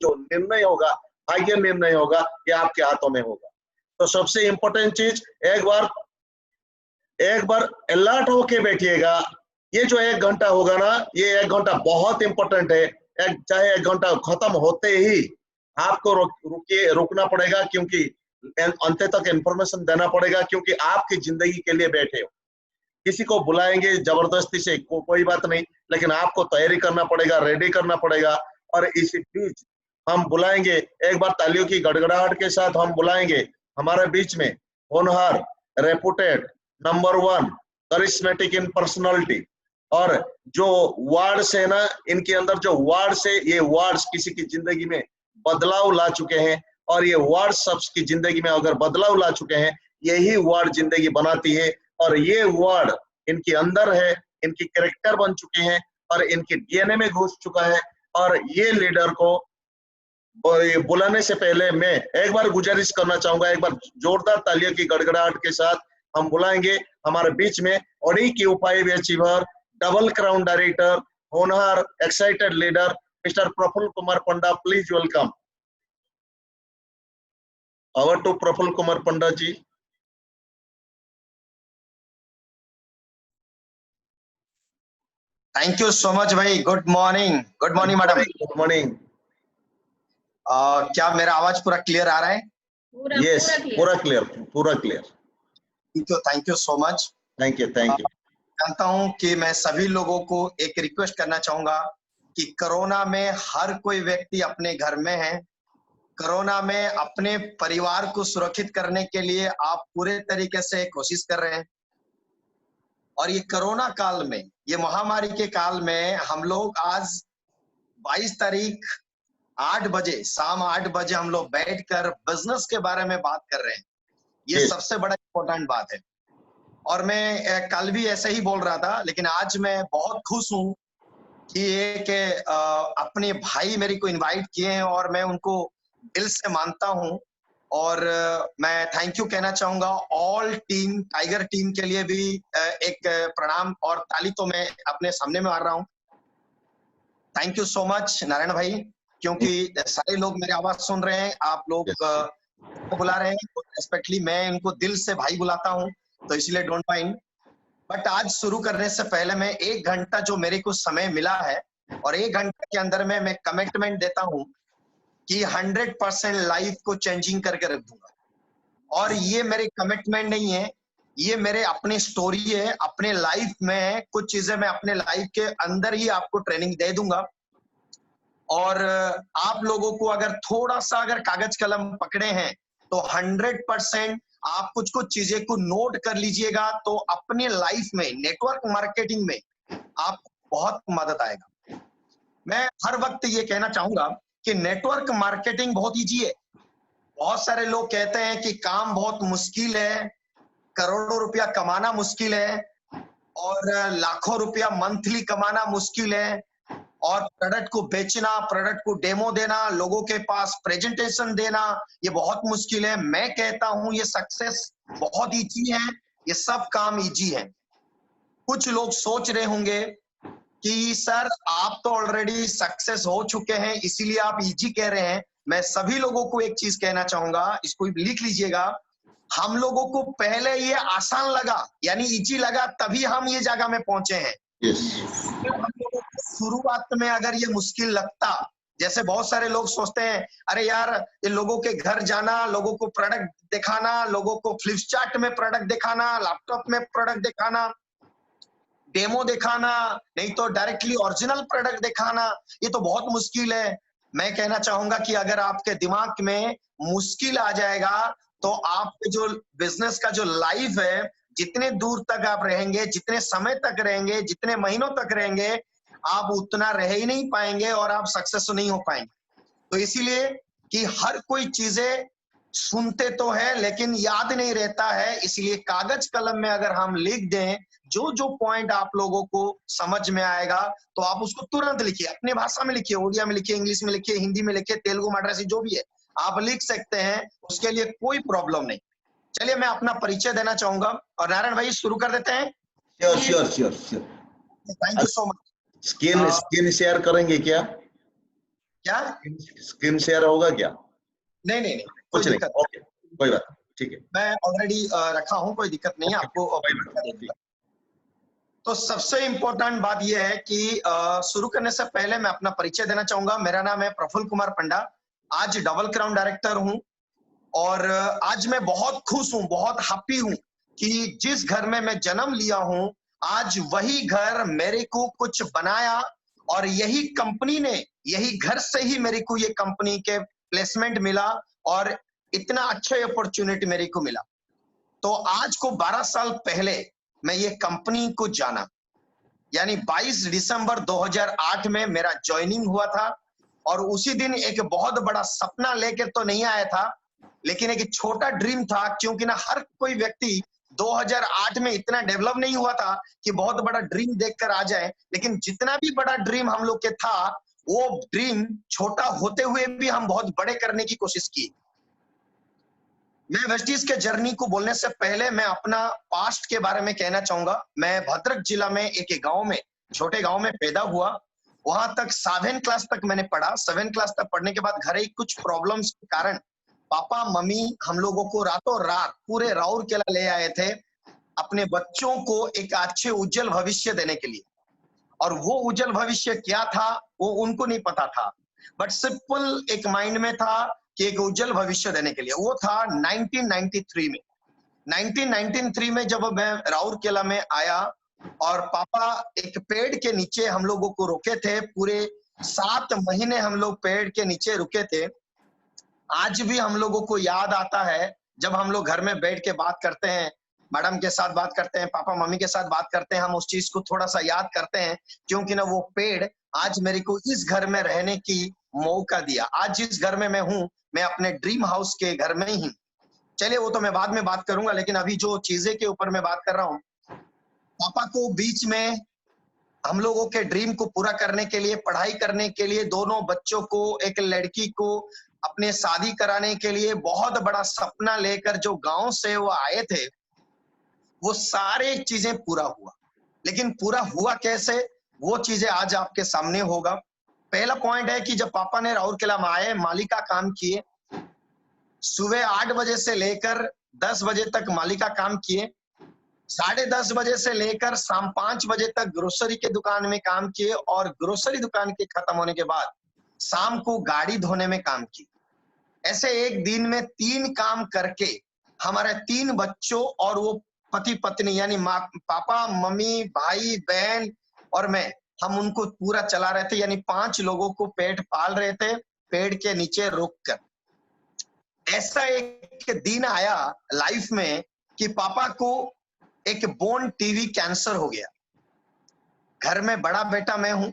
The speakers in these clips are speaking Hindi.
जो निर्णय होगा, भाग्य निर्णय होगा, ये आपके हाथों में होगा। तो सबसे इंपॉर्टेंट चीज, एक बार अलर्ट होके बैठिएगा। ये जो 1 घंटा होगा ना, ये 1 घंटा बहुत इंपॉर्टेंट है। चाहे 1 घंटा खत्म होते ही आपको रुकना पड़ेगा, क्योंकि अंत तक इंफॉर्मेशन देना पड़ेगा, क्योंकि आपकी जिंदगी के लिए बैठे हो। किसी को बुलाएंगे जबरदस्ती से कोई बात नहीं, लेकिन आपको तैयारी करना पड़ेगा, रेडी करना पड़ेगा। और इसी बीच हम बुलाएंगे, एक बार तालियों की गड़गड़ाहट के साथ हम बुलाएंगे हमारे बीच में होनहार, रेपुटेड, नंबर 1, करिश्मेटिक इन पर्सनालिटी। और जो वर्ड्स है ना, इनके अंदर जो वर्ड्स है, ये वर्ड्स किसी की जिंदगी में बदलाव ला चुके हैं। और ये वर्ड्स सबकी जिंदगी में अगर बदलाव ला चुके हैं, यही वर्ड जिंदगी बनाती है। और ये वर्ड इनके अंदर है, इनकी कैरेक्टर बन चुके हैं और इनके डीएनए में घुस चुका है। और ये लीडर को बुलाने से पहले मैं एक बार गुजारिश करना चाहूंगा, एक बार जोरदार तालियों की गड़गड़ाहट के साथ हम बुलाएंगे हमारे बीच में ओडी की U5 achiever, double crown director, होनहार, excited leader mister Prafulla Kumar Panda. Please welcome. Over to Prafulla Kumar Panda ji. Thank you so much भाई। Good morning. Good morning madam. Good morning. क्या मेरा आवाज पूरा क्लियर आ रहा है? यस, पूरा clear. Thank you so much. Thank you. जानता हूं कि मैं सभी लोगों को एक रिक्वेस्ट करना चाहूंगा कि कोरोना में हर कोई व्यक्ति अपने घर में है। कोरोना में अपने परिवार को सुरक्षित करने के लिए आप पूरे तरीके से कोशिश कर रहे हैं। और ये कोरोना काल में, ये महामारी के काल में हम लोग आज 22 तारीख 8 बजे, शाम 8 बजे हम लोग बैठकर बिजनेस के बारे में बात कर रहे हैं। ये सबसे बड़ा इंपॉर्टेंट बात है। और मैं कल भी ऐसे ही बोल रहा था, लेकिन आज मैं बहुत खुश हूं कि एक अपने भाई मेरे को इनवाइट किए हैं और मैं उनको दिल से मानता हूं। और मैं थैंक यू कहना चाहूंगा ऑल टीम, टाइगर टीम के लिए भी एक प्रणाम और ताली तो मैं अपने सामने में मार रहा हूं। Thank you so much Narayan भाई, क्योंकि सारे लोग मेरी आवाज सुन रहे हैं, आप लोग बुला रहे हैं, तो रेस्पेक्टली मैं इनको दिल से भाई बुलाता हूं, तो इसलिए डोंट माइंड। बट आज शुरू करने से पहले मैं 1 घंटा जो मेरे को समय मिला है, और 1 घंटे के अंदर में मैं कमिटमेंट देता हूं कि 100% लाइफ को चेंजिंग करके रख दूंगा। और ये मेरे कमिटमेंट नहीं है, ये मेरे अपने स्टोरी है। अपने लाइफ में कुछ चीजें मैं अपने लाइफ के अंदर ही आपको ट्रेनिंग दे दूंगा। और आप लोगों को अगर थोड़ा सा अगर कागज कलम पकड़े हैं तो 100% आप कुछ चीजें को नोट कर लीजिएगा, तो अपने लाइफ में नेटवर्क मार्केटिंग में आपको बहुत मदद आएगा। मैं हर वक्त ये कहना चाहूंगा कि नेटवर्क मार्केटिंग बहुत इजी है। बहुत सारे लोग कहते हैं कि काम बहुत मुश्किल है, करोड़ों रुपया कमाना मुश्किल है, और लाखों रुपया मंथली कमाना मुश्किल है, और प्रोडक्ट को बेचना, प्रोडक्ट को डेमो देना, लोगों के पास प्रेजेंटेशन देना, ये बहुत मुश्किल है। मैं कहता हूं ये सक्सेस बहुत इजी है, ये सब काम इजी है। कुछ लोग सोच रहे होंगे कि सर आप तो ऑलरेडी सक्सेस हो चुके हैं, इसीलिए आप इजी कह रहे हैं। मैं सभी लोगों को एक चीज कहना चाहूंगा, इसको लिख लीजिएगा। हम लोगों को पहले ये आसान लगा, यानी इजी लगा, तभी हम ये जगह में पहुंचे हैं। हम लोगों को शुरुआत में अगर ये मुश्किल लगता, जैसे बहुत सारे लोग सोचते हैं अरे यार ये लोगों के घर जाना, लोगों को प्रोडक्ट दिखाना, लोगों को फ्लिपचार्ट में प्रोडक्ट दिखाना, लैपटॉप में प्रोडक्ट दिखाना, डेमो दिखाना, नहीं तो डायरेक्टली ओरिजिनल प्रोडक्ट दिखाना, ये तो बहुत मुश्किल है। मैं कहना चाहूंगा कि अगर आपके दिमाग में मुश्किल आ जाएगा तो आपके जो बिजनेस का जो लाइफ है, जितने दूर तक आप रहेंगे, जितने समय तक रहेंगे, जितने महीनों तक रहेंगे, आप उतना रह ही नहीं पाएंगे और आप सक्सेस नहीं हो पाएंगे। तो इसीलिए कि हर कोई चीजें सुनते तो है लेकिन याद नहीं रहता है, इसलिए कागज कलम में अगर हम लिख दें जो जो पॉइंट आप लोगों को समझ में आएगा तो आप उसको तुरंत लिखिए, अपने भाषा में लिखिए, उड़िया में लिखिए, इंग्लिश में लिखिए, हिंदी में लिखिए, तेलुगु मराठी जो भी है आप लिख सकते हैं, उसके लिए कोई प्रॉब्लम नहीं। चलिए मैं अपना परिचय देना चाहूंगा और नारायण भाई शुरू कर देते हैं। Sure. Thank you so much. Screen share करेंगे क्या? क्या? स्क्रीन शेयर होगा क्या? नहीं नहीं नहीं, कोई कुछ नहीं, दिक्कत ओके, कोई बात नहीं, ठीक है, मैं ऑलरेडी रखा हूं, कोई दिक्कत नहीं है, ओके, आपको कोई प्रूफ बात कर नहीं, दूंगा। ठीक। तो सबसे इम्पोर्टेंट बात यह है कि शुरू करने से पहले मैं अपना परिचय देना चाहूंगा। मेरा नाम है प्रफुल्ल कुमार पंडा, आज डबल क्राउन डायरेक्टर हूं और आज मैं बहुत खुश हूं, बहुत हैप्पी हूं कि जिस घर में मैं जन्म लिया हूं, आज वही घर मेरे को कुछ बनाया और यही कंपनी ने, यही घर से ही मेरे को ये कंपनी के प्लेसमेंट मिला और इतना अच्छा अपॉर्चुनिटी मेरे को मिला। तो आज को 12 साल पहले मैं ये कंपनी को जाना, यानी 22 दिसंबर 2008 में मेरा ज्वाइनिंग हुआ था और उसी दिन एक बहुत बड़ा सपना लेकर तो नहीं आया था, लेकिन एक छोटा ड्रीम था, क्योंकि ना हर कोई व्यक्ति 2008 में इतना डेवलप नहीं हुआ था कि बहुत बड़ा ड्रीम देखकर आ जाए, लेकिन जितना भी बड़ा ड्रीम हम लोग के था, वो ड्रीम छोटा होते हुए भी हम बहुत बड़े करने की कोशिश की। मैं वेस्टीज के जर्नी को बोलने से पहले मैं अपना पास्ट के बारे में कहना चाहूंगा। मैं भद्रक जिला में एक गांव में, छोटे गांव में पैदा हुआ। वहां तक 7 क्लास तक मैंने पढ़ा। 7 क्लास तक पढ़ने के बाद घर ही कुछ प्रॉब्लम्स के कारण पापा मम्मी हम लोगों को रातों रात पूरे राउरकेला ले आए थे अपने बच्चों को एक अच्छे उज्जवल भविष्य देने के लिए। और वो उज्जवल भविष्य क्या था वो उनको नहीं पता था, बट सिंपल एक माइंड में था कि एक उज्जवल भविष्य देने के लिए। वो था 1993 में। 1993 में जब मैं राउरकेला में आया और पापा एक पेड़ के नीचे हम लोगों को रोके थे, पूरे 7 महीने हम लोग पेड़ के नीचे रुके थे। आज भी हम लोगों को याद आता है जब हम लोग घर में बैठ के बात करते हैं, मैडम के साथ बात करते हैं, पापा मम्मी के साथ बात करते हैं, हम उस चीज को थोड़ा सा याद करते हैं, क्योंकि ना वो पेड़ आज मेरे को इस घर में रहने की मौका दिया। आज जिस घर में मैं हूँ, मैं अपने ड्रीम हाउस के घर में ही। चलिए वो तो मैं बाद में बात करूंगा, लेकिन अभी जो चीजें के ऊपर मैं बात कर रहा हूँ, पापा को बीच में हम लोगों के ड्रीम को पूरा करने के लिए, पढ़ाई करने के लिए, दोनों बच्चों को, एक लड़की को अपने शादी कराने के लिए बहुत बड़ा सपना लेकर जो गांव से वो आए थे, वो सारे चीजें पूरा हुआ। लेकिन पूरा हुआ कैसे, वो चीजें आज आपके सामने होगा। पहला पॉइंट है कि जब पापा ने राउरकेला में आए, माली का काम किए, सुबह 8 बजे से लेकर 10 बजे तक माली का काम किए, 10:30 बजे से लेकर शाम 5 बजे तक ग्रोसरी के दुकान में काम किए और ग्रोसरी दुकान के खत्म होने के बाद शाम को गाड़ी धोने में काम की। ऐसे एक दिन में 3 काम करके हमारे 3 बच्चों और वो पति पत्नी यानी माँ पापा मम्मी भाई बहन और मैं, हम उनको पूरा चला रहे थे, यानी 5 लोगों को पेट पाल रहे थे पेड़ के नीचे रोक कर। ऐसा एक दिन आया लाइफ में कि पापा को एक बोन टीवी कैंसर हो गया। घर में बड़ा बेटा मैं हूं,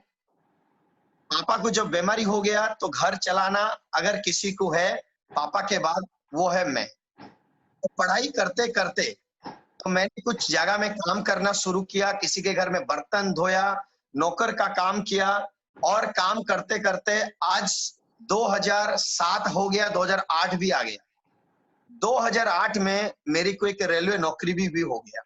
पापा को जब बीमारी हो गया तो घर चलाना अगर किसी को है पापा के बाद वो है मैं। तो पढ़ाई करते करते तो मैंने कुछ जगह में काम करना शुरू किया, किसी के घर में बर्तन धोया, नौकर का काम किया और काम करते करते आज 2007 हो गया, 2008 भी आ गया। 2008 में मेरी को एक रेलवे नौकरी भी हो गया।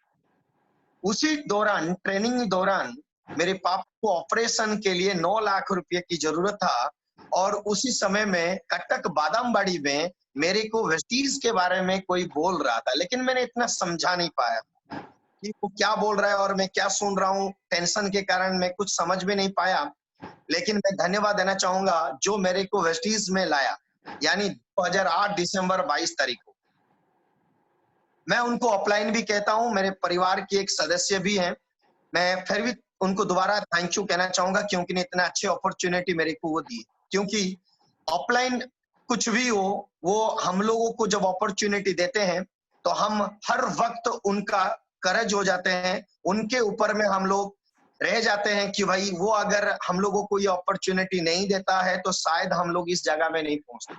उसी दौरान, ट्रेनिंग दौरान मेरे पापा को ऑपरेशन के लिए 9 लाख रुपए की जरूरत था और उसी समय में कटक बादामबाड़ी में मेरे को वेस्टीज के बारे में कोई बोल रहा था, लेकिन मैंने इतना समझा नहीं पाया कि वो क्या बोल रहा है और मैं क्या सुन रहा हूँ। टेंशन के कारण मैं कुछ समझ भी नहीं पाया, लेकिन मैं धन्यवाद देना चाहूंगा जो मेरे को वेस्टीज में लाया, यानी 2008 दिसंबर 22 तारीख को। मैं उनको ऑफलाइन भी कहता हूं, मेरे परिवार की एक सदस्य भी हैं। मैं फिर भी उनको दोबारा थैंक यू कहना चाहूंगा क्योंकि ने इतना अच्छी अपॉर्चुनिटी मेरे को वो दी। क्योंकि ऑफलाइन कुछ भी हो, वो हम लोगों को जब अपॉर्चुनिटी देते हैं तो हम हर वक्त उनका करज हो जाते हैं, उनके ऊपर में हम लोग रह जाते हैं कि भाई वो अगर हम लोगों को ये अपॉर्चुनिटी नहीं देता है तो शायद हम लोग इस जगह में नहीं पहुंचते।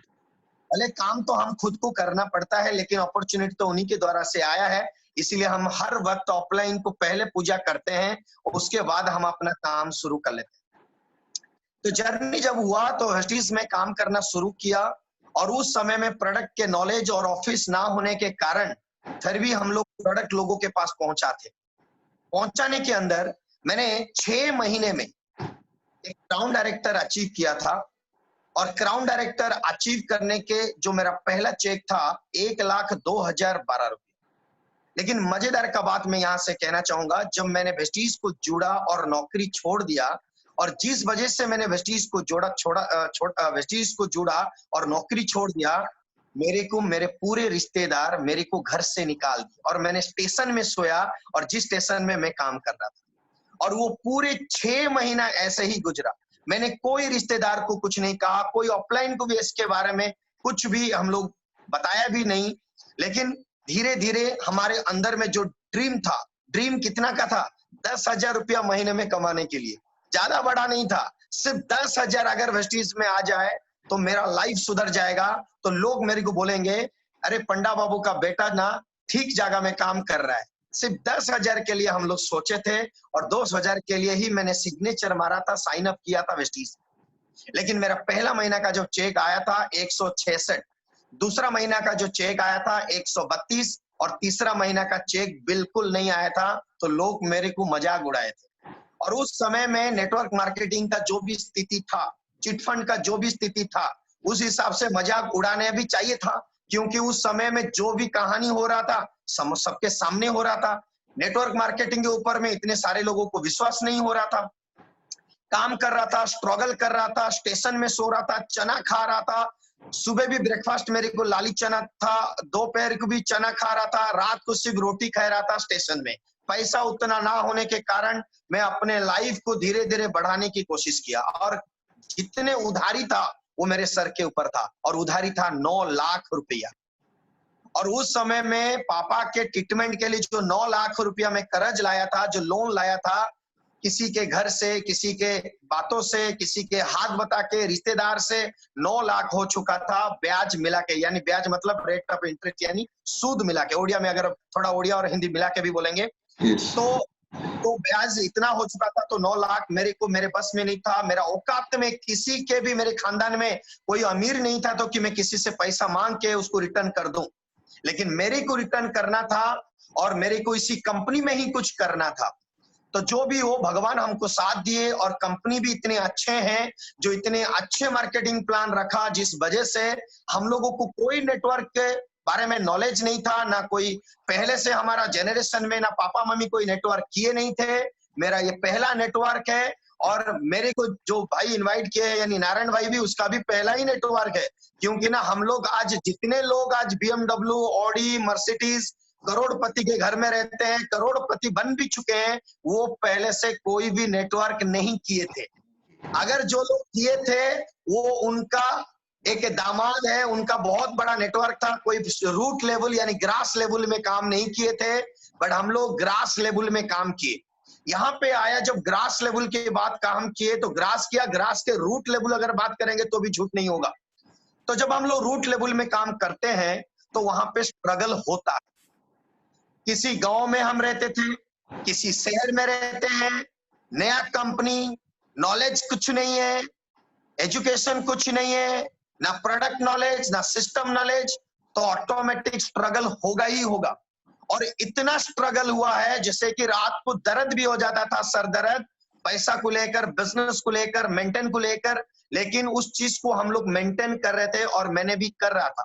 भले काम तो हम खुद को करना पड़ता है, लेकिन अपॉर्चुनिटी तो उन्हीं के द्वारा से आया है, इसीलिए हम हर वक्त ऑफलाइन को पहले पूजा करते हैं और उसके बाद हम अपना काम शुरू कर लेते हैं। तो जर्नी जब हुआ तो वेस्टीज में काम करना शुरू किया और उस समय में प्रोडक्ट के नॉलेज और ऑफिस ना होने के कारण फिर भी हम लोग प्रोडक्ट लोगों के पास पहुंचाते। पहुंचाने के अंदर मैंने 6 महीने में एक टाउन डायरेक्टर अचीव किया था और क्राउन डायरेक्टर अचीव करने के जो मेरा पहला चेक था 1,02,012 रुपये। लेकिन मजेदार का बात मैं यहाँ से कहना चाहूंगा, जब मैंने वेस्टीज को जुड़ा और नौकरी छोड़ दिया, और जिस वजह से मैंने वेस्टीज को वेस्टीज को जुड़ा और नौकरी छोड़ दिया, मेरे को मेरे पूरे रिश्तेदार मेरे को घर से निकाल दिए और मैंने स्टेशन में सोया, और जिस स्टेशन में मैं काम कर रहा था, और वो पूरे 6 महीना ऐसे ही गुजरा। मैंने कोई रिश्तेदार को कुछ नहीं कहा, कोई ऑफलाइन को भी इसके बारे में कुछ भी हम लोग बताया भी नहीं। लेकिन धीरे धीरे हमारे अंदर में जो ड्रीम था, ड्रीम कितना का था? 10,000 रुपया महीने में कमाने के लिए, ज्यादा बड़ा नहीं था, सिर्फ 10,000 अगर वेस्टीज में आ जाए तो मेरा लाइफ सुधर जाएगा। तो लोग मेरे को बोलेंगे, अरे पंडा बाबू का बेटा ना ठीक जगह में काम कर रहा है। सिर्फ 10,000 के लिए हम लोग सोचे थे, और 2,000 के लिए ही मैंने सिग्नेचर मारा था, साइन अप किया था वेस्टीज। लेकिन मेरा पहला महीना का जो चेक आया था 166, दूसरा महीना का जो चेक आया था 132, और तीसरा महीना का चेक बिल्कुल नहीं आया था। तो लोग मेरे को मजाक उड़ाए थे। और उस समय में नेटवर्क मार्केटिंग का जो भी स्थिति था, चिटफंड का जो भी स्थिति था, उस हिसाब से मजाक उड़ाने भी चाहिए था, क्योंकि उस समय में जो भी कहानी हो रहा था सबके सामने हो रहा था। नेटवर्क मार्केटिंग के ऊपर में इतने सारे लोगों को विश्वास नहीं हो रहा था। काम कर रहा था, स्ट्रगल कर रहा था, स्टेशन में सो रहा था, चना खा रहा था, सुबह भी ब्रेकफास्ट मेरे को लाली चना था, दोपहर को भी चना खा रहा था, रात को सिर्फ रोटी खा रहा था स्टेशन में। पैसा उतना ना होने के कारण मैं अपने लाइफ को धीरे धीरे बढ़ाने की कोशिश किया, और जितने उधारी था वो मेरे सर के ऊपर था, और उधारी था 9 लाख रुपया। और उस समय में पापा के ट्रीटमेंट के लिए जो 9 लाख रुपया मैं कर्ज लाया था, जो लोन लाया था, किसी के घर से, किसी के बातों से, किसी के हाथ बता के, रिश्तेदार से 9 लाख हो चुका था, ब्याज मिला के, यानी ब्याज मतलब रेट ऑफ इंटरेस्ट, यानी सूद मिला के। ओडिया में अगर थोड़ा ओडिया और हिंदी मिला के भी बोलेंगे तो ब्याज इतना हो चुका था। तो 9 लाख मेरे बस में नहीं था, मेरा औकात में, किसी के भी मेरे खानदान में कोई अमीर नहीं था तो कि मैं किसी से पैसा मांग के उसको रिटर्न कर दूं। लेकिन मेरे को रिटर्न करना था, और मेरे को इसी कंपनी में ही कुछ करना था। तो जो भी हो, भगवान हमको साथ दिए, और कंपनी भी इतने अच्छे हैं, जो इतने अच्छे मार्केटिंग प्लान रखा, जिस वजह से हम लोगों को कोई नेटवर्क के बारे में नॉलेज नहीं था, ना कोई पहले से हमारा जनरेशन में, ना पापा मम्मी कोई नेटवर्क किए नहीं थे। मेरा ये पहला नेटवर्क है, और मेरे को जो भाई इनवाइट किए हैं, यानी नारायण भाई भी, उसका भी पहला ही नेटवर्क है। क्योंकि ना हम लोग आज, जितने लोग आज BMW, ऑडी, मर्सिडीज, करोड़पति के घर में रहते हैं, करोड़पति बन भी चुके हैं, वो पहले से कोई भी नेटवर्क नहीं किए थे। अगर जो लोग किए थे वो उनका एक दामाद है, उनका बहुत बड़ा नेटवर्क था, कोई रूट लेवल यानी ग्रास लेवल में काम नहीं किए थे, बट हम लोग ग्रास लेवल में काम किए। यहाँ पे आया, जब ग्रास लेवल के बाद काम किए तो ग्रास किया, ग्रास के रूट लेवल अगर बात करेंगे तो भी झूठ नहीं होगा। तो जब हम लोग रूट लेवल में काम करते हैं तो वहां पे स्ट्रगल होता है। किसी गांव में हम रहते थे, किसी शहर में रहते हैं, नया कंपनी, नॉलेज कुछ नहीं है, एजुकेशन कुछ नहीं है, ना प्रोडक्ट नॉलेज, ना सिस्टम नॉलेज, तो ऑटोमेटिक स्ट्रगल होगा ही होगा। और इतना स्ट्रगल हुआ है जैसे कि रात को दर्द भी हो जाता था, सर दर्द, पैसा को लेकर, बिजनेस को लेकर, मेंटेन को लेकर। लेकिन उस चीज को हम लोग मेंटेन कर रहे थे, और मैंने भी कर रहा था।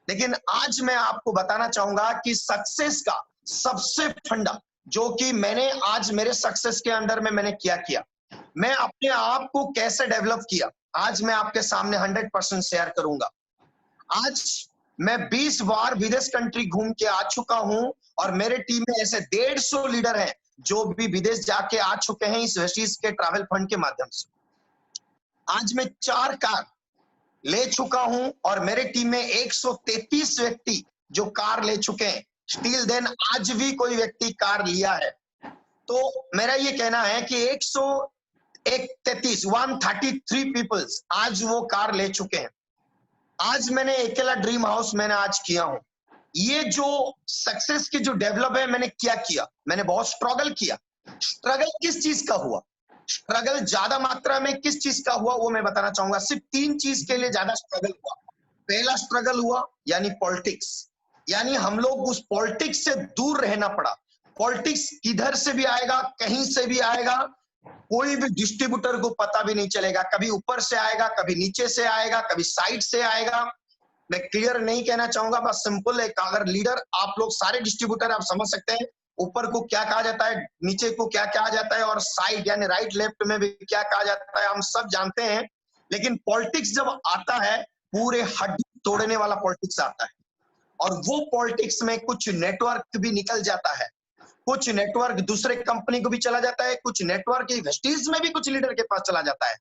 लेकिन आज मैं आपको बताना चाहूंगा कि सक्सेस का सबसे फंडा, जो कि मैंने आज मेरे सक्सेस के अंदर में मैंने क्या किया, मैं अपने आप को कैसे डेवलप किया, आज मैं आपके सामने 100% शेयर करूंगा। आज मैं 20 बार विदेश कंट्री घूम के आ चुका हूं, और मेरे टीम में ऐसे 150 लीडर हैं जो भी विदेश जाके आ चुके हैं इस वेस्टीज के ट्रैवल फंड के माध्यम से। आज मैं 4 कार ले चुका हूं, और मेरे टीम में 133 व्यक्ति जो कार ले चुके हैं। स्टिल देन आज भी कोई व्यक्ति कार लिया है। तो मेरा ये कहना है कि 133 पीपल्स आज वो कार ले चुके हैं। आज मैंने अकेला ड्रीम हाउस मैंने आज किया हूं। ये जो सक्सेस की जो डेवलप है, मैंने क्या किया, मैंने बहुत स्ट्रगल किया। स्ट्रगल किस चीज का हुआ, स्ट्रगल ज्यादा मात्रा में किस चीज का हुआ, वो मैं बताना चाहूंगा। सिर्फ 3 चीज के लिए ज्यादा स्ट्रगल हुआ। पहला स्ट्रगल हुआ यानी पॉलिटिक्स, यानी हम लोग उस पॉलिटिक्स से दूर रहना पड़ा। पॉलिटिक्स किधर से भी आएगा, कहीं से भी आएगा, कोई भी डिस्ट्रीब्यूटर को पता भी नहीं चलेगा, कभी ऊपर से आएगा, कभी नीचे से आएगा, कभी साइड से आएगा। मैं क्लियर नहीं कहना चाहूंगा, बस सिंपल है। अगर लीडर आप लोग सारे डिस्ट्रीब्यूटर आप समझ सकते हैं, ऊपर को क्या कहा जाता है, नीचे को क्या कहा जाता है, और साइड यानी राइट लेफ्ट में भी क्या कहा जाता है, हम सब जानते हैं। लेकिन पॉलिटिक्स जब आता है, पूरे हड्डी तोड़ने वाला पॉलिटिक्स आता है, और वो पॉलिटिक्स में कुछ नेटवर्क भी निकल जाता है, कुछ नेटवर्क दूसरे कंपनी को भी चला जाता है, कुछ नेटवर्क वेस्टीज में भी कुछ लीडर के पास चला जाता है।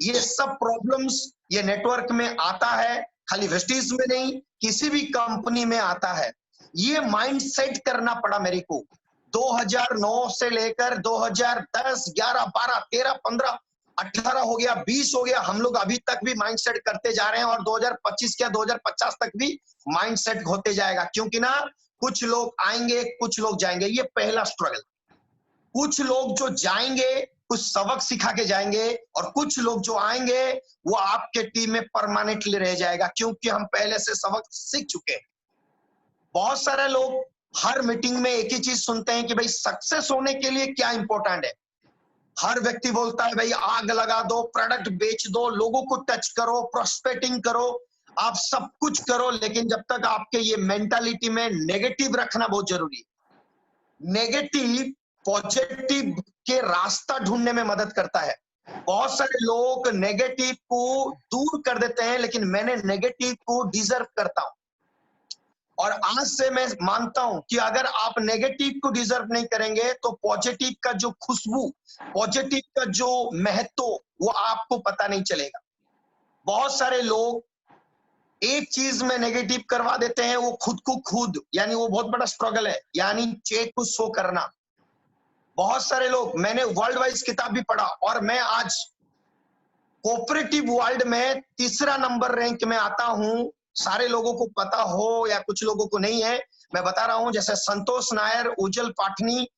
ये सब प्रॉब्लम्स ये नेटवर्क में आता है, खाली वेस्टीज में नहीं, किसी भी कंपनी में आता है। ये माइंड सेट करना पड़ा मेरे को। 2009 से लेकर 2010, 11, 12, 13, 15, 18 हो गया, 20 हो गया, हम लोग अभी तक भी माइंड सेट करते जा रहे हैं, और 2025 क्या 2050 तक भी माइंड सेट होते जाएगा। क्योंकि ना कुछ लोग आएंगे, कुछ लोग जाएंगे, ये पहला स्ट्रगल। कुछ लोग जो जाएंगे कुछ सबक सिखा के जाएंगे, और कुछ लोग जो आएंगे वो आपके टीम में परमानेंटली रह जाएगा, क्योंकि हम पहले से सबक सीख चुके हैं। बहुत सारे लोग हर मीटिंग में एक ही चीज सुनते हैं कि भाई सक्सेस होने के लिए क्या इंपॉर्टेंट है। हर व्यक्ति बोलता है भाई आग लगा दो, प्रोडक्ट बेच दो, लोगों को टच करो, प्रोस्पेक्टिंग करो, आप सब कुछ करो, लेकिन जब तक आपके ये मेंटालिटी में नेगेटिव रखना बहुत जरूरी है। नेगेटिव पॉजिटिव के रास्ता ढूंढने में मदद करता है। बहुत सारे लोग नेगेटिव को दूर कर देते हैं, लेकिन मैंने नेगेटिव को डिजर्व करता हूं, और आज से मैं मानता हूं कि अगर आप नेगेटिव को डिजर्व नहीं करेंगे तो पॉजिटिव का जो खुशबू, पॉजिटिव का जो महत्व, वो आपको पता नहीं चलेगा। बहुत सारे लोग एक चीज में नेगेटिव करवा देते हैं, वो खुद को खुद, यानी वो बहुत बड़ा स्ट्रगल है, यानी चेक को शो करना। बहुत सारे लोग, मैंने वर्ल्ड वाइज किताब भी पढ़ा, और मैं आज कोऑपरेटिव वर्ल्ड में 3रा नंबर रैंक में आता हूं। सारे लोगों को पता हो या कुछ लोगों को नहीं है, मैं बता रहा हूं। जैसे संतोष नायर, उज्जवल पाठनी,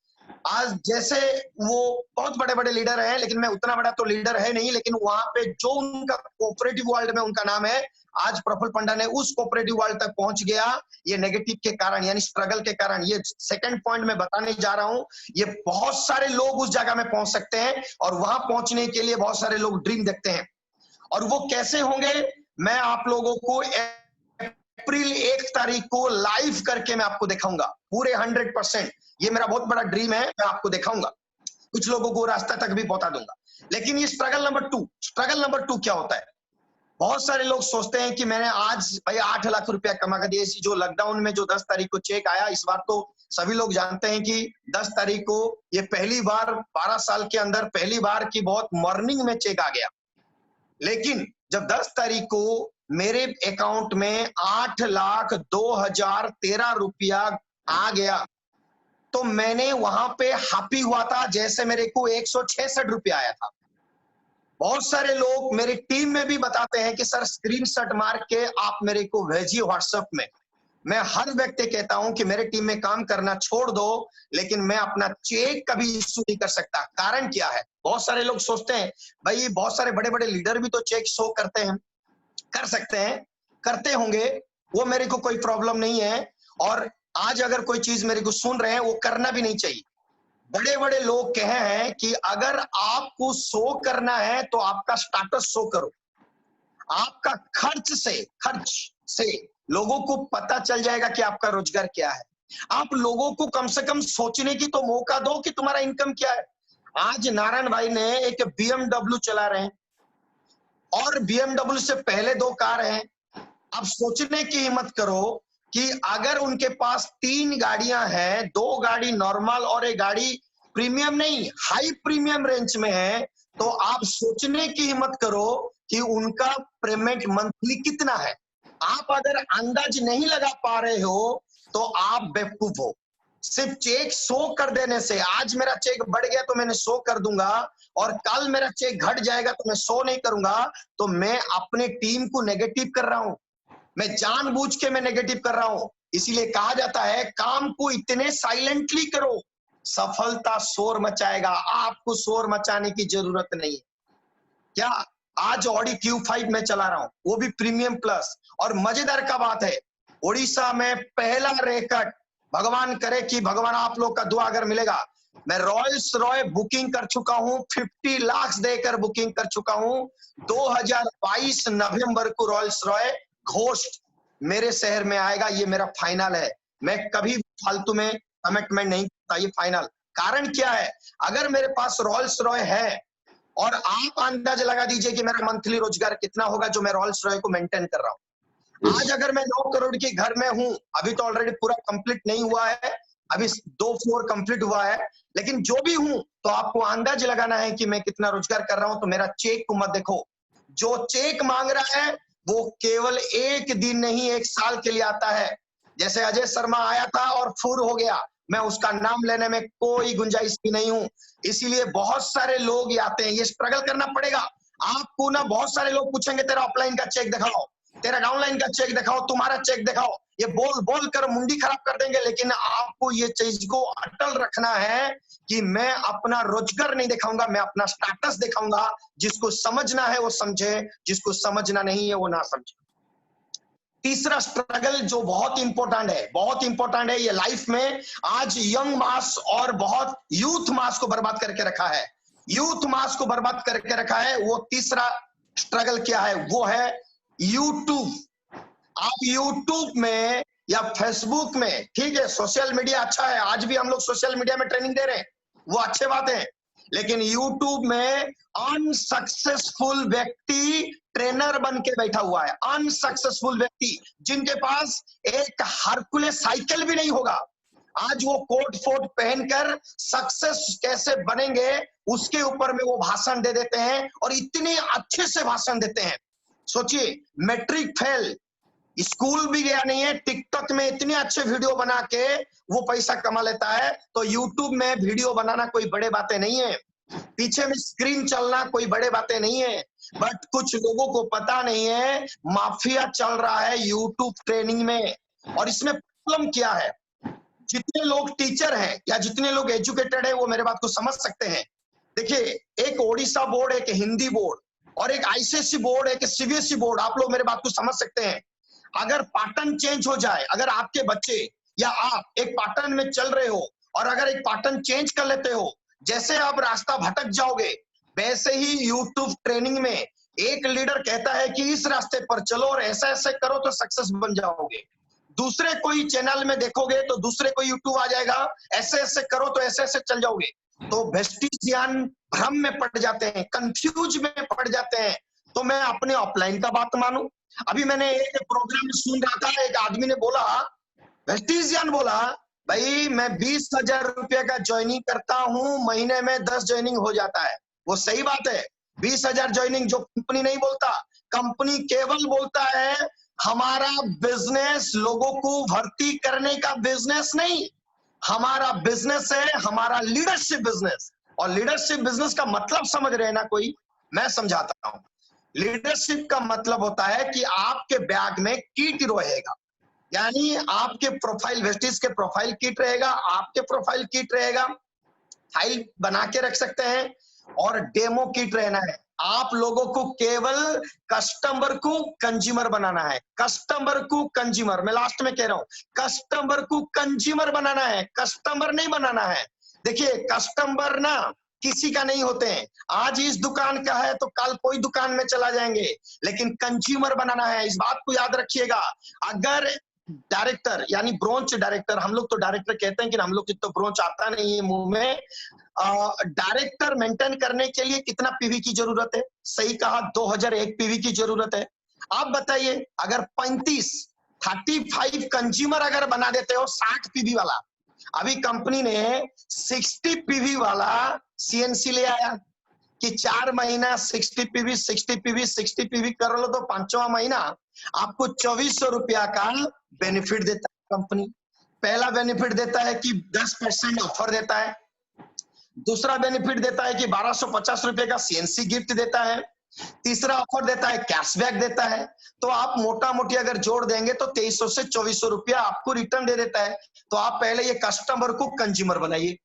आज जैसे वो बहुत बड़े बड़े लीडर हैं, लेकिन मैं उतना बड़ा तो लीडर है नहीं, लेकिन वहां पे जो उनका कोऑपरेटिव वर्ल्ड में उनका नाम है, आज प्रफुल्ल पंडा ने उस कोऑपरेटिव वर्ल्ड तक पहुंच गया, ये नेगेटिव के कारण, यानी स्ट्रगल के कारण। ये सेकंड पॉइंट में बताने जा रहा हूं, ये बहुत सारे लोग उस जगह में पहुंच सकते हैं, और वहां पहुंचने के लिए बहुत सारे लोग ड्रीम देखते हैं। और वो कैसे होंगे, मैं आप लोगों को अप्रैल 1 तारीख को लाइव करके मैं आपको दिखाऊंगा, पूरे 100%। ये मेरा बहुत बड़ा ड्रीम है, मैं आपको दिखाऊंगा, कुछ लोगों को रास्ता तक भी पहुंचा दूंगा। लेकिन ये स्ट्रगल नंबर 2 क्या होता है। बहुत सारे लोग सोचते हैं कि मैंने आज भाई 8 लाख रुपया कमा कर दिया। जो लॉकडाउन में जो 10 तारीख को चेक आया, इस बार तो सभी लोग जानते हैं कि 10 तारीख को ये पहली बार 12 साल के अंदर पहली बार की बहुत मॉर्निंग में चेक आ गया। लेकिन जब 10 तारीख को मेरे अकाउंट में 8,02,013 रुपया आ गया, तो मैंने वहां पे हैप्पी हुआ था जैसे मेरे को 166 रुपया आया था। बहुत सारे लोग मेरी टीम में भी बताते हैं कि सर स्क्रीनशॉट मार के आप मेरे को भेजिए व्हाट्सएप में। मैं हर व्यक्ति कहता हूं कि मेरे टीम में काम करना छोड़ दो, लेकिन मैं अपना चेक कभी इश्यू नहीं कर सकता। कारण क्या है, बहुत सारे लोग सोचते हैं भाई बहुत सारे बड़े बड़े लीडर भी तो चेक शो करते हैं, कर सकते हैं, करते होंगे, वो मेरे को कोई प्रॉब्लम नहीं है। और आज अगर कोई चीज मेरे को सुन रहे हैं, वो करना भी नहीं चाहिए। बड़े बड़े लोग कहे हैं कि अगर आपको शो करना है तो आपका स्टेटस शो करो, आपका खर्च से लोगों को पता चल जाएगा कि आपका रोजगार क्या है। आप लोगों को कम से कम सोचने की तो मौका दो कि तुम्हारा इनकम क्या है। आज नारायण भाई ने एक BMW चला रहे हैं, और BMW से पहले 2 कार हैं। अब सोचने की हिम्मत करो कि अगर उनके पास 3 गाड़ियां हैं, 2 गाड़ी नॉर्मल और एक गाड़ी प्रीमियम नहीं हाई प्रीमियम रेंज में है, तो आप सोचने की हिम्मत करो कि उनका पेमेंट मंथली कितना है। आप अगर अंदाज नहीं लगा पा रहे हो तो आप बेवकूफ हो। सिर्फ चेक शो कर देने से, आज मेरा चेक बढ़ गया तो मैंने शो कर दूंगा, और कल मेरा चेक घट जाएगा तो मैं शो नहीं करूंगा, तो मैं अपने टीम को नेगेटिव कर रहा हूं। मैं जानबूझ के मैं नेगेटिव कर रहा हूं। इसीलिए कहा जाता है काम को इतने साइलेंटली करो, सफलता शोर मचाएगा, आपको शोर मचाने की जरूरत नहीं है। क्या आज ऑडी Q5 में चला रहा हूं, वो भी प्रीमियम प्लस। और मजेदार का बात है, उड़ीसा में पहला रिकॉर्ड, भगवान करे कि भगवान आप लोग का दुआ अगर मिलेगा, मैं रॉयल्स रॉय बुकिंग कर चुका हूं, 50 लाख देकर बुकिंग कर चुका हूं। 2022 नवंबर को रॉयल्स रॉय घोस्ट मेरे शहर में आएगा, ये मेरा फाइनल है। मैं कभी फालतू में कमिटमेंट नहीं करता, ये फाइनल। कारण क्या है, अगर मेरे पास रॉयल्स रॉय है और आप अंदाजा लगा दीजिए कि मेरा मंथली रोजगार कितना होगा जो मैं रॉयल्स रॉय को मेंटेन कर रहा हूं। आज अगर मैं 9 करोड़ के घर में हूं, अभी तो ऑलरेडी पूरा कंप्लीट नहीं हुआ है, अभी 2 फ्लोर कंप्लीट हुआ है, लेकिन जो भी हूं तो आपको अंदाज लगाना है कि मैं कितना रोजगार कर रहा हूं। तो मेरा चेक को मत देखो, जो चेक मांग रहा है वो केवल 1 दिन नहीं 1 साल के लिए आता है। जैसे अजय शर्मा आया था और फुर हो गया, मैं उसका नाम लेने में कोई गुंजाइश भी नहीं हूं। इसीलिए बहुत सारे लोग आते हैं, ये स्ट्रगल करना पड़ेगा आपको ना। बहुत सारे लोग पूछेंगे तेरा ऑफलाइन का चेक दिखाओ, तेरा डाउनलाइन का चेक दिखाओ, तुम्हारा चेक दिखाओ, ये बोल बोल कर मुंडी खराब कर देंगे। लेकिन आपको ये चीज को अटल रखना है कि मैं अपना रोजगार नहीं दिखाऊंगा, मैं अपना स्टेटस दिखाऊंगा। जिसको समझना है वो समझे, जिसको समझना नहीं है वो ना समझे। तीसरा स्ट्रगल जो बहुत इंपॉर्टेंट है, बहुत इंपॉर्टेंट है ये लाइफ में, आज यंग मास और बहुत यूथ मास को बर्बाद करके रखा है, यूथ मास को बर्बाद करके रखा है। वो तीसरा स्ट्रगल क्या है, वो है यूट्यूब। आप यूट्यूब में या फेसबुक में, ठीक है सोशल मीडिया अच्छा है, आज भी हम लोग सोशल मीडिया में ट्रेनिंग दे रहे हैं, वो अच्छे बात है। लेकिन यूट्यूब में अनसक्सेसफुल व्यक्ति ट्रेनर बन के बैठा हुआ है, अनसक्सेसफुल व्यक्ति जिनके पास एक हरकुलेस साइकिल भी नहीं होगा, आज वो कोट फोट पहनकर सक्सेस कैसे बनेंगे उसके ऊपर में वो भाषण दे देते हैं, और इतने अच्छे से भाषण देते हैं। सोचिए, मैट्रिक फेल, स्कूल भी गया नहीं है, टिकटॉक में इतने अच्छे वीडियो बना के वो पैसा कमा लेता है। तो यूट्यूब में वीडियो बनाना कोई बड़े बातें नहीं है, पीछे में स्क्रीन चलना कोई बड़े बातें नहीं है। बट कुछ लोगों को पता नहीं है माफिया चल रहा है यूट्यूब ट्रेनिंग में। और इसमें प्रॉब्लम क्या है, जितने लोग टीचर हैं या जितने लोग एजुकेटेड है वो मेरे बात को समझ सकते हैं। देखिए, एक ओडिशा बोर्ड, एक हिंदी बोर्ड और एक आईसीएसई बोर्ड, एक सीबीएसई बोर्ड, आप लोग मेरे बात को समझ सकते हैं। अगर पैटर्न चेंज हो जाए, अगर आपके बच्चे या आप एक पैटर्न में चल रहे हो और अगर एक पैटर्न चेंज कर लेते हो, जैसे आप रास्ता भटक जाओगे, वैसे ही यूट्यूब ट्रेनिंग में एक लीडर कहता है कि इस रास्ते पर चलो और ऐसा ऐसे करो तो सक्सेस बन जाओगे। दूसरे कोई चैनल में देखोगे तो दूसरे कोई यूट्यूब आ जाएगा, ऐसे ऐसे करो तो ऐसे ऐसे चल जाओगे। तो वेस्टिजियन भ्रम में पड़ जाते हैं, कंफ्यूज में पड़ जाते हैं। तो मैं अपने ऑफलाइन का बात मानूं, अभी मैंने एक प्रोग्राम में सुन रहा था, एक आदमी ने बोला, वेस्टिजियन बोला, भाई मैं 20,000 रुपये का ज्वाइनिंग करता हूं, महीने में 10 ज्वाइनिंग हो जाता है। वो सही बात है, 20,000 ज्वाइनिंग जो कंपनी नहीं बोलता, कंपनी केवल बोलता है हमारा बिजनेस लोगों को भर्ती करने का बिजनेस नहीं, हमारा बिजनेस है हमारा लीडरशिप बिजनेस। और लीडरशिप बिजनेस का मतलब समझ रहे हैं ना कोई, मैं समझाता हूं। लीडरशिप का मतलब होता है कि आपके बैग में किट रहेगा, यानी आपके प्रोफाइल, वेस्टिज के प्रोफाइल किट रहेगा, आपके प्रोफाइल किट रहेगा, फाइल बना के रख सकते हैं, और डेमो किट रहना है। आप लोगों को केवल कस्टमर को कंज्यूमर बनाना है, कस्टमर को कंज्यूमर, मैं लास्ट में कह रहा हूं, कस्टमर को कंज्यूमर बनाना है, कस्टमर नहीं बनाना है। देखिए, कस्टमर ना किसी का नहीं होते हैं, आज इस दुकान का है तो कल कोई दुकान में चला जाएंगे, लेकिन कंज्यूमर बनाना है, इस बात को याद रखिएगा। अगर डायरेक्टर यानी ब्रोंच डायरेक्टर, हम लोग तो डायरेक्टर कहते हैं कि हम लोग की तो ब्रोंच आता नहीं है मुंह में, डायरेक्टर मेंटेन करने के लिए कितना पीवी की जरूरत है, सही कहा 2001 पीवी की जरूरत है। आप बताइए, अगर 35 कंज्यूमर अगर बना देते हो 60 पीवी वाला, अभी कंपनी ने 60 पीवी वाला सीएनसी ले आया कि 4 महीना 60 पीवी 60 पीवी 60 पीवी कर लो, तो 5वां महीना आपको 2400 रुपया का बेनिफिट देता है कंपनी। पहला बेनिफिट देता है कि 10% ऑफर देता है, दूसरा बेनिफिट देता है कि 1250 रुपए का सीएनसी गिफ्ट देता है, तीसरा ऑफर देता है कैशबैक देता है। तो आप मोटा मोटी अगर जोड़ देंगे तो 2300 से 2400 रुपया आपको रिटर्न दे देता है। तो आप पहले ये कस्टमर को कंज्यूमर बनाइए,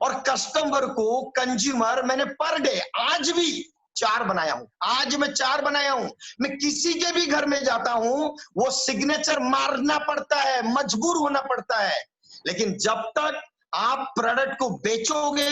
और कस्टमर को कंज्यूमर मैंने पर डे आज भी 4 बनाया हूं, आज मैं 4 बनाया हूं। मैं किसी के भी घर में जाता हूं, वो सिग्नेचर मारना पड़ता है, मजबूर होना पड़ता है। लेकिन जब तक आप प्रोडक्ट को बेचोगे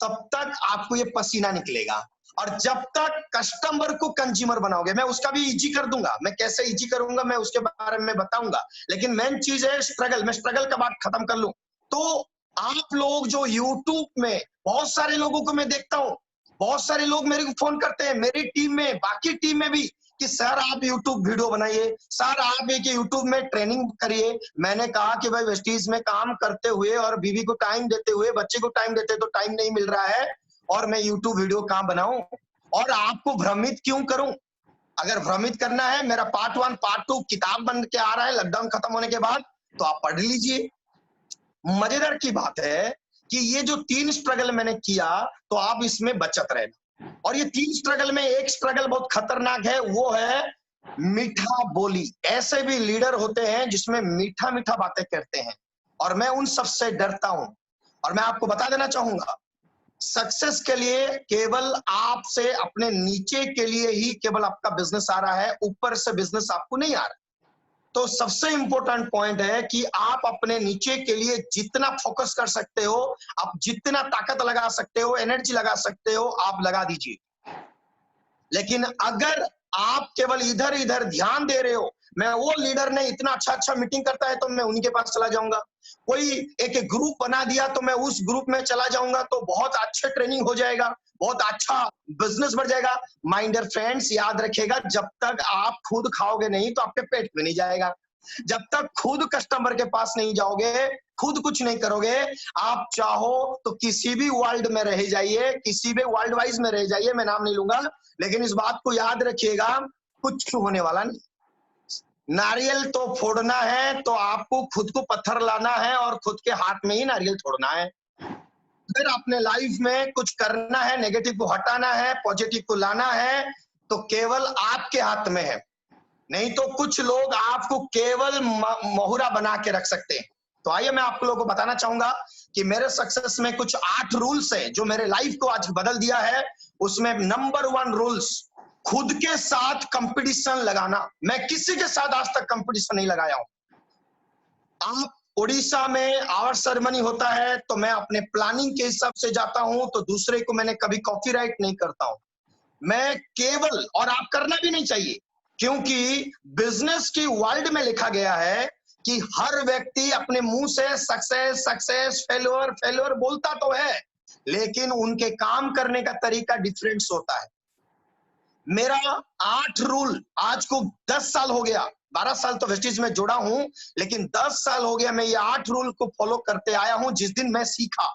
तब तक आपको ये पसीना निकलेगा, और जब तक कस्टमर को कंज्यूमर बनाओगे, मैं उसका भी इजी कर दूंगा, मैं कैसे इजी करूंगा मैं उसके बारे में बताऊंगा, लेकिन मेन चीज है स्ट्रगल। मैं स्ट्रगल का बात खत्म कर लूं तो आप लोग जो यूट्यूब में, बहुत सारे लोगों को मैं देखता हूं, बहुत सारे लोग मेरे को फोन करते हैं, मेरी टीम में, बाकी टीम में भी, कि सर आप यूट्यूब वीडियो बनाइए, सर आप एक यूट्यूब में ट्रेनिंग करिए। मैंने कहा कि भाई वेस्टीज में काम करते हुए और बीवी को टाइम देते हुए, बच्चे को टाइम देते तो टाइम नहीं मिल रहा है, और मैं यूट्यूब वीडियो कहां बनाऊं और आपको भ्रमित क्यों करूं? अगर भ्रमित करना है, मेरा पार्ट 1 पार्ट 2 किताब बन के आ रहा है लॉकडाउन खत्म होने के बाद, तो आप पढ़ लीजिए। मजेदार की बात है कि ये जो 3 स्ट्रगल मैंने किया, तो आप इसमें बचत रहना। और ये 3 स्ट्रगल में एक स्ट्रगल बहुत खतरनाक है, वो है मीठा बोली। ऐसे भी लीडर होते हैं जिसमें मीठा मीठा बातें करते हैं, और मैं उन सबसे डरता हूं। और मैं आपको बता देना चाहूंगा, सक्सेस के लिए केवल आपसे अपने नीचे के लिए ही केवल आपका बिजनेस आ रहा है, ऊपर से बिजनेस आपको नहीं आ रहा। तो सबसे इंपॉर्टेंट पॉइंट है कि आप अपने नीचे के लिए जितना फोकस कर सकते हो, आप जितना ताकत लगा सकते हो, एनर्जी लगा सकते हो, आप लगा दीजिए। लेकिन अगर आप केवल इधर इधर ध्यान दे रहे हो, मैं वो लीडर ने इतना अच्छा अच्छा मीटिंग करता है तो मैं उन्हीं के पास चला जाऊंगा, कोई एक ग्रुप बना दिया तो मैं उस ग्रुप में चला जाऊंगा, तो बहुत अच्छे ट्रेनिंग हो जाएगा, बहुत अच्छा बिजनेस बढ़ जाएगा। माय डियर फ्रेंड्स, याद रखिएगा, जब तक आप खुद खाओगे नहीं तो आपके पेट में नहीं जाएगा। जब तक खुद कस्टमर के पास नहीं जाओगे, खुद कुछ नहीं करोगे, आप चाहो तो किसी भी वर्ल्ड में रह जाइए, किसी भी वर्ल्ड वाइज में रह जाइए, मैं नाम नहीं लूंगा, लेकिन इस बात को याद रखिएगा, कुछ होने वाला नहीं। नारियल तो फोड़ना है तो आपको खुद को पत्थर लाना है और खुद के हाथ में ही नारियल तोड़ना है। अगर अपने लाइफ में कुछ करना है, नेगेटिव को हटाना है, पॉजिटिव को लाना है, तो केवल आपके हाथ में है। नहीं तो कुछ लोग आपको केवल मोहरा बना के रख सकते हैं। तो आइए मैं आप लोगों को बताना चाहूंगा कि मेरे सक्सेस में कुछ 8 रूल्स है जो मेरे लाइफ को आज बदल दिया है। उसमें नंबर 1 रूल्स, खुद के साथ कंपटीशन लगाना। मैं किसी के साथ आज तक कंपटीशन नहीं लगाया हूं। आप उड़ीसा में आवर सेरेमनी होता है तो मैं अपने प्लानिंग के हिसाब से जाता हूं, तो दूसरे को मैंने कभी कॉपीराइट नहीं करता हूं। मैं केवल, और आप करना भी नहीं चाहिए, क्योंकि बिजनेस की वर्ल्ड में लिखा गया है कि हर व्यक्ति अपने मुंह से सक्सेस सक्सेस फेल्योर फेल्योर बोलता तो है, लेकिन उनके काम करने का तरीका डिफरेंस होता है। मेरा 8 रूल, आज को 10 साल हो गया, 12 साल तो वेस्टीज में जुड़ा हूं, लेकिन 10 साल हो गया मैं ये 8 रूल को फॉलो करते आया हूं। जिस दिन मैं सीखा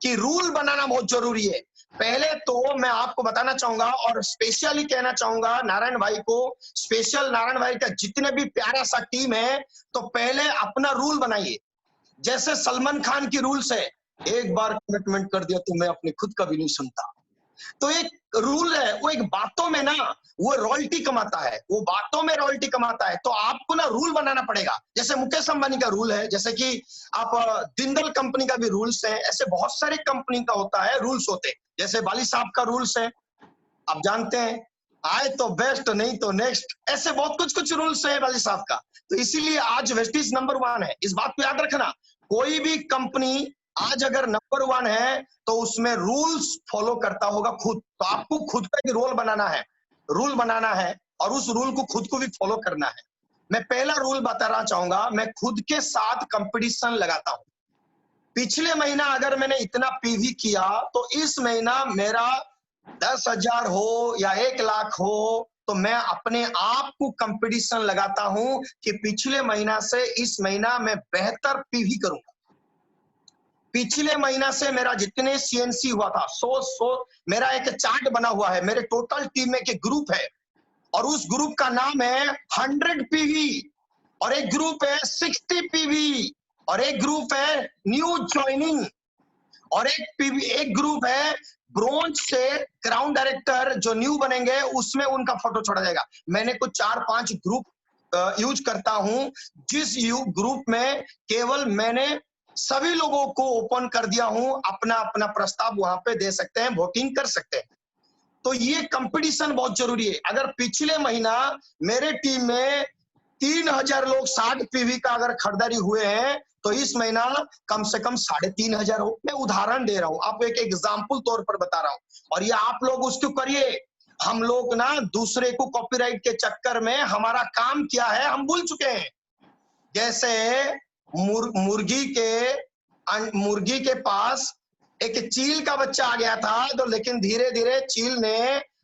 कि रूल बनाना बहुत जरूरी है, पहले तो मैं आपको बताना चाहूंगा और स्पेशली कहना चाहूंगा नारायण भाई को, स्पेशल नारायण भाई का जितने भी प्यारा सा टीम है, तो पहले अपना रूल बनाइए। जैसे सलमान खान की रूल्स है, एक बार कमिटमेंट कर दिया तो मैं अपने खुद का भी नहीं सुनता। तो एक रूल है, वो एक बातों में ना वो रॉयल्टी कमाता है, वो बातों में रॉयल्टी कमाता है। तो आपको ना रूल बनाना पड़ेगा। जैसे मुकेश अंबानी का रूल है, जैसे कि आप जिंदल कंपनी का भी रूल्स है, ऐसे बहुत सारे कंपनी का होता है, रूल्स होते हैं। जैसे बाली साहब का रूल्स है, आप जानते हैं, आए तो बेस्ट नहीं तो नेक्स्ट, ऐसे बहुत कुछ कुछ रूल्स है बाली साहब का। तो इसीलिए आज वेस्टीज नंबर 1 है। इस बात को याद रखना, कोई भी कंपनी आज अगर नंबर 1 है तो उसमें रूल्स फॉलो करता होगा खुद। तो आपको खुद का एक रूल बनाना है, रूल बनाना है, और उस रूल को खुद को भी फॉलो करना है। मैं पहला रूल बताना चाहूंगा, मैं खुद के साथ कंपटीशन लगाता हूं। पिछले महीना अगर मैंने इतना पीवी किया, तो इस महीना मेरा 10,000 हो या 1 लाख हो, तो मैं अपने आप को कंपटीशन लगाता हूं कि पिछले महीना से इस महीना मैं बेहतर पीवी करूंगा। पिछले महीना से मेरा जितने सीएनसी हुआ था, 100 मेरा एक चार्ट बना हुआ है। मेरे टोटल टीम में एक ग्रुप है, और उस ग्रुप का नाम है 100 पीवी, और एक ग्रुप है 60 पीवी, और एक ग्रुप है न्यू ज्वाइनिंग, और एक ग्रुप है ब्रोंज से क्राउन डायरेक्टर जो न्यू बनेंगे, उसमें उनका फोटो छोड़ा जाएगा। मैंने कुछ 4-5 ग्रुप यूज करता हूं, जिस ग्रुप में केवल मैंने सभी लोगों को ओपन कर दिया हूं, अपना अपना प्रस्ताव वहां पे दे सकते हैं, वोटिंग कर सकते हैं। तो ये कंपटीशन बहुत जरूरी है। अगर पिछले महीना मेरे टीम में 3,000 लोग 60 पीवी का अगर खरीदारी हुए हैं, तो इस महीना कम से कम 3,500 हो। मैं उदाहरण दे रहा हूं, आपको एक एग्जाम्पल तौर पर बता रहा हूं, और ये आप लोग उसको करिए। हम लोग ना दूसरे को कॉपीराइट के चक्कर में हमारा काम क्या है हम भूल चुके हैं। जैसे मुर्गी के पास एक चील का बच्चा आ गया था, तो लेकिन धीरे धीरे चील ने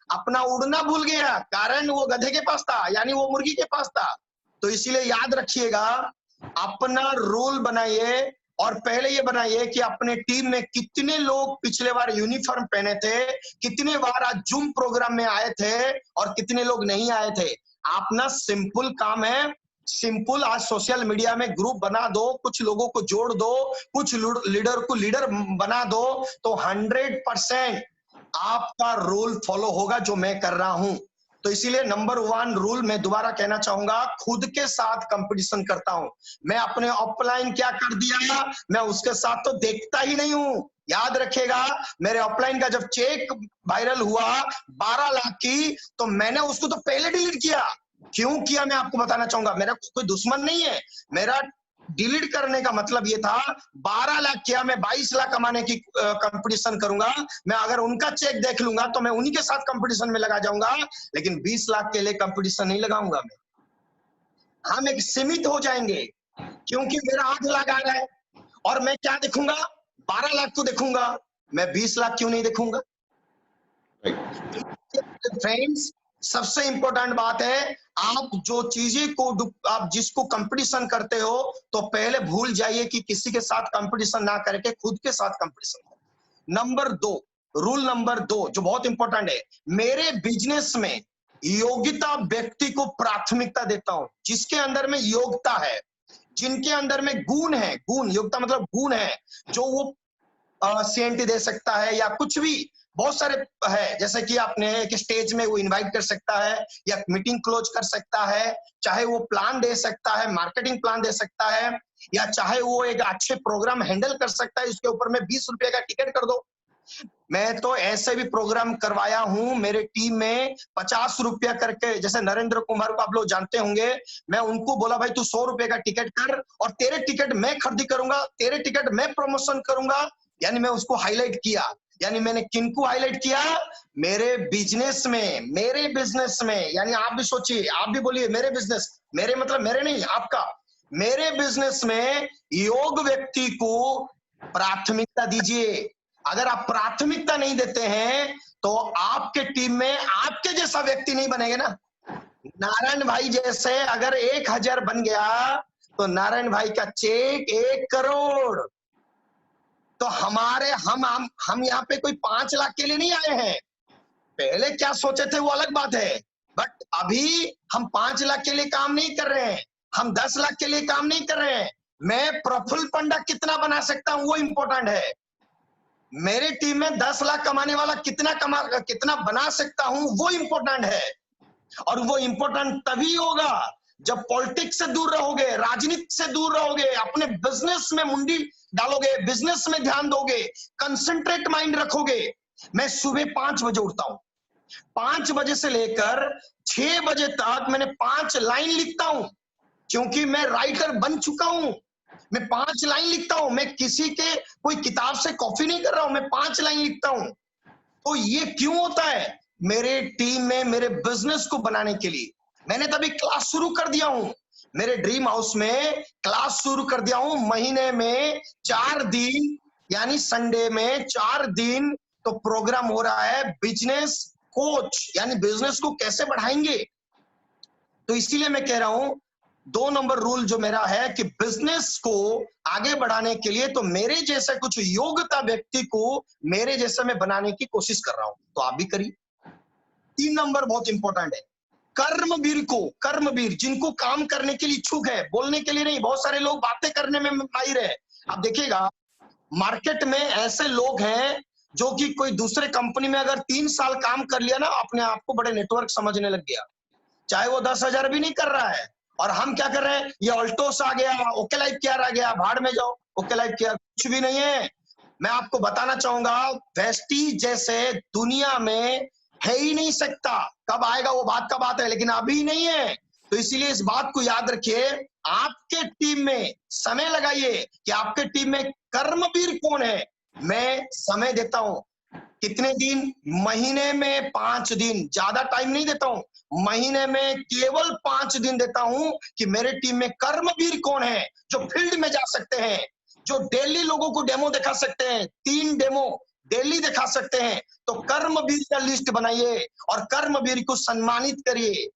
अपना उड़ना भूल गया, कारण वो गधे के पास था, यानी वो मुर्गी के पास था। तो इसीलिए याद रखिएगा, अपना रूल बनाइए, और पहले ये बनाइए कि अपने टीम में कितने लोग पिछले बार यूनिफॉर्म पहने थे, कितने बार आज जूम प्रोग्राम में आए थे, और कितने लोग नहीं आए थे। आप ना सिंपल काम है, सिंपल आज सोशल मीडिया में ग्रुप बना दो, कुछ लोगों को जोड़ दो, कुछ लीडर को लीडर बना दो, तो 100% आपका रूल फॉलो होगा जो मैं कर रहा हूं। तो इसीलिए नंबर 1 रूल मैं दोबारा कहना चाहूंगा, खुद के साथ कंपटीशन करता हूं। मैं अपने ऑफलाइन क्या कर दिया, मैं उसके साथ तो देखता ही नहीं हूं। याद रखिएगा, मेरे ऑफलाइन का जब चेक वायरल हुआ 12 लाख की, तो मैंने उसको तो पहले डिलीट किया। क्यों किया मैं आपको बताना चाहूंगा। मेरा कोई दुश्मन नहीं है, मेरा डिलीट करने का मतलब ये था 12 लाख किया, मैं 22 लाख कमाने की कंपटीशन करूंगा। मैं अगर उनका चेक देख लूंगा तो मैं उन्हीं के साथ कंपटीशन में लगा जाऊंगा, लेकिन 20 लाख के लिए कंपटीशन नहीं लगाऊंगा मैं। हम एक सीमित हो जाएंगे, क्योंकि मेरा 8 लाख आ रहा है और मैं क्या देखूंगा, 12 लाख को देखूंगा, मैं 20 लाख क्यों नहीं देखूंगा। फ्रेंड्स, सबसे इंपॉर्टेंट बात है, आप जो चीजें को आप जिसको कंपटीशन करते हो, तो पहले भूल जाइए कि किसी के साथ कंपटीशन ना करके खुद के साथ कंपटीशन करो। नंबर 2, रूल नंबर 2 जो बहुत इंपॉर्टेंट है, मेरे बिजनेस में योग्यता व्यक्ति को प्राथमिकता देता हूं, जिसके अंदर में योग्यता है, जिनके अंदर में गुण है, गुण, योग्यता मतलब गुण है, जो वो सीएनटी दे सकता है या कुछ भी, बहुत सारे है, जैसे कि आपने एक स्टेज में वो इनवाइट कर सकता है, या मीटिंग क्लोज कर सकता है, चाहे वो प्लान दे सकता है, मार्केटिंग प्लान दे सकता है, या चाहे वो एक अच्छे प्रोग्राम हैंडल कर सकता है, इसके ऊपर में 20 रुपए का टिकट कर दो। मैं तो ऐसे भी प्रोग्राम करवाया हूं, मेरे टीम में 50 रुपया करके, जैसे नरेंद्र कुमार को आप लोग जानते होंगे, मैं उनको बोला भाई तू 100 रुपए का टिकट कर, और तेरे टिकट मैं खरीदी करूंगा, तेरे टिकट मैं प्रमोशन करूंगा। यानी मैं उसको हाईलाइट किया, यानी मैंने किनको हाईलाइट किया, मेरे बिजनेस में, यानी आप भी सोचिए, आप भी बोलिए मेरे बिजनेस, मेरे मतलब मेरे नहीं आपका, मेरे बिजनेस में योग व्यक्ति को प्राथमिकता दीजिए। अगर आप प्राथमिकता नहीं देते हैं तो आपके टीम में आपके जैसा व्यक्ति नहीं बनेगा ना। नारायण भाई जैसे अगर 1,000 बन गया तो नारायण भाई का चेक 1 करोड़। तो हमारे हम यहाँ पे कोई 5 लाख के लिए नहीं आए हैं। पहले क्या सोचे थे वो अलग बात है, बट अभी हम 5 लाख के लिए काम नहीं कर रहे हैं, हम 10 लाख के लिए काम नहीं कर रहे हैं। मैं प्रफुल्ल पंडा कितना बना सकता हूं वो इंपॉर्टेंट है। मेरे टीम में 10 लाख कमाने वाला कितना बना सकता हूं वो इंपॉर्टेंट है। और वो इंपॉर्टेंट तभी होगा जब पॉलिटिक्स से दूर रहोगे, राजनीति से दूर रहोगे, अपने बिजनेस में मुंडी डालोगे, बिजनेस में ध्यान दोगे, कंसंट्रेट माइंड रखोगे। मैं सुबह 5 बजे उठता हूं, 5 बजे से लेकर 6 बजे तक मैंने 5 लाइन लिखता हूं, क्योंकि मैं राइटर बन चुका हूं। मैं 5 लाइन लिखता हूं, मैं किसी के कोई किताब से कॉपी नहीं कर रहा हूं, मैं 5 लाइन लिखता हूं। तो ये क्यों होता है? मेरे टीम में मेरे बिजनेस को बनाने के लिए मैंने तभी क्लास शुरू कर दिया हूं। मेरे ड्रीम हाउस में क्लास शुरू कर दिया हूं, महीने में 4 दिन, यानी संडे में 4 दिन तो प्रोग्राम हो रहा है बिजनेस कोच, यानी बिजनेस को कैसे बढ़ाएंगे। तो इसीलिए मैं कह रहा हूं 2 नंबर रूल जो मेरा है कि बिजनेस को आगे बढ़ाने के लिए तो मेरे जैसे कुछ योग्यता व्यक्ति को मेरे जैसे मैं बनाने की कोशिश कर रहा हूं, तो आप भी करिए। 3 नंबर बहुत इंपॉर्टेंट है, कर्मवीर जिनको काम करने के लिए इच्छुक है, बोलने के लिए नहीं। बहुत सारे लोग बातें करने में माहिर है। आप देखिएगा मार्केट में ऐसे लोग हैं जो कि कोई दूसरे कंपनी में अगर 3 साल काम कर लिया ना, अपने आप को बड़े नेटवर्क समझने लग गया, चाहे वो 10,000 भी नहीं कर रहा है। और हम क्या कर रहे हैं, ये ऑल्टोस आ गया, ओके लाइफ केयर आ गया, भाड़ में जाओ, ओके लाइफ केयर कुछ भी नहीं है। मैं आपको बताना चाहूंगा, वेस्टीज जैसे दुनिया में है ही नहीं सकता। कब आएगा वो बात का बात है, लेकिन अभी नहीं है। तो इसीलिए इस बात को याद रखिए, आपके टीम में समय लगाइए कि आपके टीम में कर्मवीर कौन है। मैं समय देता हूं, कितने दिन, महीने में 5 दिन, ज्यादा टाइम नहीं देता हूं, महीने में केवल 5 दिन देता हूं कि मेरे टीम में कर्मवीर कौन है जो फील्ड में जा सकते हैं, जो डेली लोगों को डेमो दिखा सकते हैं, 3 डेमो डेली दिखा सकते हैं। तो कर्मवीर का लिस्ट बनाइए और कर्मवीर को सम्मानित करिए।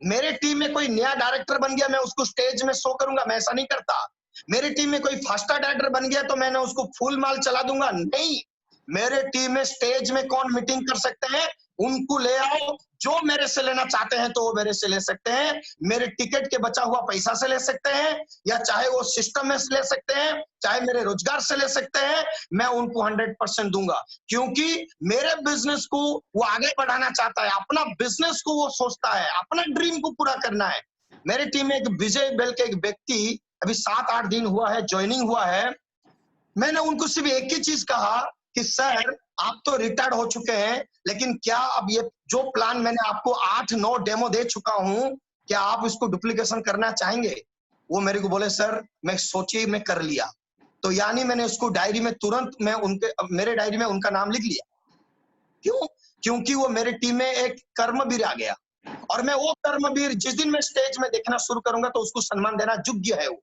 मेरे टीम में कोई नया डायरेक्टर बन गया, मैं उसको स्टेज में शो करूंगा, मैं ऐसा नहीं करता। मेरी टीम में कोई फास्टर डायरेक्टर बन गया तो मैंने उसको फुल माल चला दूंगा, नहीं। मेरे टीम में स्टेज में कौन मीटिंग कर सकते हैं उनको ले आओ, जो मेरे से लेना चाहते हैं तो वो मेरे से ले सकते हैं, मेरे टिकट के बचा हुआ पैसा से ले सकते हैं, या चाहे वो सिस्टम में से ले सकते हैं, चाहे मेरे रोजगार से ले सकते हैं। मैं उनको 100% दूंगा, क्योंकि मेरे बिजनेस को वो आगे बढ़ाना चाहता है, अपना बिजनेस को वो सोचता है, अपना ड्रीम को पूरा करना है। मेरी टीम में एक विजय बेल के एक व्यक्ति अभी 7-8 दिन हुआ है, ज्वाइनिंग हुआ है। मैंने उनको सिर्फ एक ही चीज कहा कि सर आप तो रिटायर्ड हो चुके हैं, लेकिन क्या अब ये जो प्लान मैंने आपको 8-9 डेमो दे चुका हूं, क्या आप इसको डुप्लीकेशन करना चाहेंगे? वो मेरे को बोले सर मैं सोची, मैं कर लिया। तो यानी मैंने उसको डायरी में तुरंत मैं मेरे डायरी में उनका नाम लिख लिया। क्यों? क्योंकि वो मेरे टीम में एक कर्मवीर आ गया, और मैं वो कर्मवीर जिस दिन मैं स्टेज में देखना शुरू करूंगा तो उसको सम्मान देना योग्य है वो।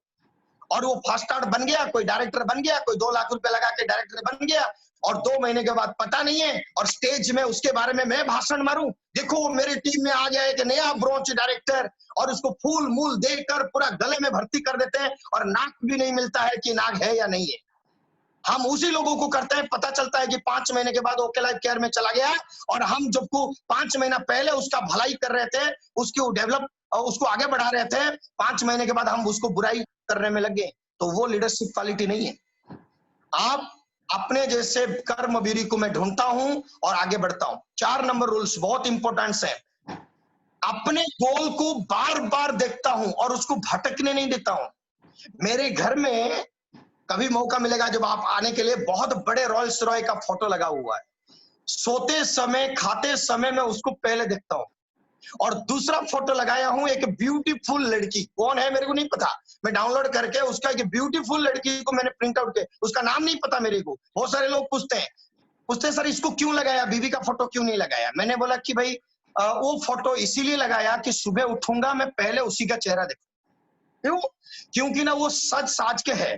और वो फास्ट आर्ट बन गया, कोई डायरेक्टर बन गया, कोई 2 लाख रुपए लगा के डायरेक्टर बन गया, और 2 महीने के बाद पता नहीं है, और स्टेज में उसके बारे में मैं भाषण मारूं, देखो वो मेरी टीम में आ गया एक नया ब्रोंच डायरेक्टर, और उसको फूल मूल देकर पूरा गले में भर्ती कर देते हैं, और नाक भी नहीं मिलता है कि नाक है या नहीं है। हम उसी लोगों को करते हैं, पता चलता है कि 5 महीने के बाद ओके लाइफ केयर में चला गया, और हम जब को 5 महीना पहले उसका भलाई कर रहे थे, उसकी डेवलप, उसको आगे बढ़ा रहे थे, 5 महीने के बाद हम उसको बुराई करने में लगे। तो वो लीडरशिप क्वालिटी नहीं है। आप अपने जैसे कर्मवीरी को मैं ढूंढता हूं और आगे बढ़ता हूं। 4 नंबर रूल्स बहुत इंपॉर्टेंट है। अपने गोल को बार बार देखता हूं और उसको भटकने नहीं देता हूं। मेरे घर में कभी मौका मिलेगा जब आप आने के लिए, बहुत बड़े रॉयल्स रॉय का फोटो लगा हुआ है। सोते समय, खाते समय मैं उसको पहले देखता हूं। और दूसरा फोटो लगाया हूं एक ब्यूटीफुल लड़की, कौन है मेरे को नहीं पता, मैं डाउनलोड करके उसका एक ब्यूटीफुल लड़की को मैंने प्रिंट आउट किया, उसका नाम नहीं पता मेरे को। बहुत सारे लोग पूछते सर इसको क्यों लगाया, बीवी का फोटो क्यों नहीं लगाया? मैंने बोला कि भाई वो फोटो इसीलिए लगाया कि सुबह उठूंगा मैं पहले उसी का चेहरा देखूं। क्यों? क्योंकि ना वो सच साज के है,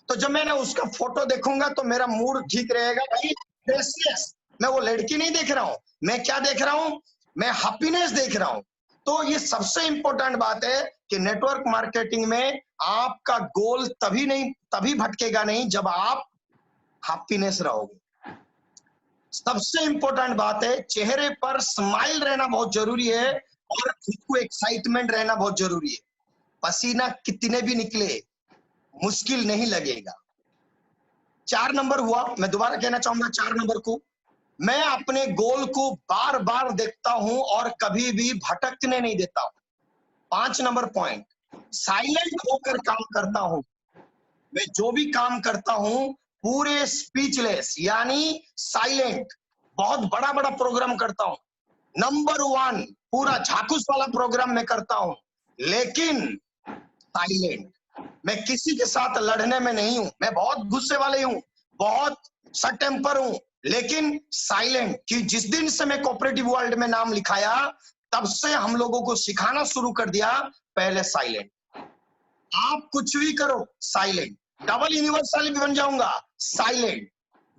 तो जब मैंने उसका फोटो देखूंगा तो मेरा मूड ठीक रहेगा। भाई फ्रेशनेस, मैं वो लड़की नहीं देख रहा हूं, मैं क्या देख रहा हूं, मैं हैप्पीनेस देख रहा हूं। तो ये सबसे इंपॉर्टेंट बात है कि नेटवर्क मार्केटिंग में आपका गोल तभी भटकेगा नहीं जब आप हैप्पीनेस रहोगे। सबसे इंपॉर्टेंट बात है, चेहरे पर स्माइल रहना बहुत जरूरी है, और खुद को एक्साइटमेंट रहना बहुत जरूरी है। पसीना कितने भी निकले मुश्किल नहीं लगेगा। 4 नंबर हुआ, मैं दोबारा कहना चाहूंगा 4 नंबर को, मैं अपने गोल को बार बार देखता हूं और कभी भी भटकने नहीं देता हूं। 5 नंबर पॉइंट, साइलेंट होकर काम करता हूं। मैं जो भी काम करता हूं पूरे स्पीचलेस यानी साइलेंट, बहुत बड़ा बड़ा प्रोग्राम करता हूं, नंबर 1 पूरा झाकुस वाला प्रोग्राम मैं करता हूं, लेकिन साइलेंट। मैं किसी के साथ लड़ने में नहीं हूं, मैं बहुत गुस्से वाले हूं, बहुत शॉर्ट टेम्पर हूं, लेकिन साइलेंट। कि जिस दिन से मैं कोऑपरेटिव वर्ल्ड में नाम लिखाया तब से हम लोगों को सिखाना शुरू कर दिया, पहले साइलेंट। आप कुछ भी करो साइलेंट, डबल यूनिवर्सल भी बन जाऊंगा साइलेंट,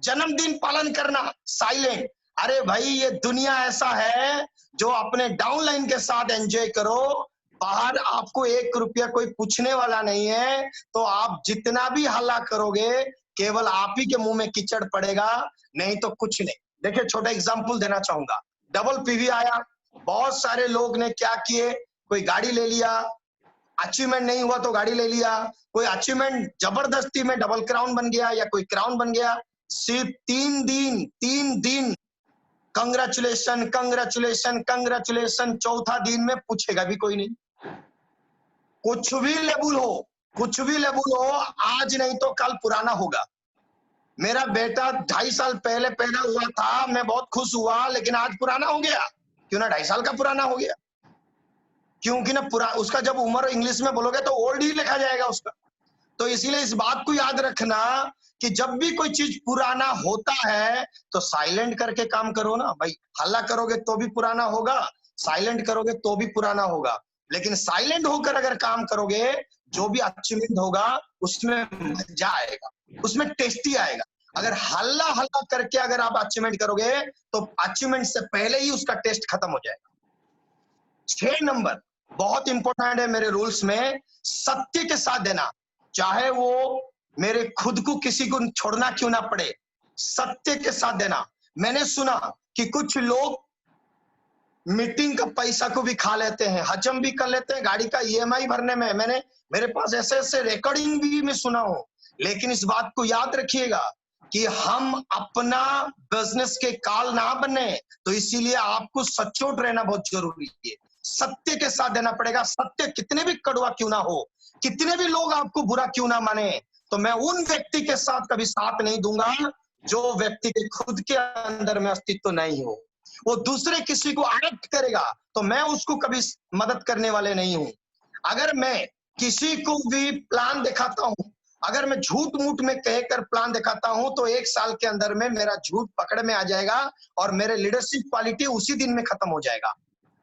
जन्मदिन पालन करना साइलेंट। अरे भाई ये दुनिया ऐसा है जो अपने डाउनलाइन के साथ एंजॉय करो, बाहर आपको 1 रुपया कोई पूछने वाला नहीं है, तो आप जितना भी हल्ला करोगे केवल आप ही के मुंह में कीचड़ पड़ेगा, नहीं तो कुछ नहीं। देखिए छोटा एग्जांपल देना चाहूंगा, डबल पीवी आया, बहुत सारे लोग ने क्या किए, कोई गाड़ी ले लिया, अचीवमेंट नहीं हुआ तो गाड़ी ले लिया, कोई अचीवमेंट जबरदस्ती में डबल क्राउन बन गया या कोई क्राउन बन गया, सिर्फ 3 दिन कंग्रेचुलेशन कंग्रेचुलेशन कंग्रेचुलेशन, चौथा दिन में पूछेगा भी कोई नहीं। कुछ भी लेबुल हो, कुछ भी लेबुल हो, आज नहीं तो कल पुराना होगा। मेरा बेटा 2.5 साल पहले पैदा हुआ था, मैं बहुत खुश हुआ, लेकिन आज पुराना हो गया। क्यों ना 2.5 साल का पुराना हो गया? क्योंकि ना पूरा उसका जब उम्र इंग्लिश में बोलोगे तो ओल्ड ही लिखा जाएगा उसका। तो इसीलिए इस बात को याद रखना कि जब भी कोई चीज पुराना होता है तो साइलेंट करके काम करो ना भाई। हल्ला करोगे तो भी पुराना होगा, साइलेंट करोगे तो भी पुराना होगा। लेकिन साइलेंट होकर अगर काम करोगे, जो भी अचीवमेंट होगा उसमें मजा आएगा, उसमें टेस्टी आएगा। अगर हल्ला हल्ला करके अगर आप अचीवमेंट करोगे तो अचीवमेंट से पहले ही उसका टेस्ट खत्म हो जाएगा। 6 नंबर बहुत इंपॉर्टेंट है मेरे रूल्स में, सत्य के साथ देना, चाहे वो मेरे खुद को किसी को छोड़ना क्यों ना पड़े, सत्य के साथ देना। मैंने सुना कि कुछ लोग मीटिंग का पैसा को भी खा लेते हैं, हजम भी कर लेते हैं गाड़ी का ईएमआई भरने में। मैंने मेरे पास ऐसे ऐसे रिकॉर्डिंग भी मैं सुना हूं। लेकिन इस बात को याद रखिएगा कि हम अपना बिजनेस के काल ना बने, तो इसीलिए आपको सचोट रहना बहुत जरूरी है। सत्य के साथ देना पड़ेगा। सत्य कितने भी कड़वा क्यों ना हो, कितने भी लोग आपको बुरा क्यों ना माने, तो मैं उन व्यक्ति के साथ कभी साथ नहीं दूंगा जो व्यक्ति के खुद के अंदर में अस्तित्व नहीं हो। वो दूसरे किसी को अडॉप्ट करेगा तो मैं उसको कभी मदद करने वाले नहीं हूं। अगर मैं किसी को भी प्लान दिखाता हूं, अगर मैं झूठ मूठ में कहकर प्लान दिखाता हूं, तो 1 साल के अंदर में मेरा झूठ पकड़ में आ जाएगा और मेरे लीडरशिप क्वालिटी उसी दिन में खत्म हो जाएगा।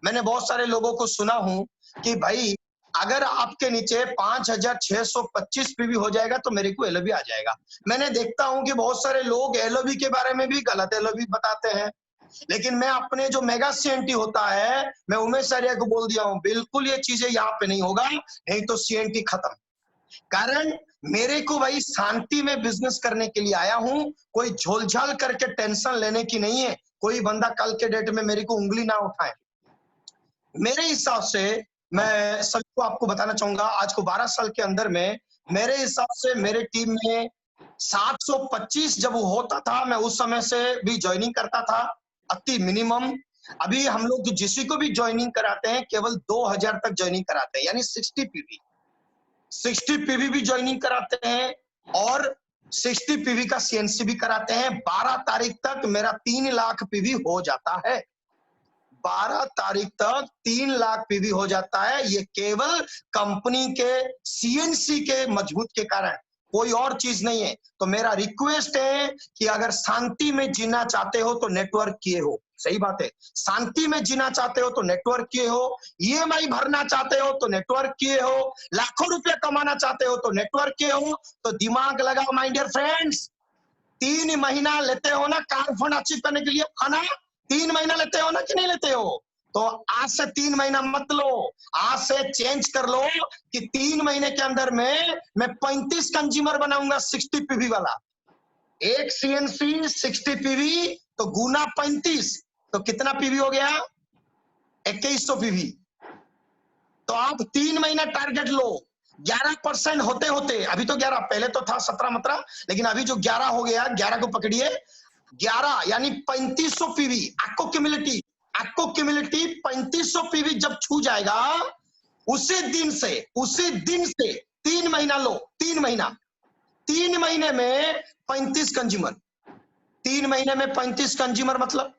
मैंने बहुत सारे लोगों को सुना हूं कि भाई अगर आपके नीचे 5625 पीवी हो जाएगा तो मेरे को एलओबी आ जाएगा। मैंने देखता हूं कि बहुत सारे लोग एलओबी के बारे में भी गलत एलओबी बताते हैं। लेकिन मैं अपने जो मेगा सीएनटी होता है, मैं उमेश आर्या को बोल दिया हूं, बिल्कुल ये चीजें यहाँ पे नहीं होगा, नहीं तो सीएनटी खत्म। कारण मेरे को भाई शांति में बिजनेस करने के लिए आया हूं, कोई झोलझाल करके टेंशन लेने की नहीं है। कोई बंदा कल के डेट में मेरे को उंगली ना उठाए। मेरे हिसाब से मैं सबको आपको बताना चाहूंगा, आज को 12 साल के अंदर में मेरे हिसाब से मेरे टीम में 725 जब वो होता था, मैं उस समय से भी ज्वाइनिंग करता था, अति मिनिमम। अभी हम लोग जिसी को भी ज्वाइनिंग कराते हैं केवल 2000 तक ज्वाइनिंग कराते हैं, यानी 60 पीवी भी ज्वाइनिंग कराते हैं और 60 पीवी का सीएनसी भी कराते हैं। 12 तारीख तक मेरा 3 लाख पीवी हो जाता है। 12 तारीख तक 3 लाख पीवी हो जाता है। ये केवल कंपनी के सीएनसी के मजबूत के कारण, कोई और चीज नहीं है। तो मेरा रिक्वेस्ट है कि अगर शांति में जीना चाहते हो तो नेटवर्क किए हो, सही बात है। शांति में जीना चाहते हो तो नेटवर्क किए हो, ईएमआई भरना चाहते हो तो नेटवर्क किए हो, लाखों रुपया कमाना चाहते हो तो नेटवर्क किए हो। तो दिमाग लगाओ माय डियर फ्रेंड्स। 3 महीना लेते हो ना कार फंड अचीव करने के लिए, आना 3 महीना लेते हो ना कि नहीं लेते हो? तो आज से 3 महीना मत लो, आज से चेंज कर लो कि 3 महीने के अंदर में मैं 35 कंज्यूमर बनाऊंगा 60 पीवी वाला। एक सीएनसी 60 पीवी तो गुना 35 तो कितना पीवी हो गया? 2100 पीवी। तो आप 3 महीना टारगेट लो। 11% होते होते, अभी तो 11, पहले तो था 17 लेकिन अभी जो 11 हो गया, 11 को पकड़िए, 11 यानी 3500 पीवी आपको क्यूमुलेटिव 3500 पीवी जब छू जाएगा, उसी दिन से 3 महीना लो, 3 महीने में 35 कंज्यूमर, 3 महीने में 35 कंज्यूमर मतलब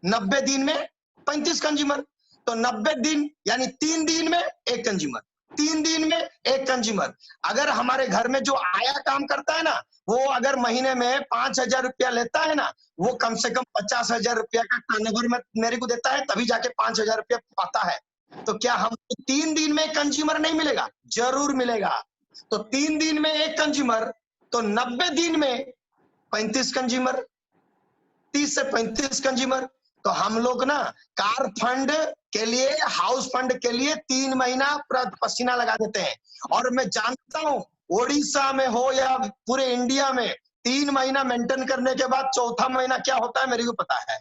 90 दिन में 35 कंज्यूमर। तो 90 दिन यानी 3 दिन में 1 कंज्यूमर, 3 दिन में 1 कंज्यूमर। अगर हमारे घर में जो आया काम करता है ना, वो अगर महीने में 5000 रुपया लेता है ना, वो कम से कम 50,000 रुपया का टर्नओवर में मेरे को देता है, तभी जाके 5000 रुपया पाता है। तो क्या हमको 3 दिन में कंज्यूमर नहीं मिलेगा? जरूर मिलेगा। तो 3 दिन में 1 कंज्यूमर, तो 90 दिन में 35 कंज्यूमर, 30 से 35 कंज्यूमर। तो हम लोग ना कार फंड के लिए, हाउस फंड के लिए 3 महीना पसीना लगा देते हैं। और मैं जानता हूं ओडिशा में हो या पूरे इंडिया में 3 महीना मेंटेन करने के बाद चौथा महीना क्या होता है मेरे को पता है,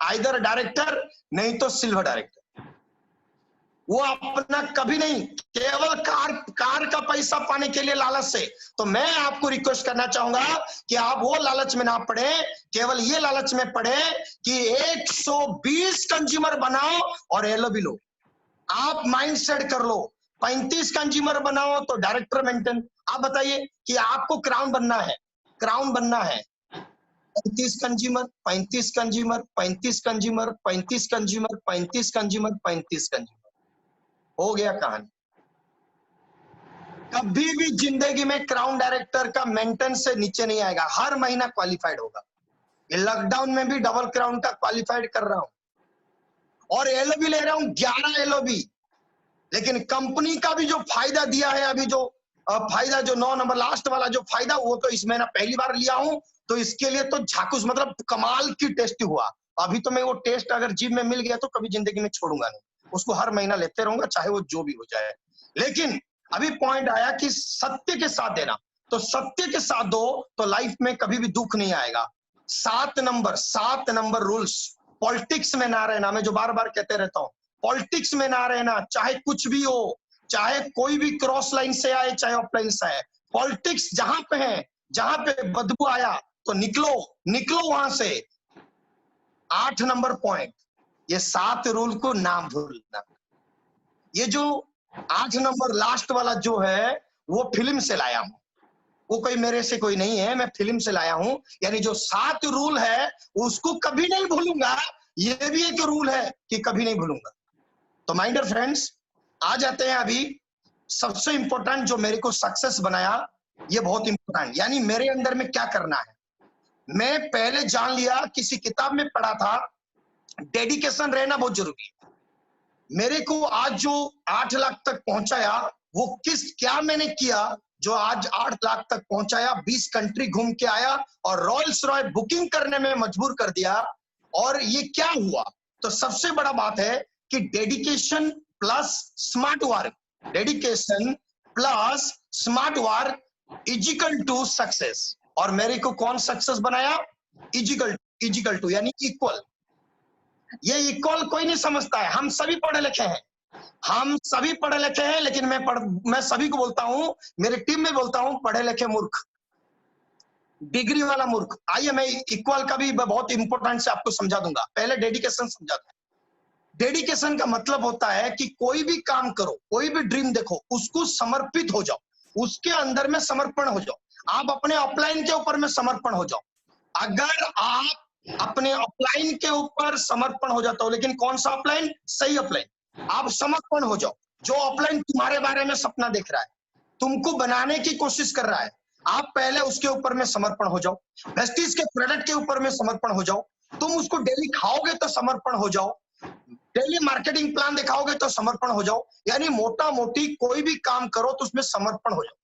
आइदर डायरेक्टर नहीं तो सिल्वर डायरेक्टर। वो अपना कभी नहीं, केवल कार का पैसा पाने के लिए लालच से। तो मैं आपको रिक्वेस्ट करना चाहूंगा कि आप वो लालच में ना पड़े, केवल ये लालच में पड़े कि 120 कंज्यूमर बनाओ और एलओबी लो। आप माइंड सेट कर लो, 35 कंज्यूमर बनाओ तो डायरेक्टर मेंटेन। आप बताइए कि आपको क्राउन बनना है, 35 consumer, 35 consumer, 35 consumer, 35 consumer, 35 consumer, 35 consumer. हो गया कहानी। कभी भी जिंदगी में क्राउन डायरेक्टर का मेंटेनेंस से नीचे नहीं आएगा, हर महीना क्वालिफाइड होगा। ये लॉकडाउन में भी डबल क्राउन का क्वालिफाइड कर रहा हूं और एलओबी ले रहा हूं 11 एलओबी। लेकिन कंपनी का भी जो फायदा दिया है, अभी जो फायदा जो 9 नंबर लास्ट वाला जो फायदा, वो तो इस महीना पहली बार लिया हूं, तो इसके लिए तो झाकुस मतलब कमाल की टेस्ट हुआ। अभी तो मैं वो टेस्ट अगर जिम में मिल गया तो कभी जिंदगी में छोड़ूंगा नहीं, उसको हर महीना लेते रहूंगा, चाहे वो जो भी हो जाए। लेकिन अभी पॉइंट आया कि सत्य के साथ देना, तो सत्य के साथ दो तो लाइफ में कभी भी दुख नहीं आएगा। 7 नंबर रूल्स, पॉलिटिक्स में ना रहना, मैं जो बार बार कहते रहता हूं, पॉलिटिक्स में ना रहना, चाहे कुछ भी हो, चाहे कोई भी क्रॉस लाइन से आए, चाहे ऑफलाइन से आए, पॉलिटिक्स जहां पे है, जहां पे बदबू आया तो निकलो वहां से। 8 नंबर पॉइंट, ये 7 रूल को ना भूलना। ये जो 8 नंबर लास्ट वाला जो है, वो फिल्म से लाया हूं, वो कोई मेरे से कोई नहीं है, मैं फिल्म से लाया हूं। यानी जो 7 रूल है उसको कभी नहीं भूलूंगा, ये भी एक रूल है कि कभी नहीं भूलूंगा। तो माय डियर फ्रेंड्स, आ जाते हैं अभी सबसे इंपॉर्टेंट जो मेरे को सक्सेस बनाया, ये बहुत इंपॉर्टेंट, यानी मेरे अंदर में क्या करना है। मैं पहले जान लिया, किसी किताब में पढ़ा था, डेडिकेशन रहना बहुत जरूरी है। मेरे को आज जो 8 लाख तक पहुंचाया, वो क्या मैंने किया जो आज 8 लाख तक पहुंचाया। 20 कंट्री घूम के आया और रॉयल्स रॉय बुकिंग करने में मजबूर कर दिया। और ये क्या हुआ, तो सबसे बड़ा बात है कि dedication plus smart work, dedication plus smart work is equal to success. और मेरे को कौन सक्सेस बनाया, इजिकल टू यानी इक्वल। ये इक्वल कोई नहीं समझता है, हम सभी पढ़े लिखे हैं, लेकिन मैं सभी को बोलता हूं, मेरे टीम में बोलता हूं, पढ़े लिखे मूर्ख, डिग्री वाला मूर्ख। आइए मैं इक्वल का भी बहुत इंपॉर्टेंट से आपको समझा दूंगा। पहले डेडिकेशन समझा दूं। डेडिकेशन का मतलब होता है कि कोई भी काम करो, कोई भी ड्रीम देखो, उसको समर्पित हो जाओ, उसके अंदर में समर्पण हो जाओ। आप अपने अपलाइन के ऊपर में समर्पण हो जाओ। अगर आप अपने अपलाइन के ऊपर समर्पण हो जाता हो, लेकिन कौन सा अपलाइन, सही अपलाइन, आप समर्पण हो जाओ। जो अपलाइन तुम्हारे बारे में सपना देख रहा है, तुमको बनाने की कोशिश कर रहा है, आप पहले उसके ऊपर में समर्पण हो जाओ। वेस्टीज के प्रोडक्ट के ऊपर में समर्पण हो जाओ। तुम उसको डेली खाओगे तो समर्पण हो जाओ, डेली मार्केटिंग प्लान दिखाओगे तो समर्पण हो जाओ। यानी मोटा मोटी कोई भी काम करो तो उसमें समर्पण हो जाओ।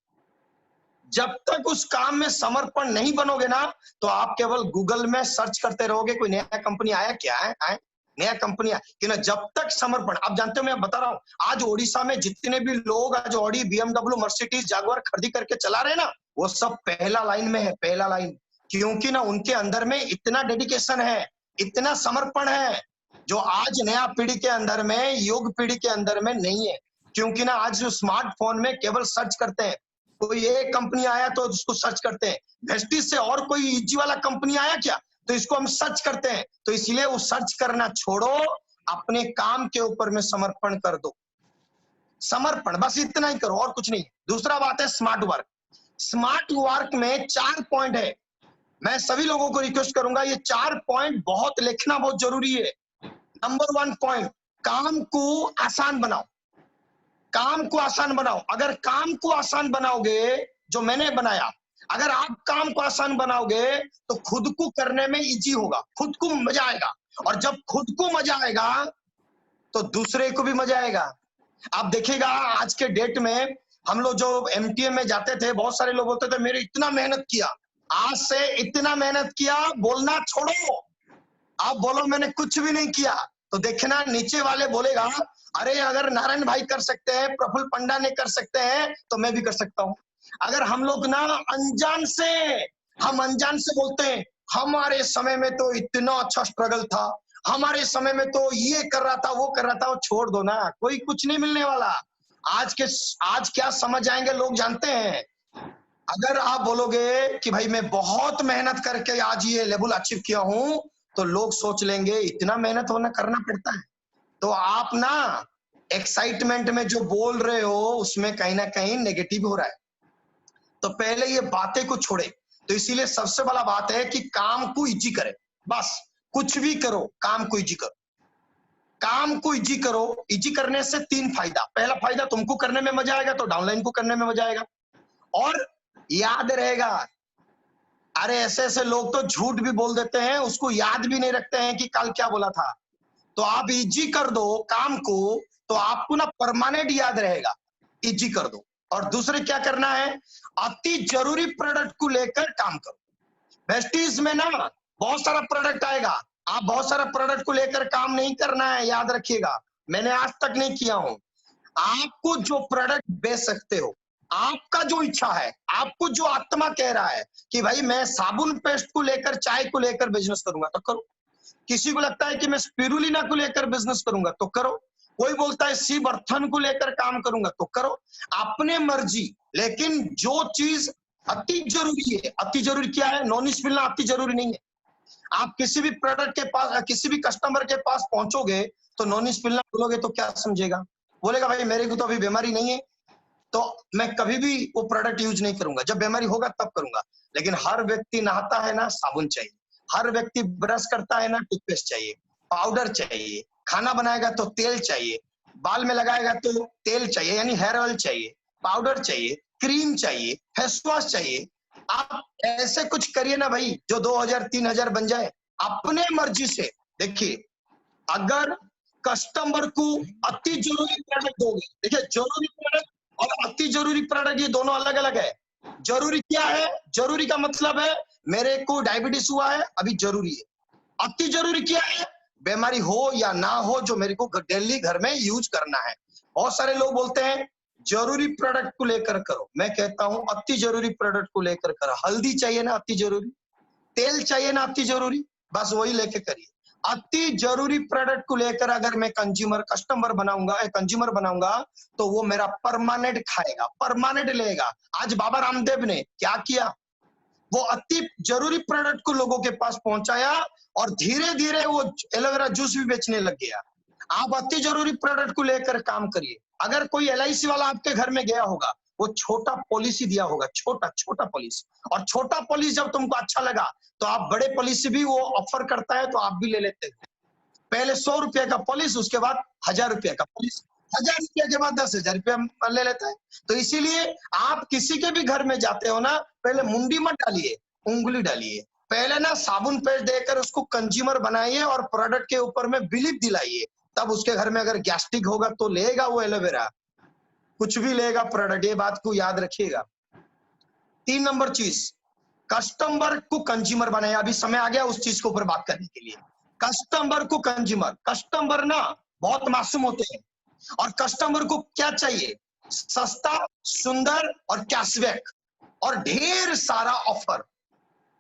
जब तक उस काम में समर्पण नहीं बनोगे ना, तो आप केवल गूगल में सर्च करते रहोगे, कोई नया कंपनी आया क्या है, नया कंपनी आया कि ना। जब तक समर्पण, आप जानते हो, मैं बता रहा हूं, आज ओडिशा में जितने भी लोग आज ऑडी, बीएमडब्ल्यू, मर्सिडीज, जागुआर खरीदी करके चला रहे ना, वो सब पहला लाइन में है, पहला लाइन। क्योंकि ना उनके अंदर में इतना डेडिकेशन है, इतना समर्पण है, जो आज नया पीढ़ी के अंदर में, युग पीढ़ी के अंदर में नहीं है। क्योंकि ना आज जो स्मार्टफोन में केवल सर्च करते हैं, कोई एक कंपनी आया तो उसको सर्च करते हैं, वेस्टीज से और कोई इजी वाला कंपनी आया क्या, तो इसको हम सर्च करते हैं। तो इसलिए वो सर्च करना छोड़ो, अपने काम के ऊपर में समर्पण कर दो। समर्पण, बस इतना ही करो और कुछ नहीं। दूसरा बात है स्मार्ट वर्क। स्मार्ट वर्क में 4 पॉइंट है। मैं सभी लोगों को रिक्वेस्ट करूंगा, ये 4 पॉइंट बहुत लिखना बहुत जरूरी है। नंबर 1 पॉइंट, काम को आसान बनाओ। काम को आसान बनाओ। अगर काम को आसान बनाओगे, जो मैंने बनाया, अगर आप काम को आसान बनाओगे तो खुद को करने में इजी होगा, खुद को मजा आएगा। और जब खुद को मजा आएगा तो दूसरे को भी मजा आएगा। आप देखिएगा आज के डेट में, हम लोग जो एमटीएम में जाते थे, बहुत सारे लोग बोलते थे मेरे इतना मेहनत किया। आज से इतना मेहनत किया बोलना छोड़ो, आप बोलो मैंने कुछ भी नहीं किया, तो देखना नीचे वाले बोलेगा, अरे अगर नारायण भाई कर सकते हैं, प्रफुल्ल पंडा ने कर सकते हैं, तो मैं भी कर सकता हूं। अगर हम लोग ना अनजान से बोलते हैं, हमारे समय में तो इतना अच्छा स्ट्रगल था, हमारे समय में तो ये कर रहा था, वो कर रहा था, वो छोड़ दो ना, कोई कुछ नहीं मिलने वाला। आज क्या समझ आएंगे लोग जानते हैं। अगर आप बोलोगे कि भाई मैं बहुत मेहनत करके आज ये लेवल अचीव किया हूं, तो लोग सोच लेंगे इतना मेहनत होना करना पड़ता है। तो आप ना एक्साइटमेंट में जो बोल रहे हो, उसमें कहीं ना कहीं नेगेटिव हो रहा है। तो पहले ये बातें को छोड़े। तो इसीलिए सबसे बड़ा बात है कि काम को इजी करे। बस कुछ भी करो, काम को इजी करो। काम को इजी करो। इजी करने से 3 फायदा। पहला फायदा, तुमको करने में मजा आएगा तो डाउनलाइन को करने में मजा आएगा, और याद रहेगा। अरे ऐसे ऐसे लोग तो झूठ भी बोल देते हैं, उसको याद भी नहीं रखते हैं कि कल क्या बोला था। तो आप इजी कर दो काम को, तो आपको ना परमानेंट याद रहेगा। इजी कर दो। और दूसरे क्या करना है, अति जरूरी प्रोडक्ट को लेकर काम करो। बेस्टीज में ना बहुत सारा प्रोडक्ट आएगा, आप बहुत सारा प्रोडक्ट को लेकर काम नहीं करना है, याद रखिएगा। मैंने आज तक नहीं किया हूं। आपको जो प्रोडक्ट बेच सकते हो, आपका जो इच्छा है, आपको जो आत्मा कह रहा है कि भाई मैं साबुन पेस्ट को लेकर, चाय को लेकर बिजनेस करूंगा, तो करो। किसी को लगता है कि मैं स्पिरुलिना को लेकर बिजनेस करूंगा, तो करो। कोई बोलता है सी बर्थन को लेकर काम करूंगा, तो करो, अपने मर्जी। लेकिन जो चीज अति जरूरी है, अति जरूरी क्या है, नॉनिश मिलना अति जरूरी नहीं है। आप किसी भी प्रोडक्ट के पास, किसी भी कस्टमर के पास पहुंचोगे तो नॉनिश मिलना बोलोगे तो क्या समझेगा, बोलेगा भाई मेरे को तो अभी बीमारी नहीं है, तो मैं कभी भी वो प्रोडक्ट यूज नहीं करूंगा, जब बीमारी होगा तब करूंगा। लेकिन हर व्यक्ति नहाता है ना, साबुन चाहिए। हर व्यक्ति ब्रश करता है ना, टूथपेस्ट चाहिए, पाउडर चाहिए, खाना बनाएगा तो तेल चाहिए, बाल में लगाएगा तो तेल चाहिए, यानी हेयर ऑयल चाहिए, पाउडर चाहिए, क्रीम चाहिए, फेस वॉश चाहिए। आप ऐसे कुछ करिए ना भाई जो 2000 3000 बन जाए अपने मर्जी से। देखिए, अगर कस्टमर को अति जरूरी प्रोडक्ट दोगे, देखिए जरूरी प्रोडक्ट और अति जरूरी प्रोडक्ट ये दोनों अलग अलग है। जरूरी क्या है, जरूरी का मतलब है मेरे को डायबिटीज हुआ है, अभी जरूरी है। अति जरूरी क्या है, बीमारी हो या ना हो, जो मेरे को डेली घर में यूज करना है। बहुत सारे लोग बोलते हैं जरूरी प्रोडक्ट को लेकर करो, मैं कहता हूं अति जरूरी प्रोडक्ट को लेकर करो। हल्दी चाहिए ना, अति जरूरी, तेल चाहिए ना, अति जरूरी, बस वही लेके करिए। अति जरूरी प्रोडक्ट को लेकर अगर मैं कंज्यूमर बनाऊंगा तो वो मेरा परमानेंट खाएगा, परमानेंट लेगा। आज बाबा रामदेव ने क्या किया, वो अति जरूरी प्रोडक्ट को लोगों के पास पहुंचाया और धीरे धीरे वो एलोवेरा जूस भी बेचने लग गया। आप अति जरूरी प्रोडक्ट को लेकर काम करिए। अगर कोई LIC वाला आपके घर में गया होगा, वो छोटा पॉलिसी दिया होगा, छोटा छोटा पॉलिसी, और छोटा पॉलिसी जब तुमको अच्छा लगा तो आप बड़े पॉलिसी भी वो ऑफर करता है तो आप भी ले लेते हो। पहले 100 रुपए का पॉलिसी, उसके बाद 1000 रुपए का पॉलिसी, 1000 रुपए के बाद 10,000 रुपया ले लेता है। तो इसीलिए आप किसी के भी घर में जाते हो ना, पहले मुंडी मत डालिए, उंगली डालिए। पहले ना साबुन पेस्ट देकर उसको कंज्यूमर बनाइए और प्रोडक्ट के ऊपर में बिलीव दिलाइए। तब उसके घर में अगर गैस्ट्रिक होगा तो लेगा वो एलोवेरा, कुछ भी लेगा प्रोडक्ट, ये बात को याद रखिएगा। 3 नंबर चीज, कस्टमर को कंज्यूमर बनाया। अभी समय आ गया उस चीज के ऊपर बात करने के लिए। कस्टमर को कंज्यूमर, कस्टमर ना बहुत मासूम होते हैं, और कस्टमर को क्या चाहिए, सस्ता, सुंदर और कैशबैक और ढेर सारा ऑफर,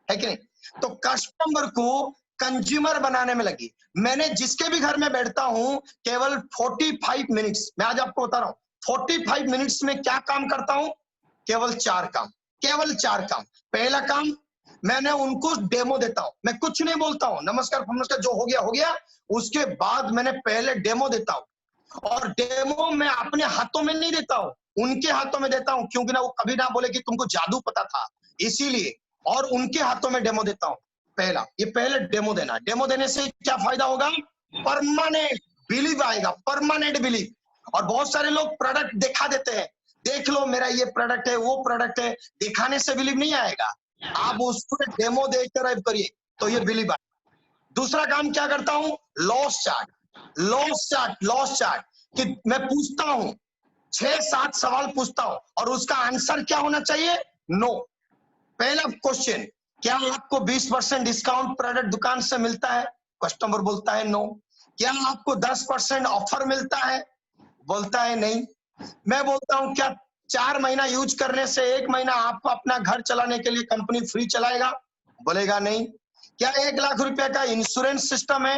है कि नहीं। तो कस्टमर को कंज्यूमर बनाने में लगी। मैंने जिसके भी घर में बैठता हूं, केवल 45 मिनट्स, मैं आज आपको बता रहा हूं 45 मिनट्स में क्या काम करता हूं, केवल 4 काम, केवल 4 काम। पहला काम, मैंने उनको डेमो देता हूं, मैं कुछ नहीं बोलता हूं, नमस्कार नमस्कार, जो हो गया। उसके बाद मैंने पहले डेमो देता हूं, और डेमो मैं अपने हाथों में नहीं देता हूं, उनके हाथों में देता हूं, क्योंकि ना वो कभी ना बोले कि तुमको जादू पता था, इसीलिए। और उनके हाथों में डेमो देता हूं। पहला, ये पहले डेमो देना। डेमो देने से क्या फायदा होगा, परमानेंट बिलीव आएगा, परमानेंट बिलीव। और बहुत सारे लोग प्रोडक्ट दिखा देते हैं, देख लो मेरा ये प्रोडक्ट है, वो प्रोडक्ट है, दिखाने से बिलीव नहीं आएगा। आप उसको डेमो देकर करिए तो ये बिलीव आएगा। दूसरा काम क्या करता हूं, लॉस चार्ट, लॉस चार्ट कि मैं पूछता हूं 6-7 सवाल पूछता हूं, और उसका आंसर क्या होना चाहिए, नो। पहला क्वेश्चन, क्या आपको 20% डिस्काउंट प्रोडक्ट दुकान से मिलता है, कस्टमर बोलता है नो। क्या आपको 10% ऑफर मिलता है, बोलता है नहीं। मैं बोलता हूं क्या 4 महीना यूज करने से 1 महीना आपको अपना घर चलाने के लिए कंपनी फ्री चलाएगा, बोलेगा नहीं। क्या 1 लाख रुपए का इंश्योरेंस सिस्टम है,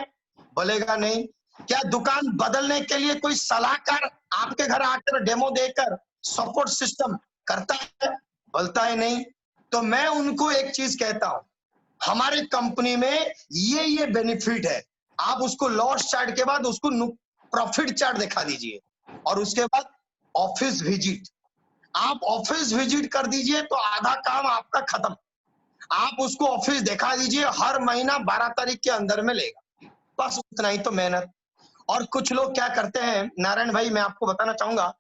बोलेगा नहीं। क्या दुकान बदलने के लिए कोई सलाहकार आपके घर आकर डेमो देकर सपोर्ट सिस्टम करता है, बोलता है नहीं। तो मैं उनको एक चीज कहता हूं, हमारी कंपनी में ये बेनिफिट है। आप उसको लॉस चार्ट के बाद उसको प्रॉफिट चार्ट दिखा दीजिए, और उसके बाद ऑफिस विजिट, आप ऑफिस विजिट कर दीजिए तो आधा काम आपका खत्म। आप उसको ऑफिस दिखा दीजिए, हर महीना 12 तारीख के अंदर में लेगा, बस उतना ही तो मेहनत। और कुछ लोग क्या करते हैं नारायण भाई, मैं आपको बताना चाहूंगा,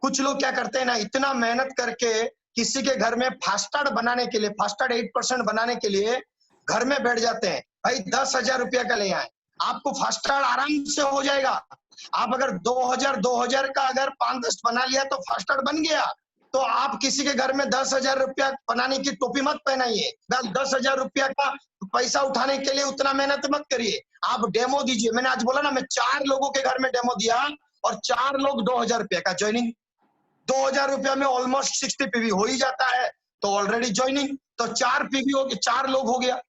कुछ लोग क्या करते हैं ना, इतना मेहनत करके किसी के घर में फास्टर्ड बनाने के लिए, फास्टर्ड 8% बनाने के लिए घर में बैठ जाते हैं। भाई 10,000 रुपया का ले आए, आपको फास्टर्ड आराम से हो जाएगा। आप अगर 2000 का अगर 5-10 बना लिया तो फास्टर्ड बन गया। तो आप किसी के घर में 10,000 रुपया बनाने की टोपी मत पहनाइए। 10,000 रुपया का पैसा उठाने के लिए उतना मेहनत मत करिए। आप डेमो दीजिए। मैंने आज बोला ना, मैं 4 लोगों के घर में डेमो दिया और 4 लोग 2,000 रुपया का ज्वाइनिंग। 2,000 रुपया में ऑलमोस्ट 60 पीवी हो ही जाता है, तो ऑलरेडी ज्वाइनिंग, तो 4 पीवी हो गए, 4 लोग हो गया।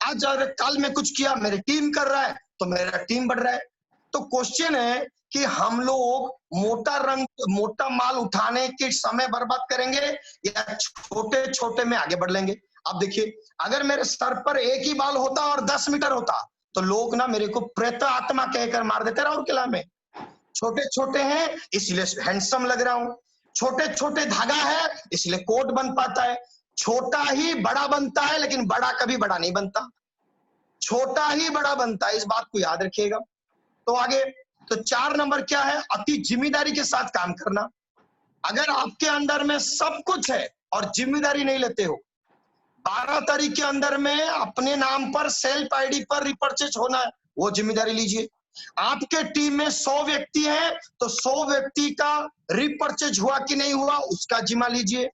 आज अगर कल मैं कुछ किया, मेरी टीम कर रहा है, तो मेरा टीम बढ़ रहा है। तो क्वेश्चन है कि हम लोग मोटा माल उठाने के समय बर्बाद करेंगे या छोटे छोटे में आगे बढ़ लेंगे। अब देखिए, अगर मेरे सर पर एक ही बाल होता और 10 मीटर होता तो लोग ना मेरे को प्रेत आत्मा कहकर मार देते राउरकेला में। छोटे छोटे हैं इसलिए हैंडसम लग रहा हूं, छोटे छोटे धागा है इसलिए कोट बन पाता है। छोटा ही बड़ा बनता है लेकिन बड़ा कभी बड़ा नहीं बनता, छोटा ही बड़ा बनता है, इस बात को याद रखिएगा। तो आगे, तो 4 नंबर क्या है? अति जिम्मेदारी के साथ काम करना। अगर आपके अंदर में सब कुछ है और जिम्मेदारी नहीं लेते हो, 12 तारीख के अंदर में अपने नाम पर सेल्फ आईडी पर रिपर्चेज होना है, वो जिम्मेदारी लीजिए। आपके टीम में 100 व्यक्ति हैं तो 100 व्यक्ति का रिपर्चेज हुआ कि नहीं हुआ उसका जिम्मा लीजिए।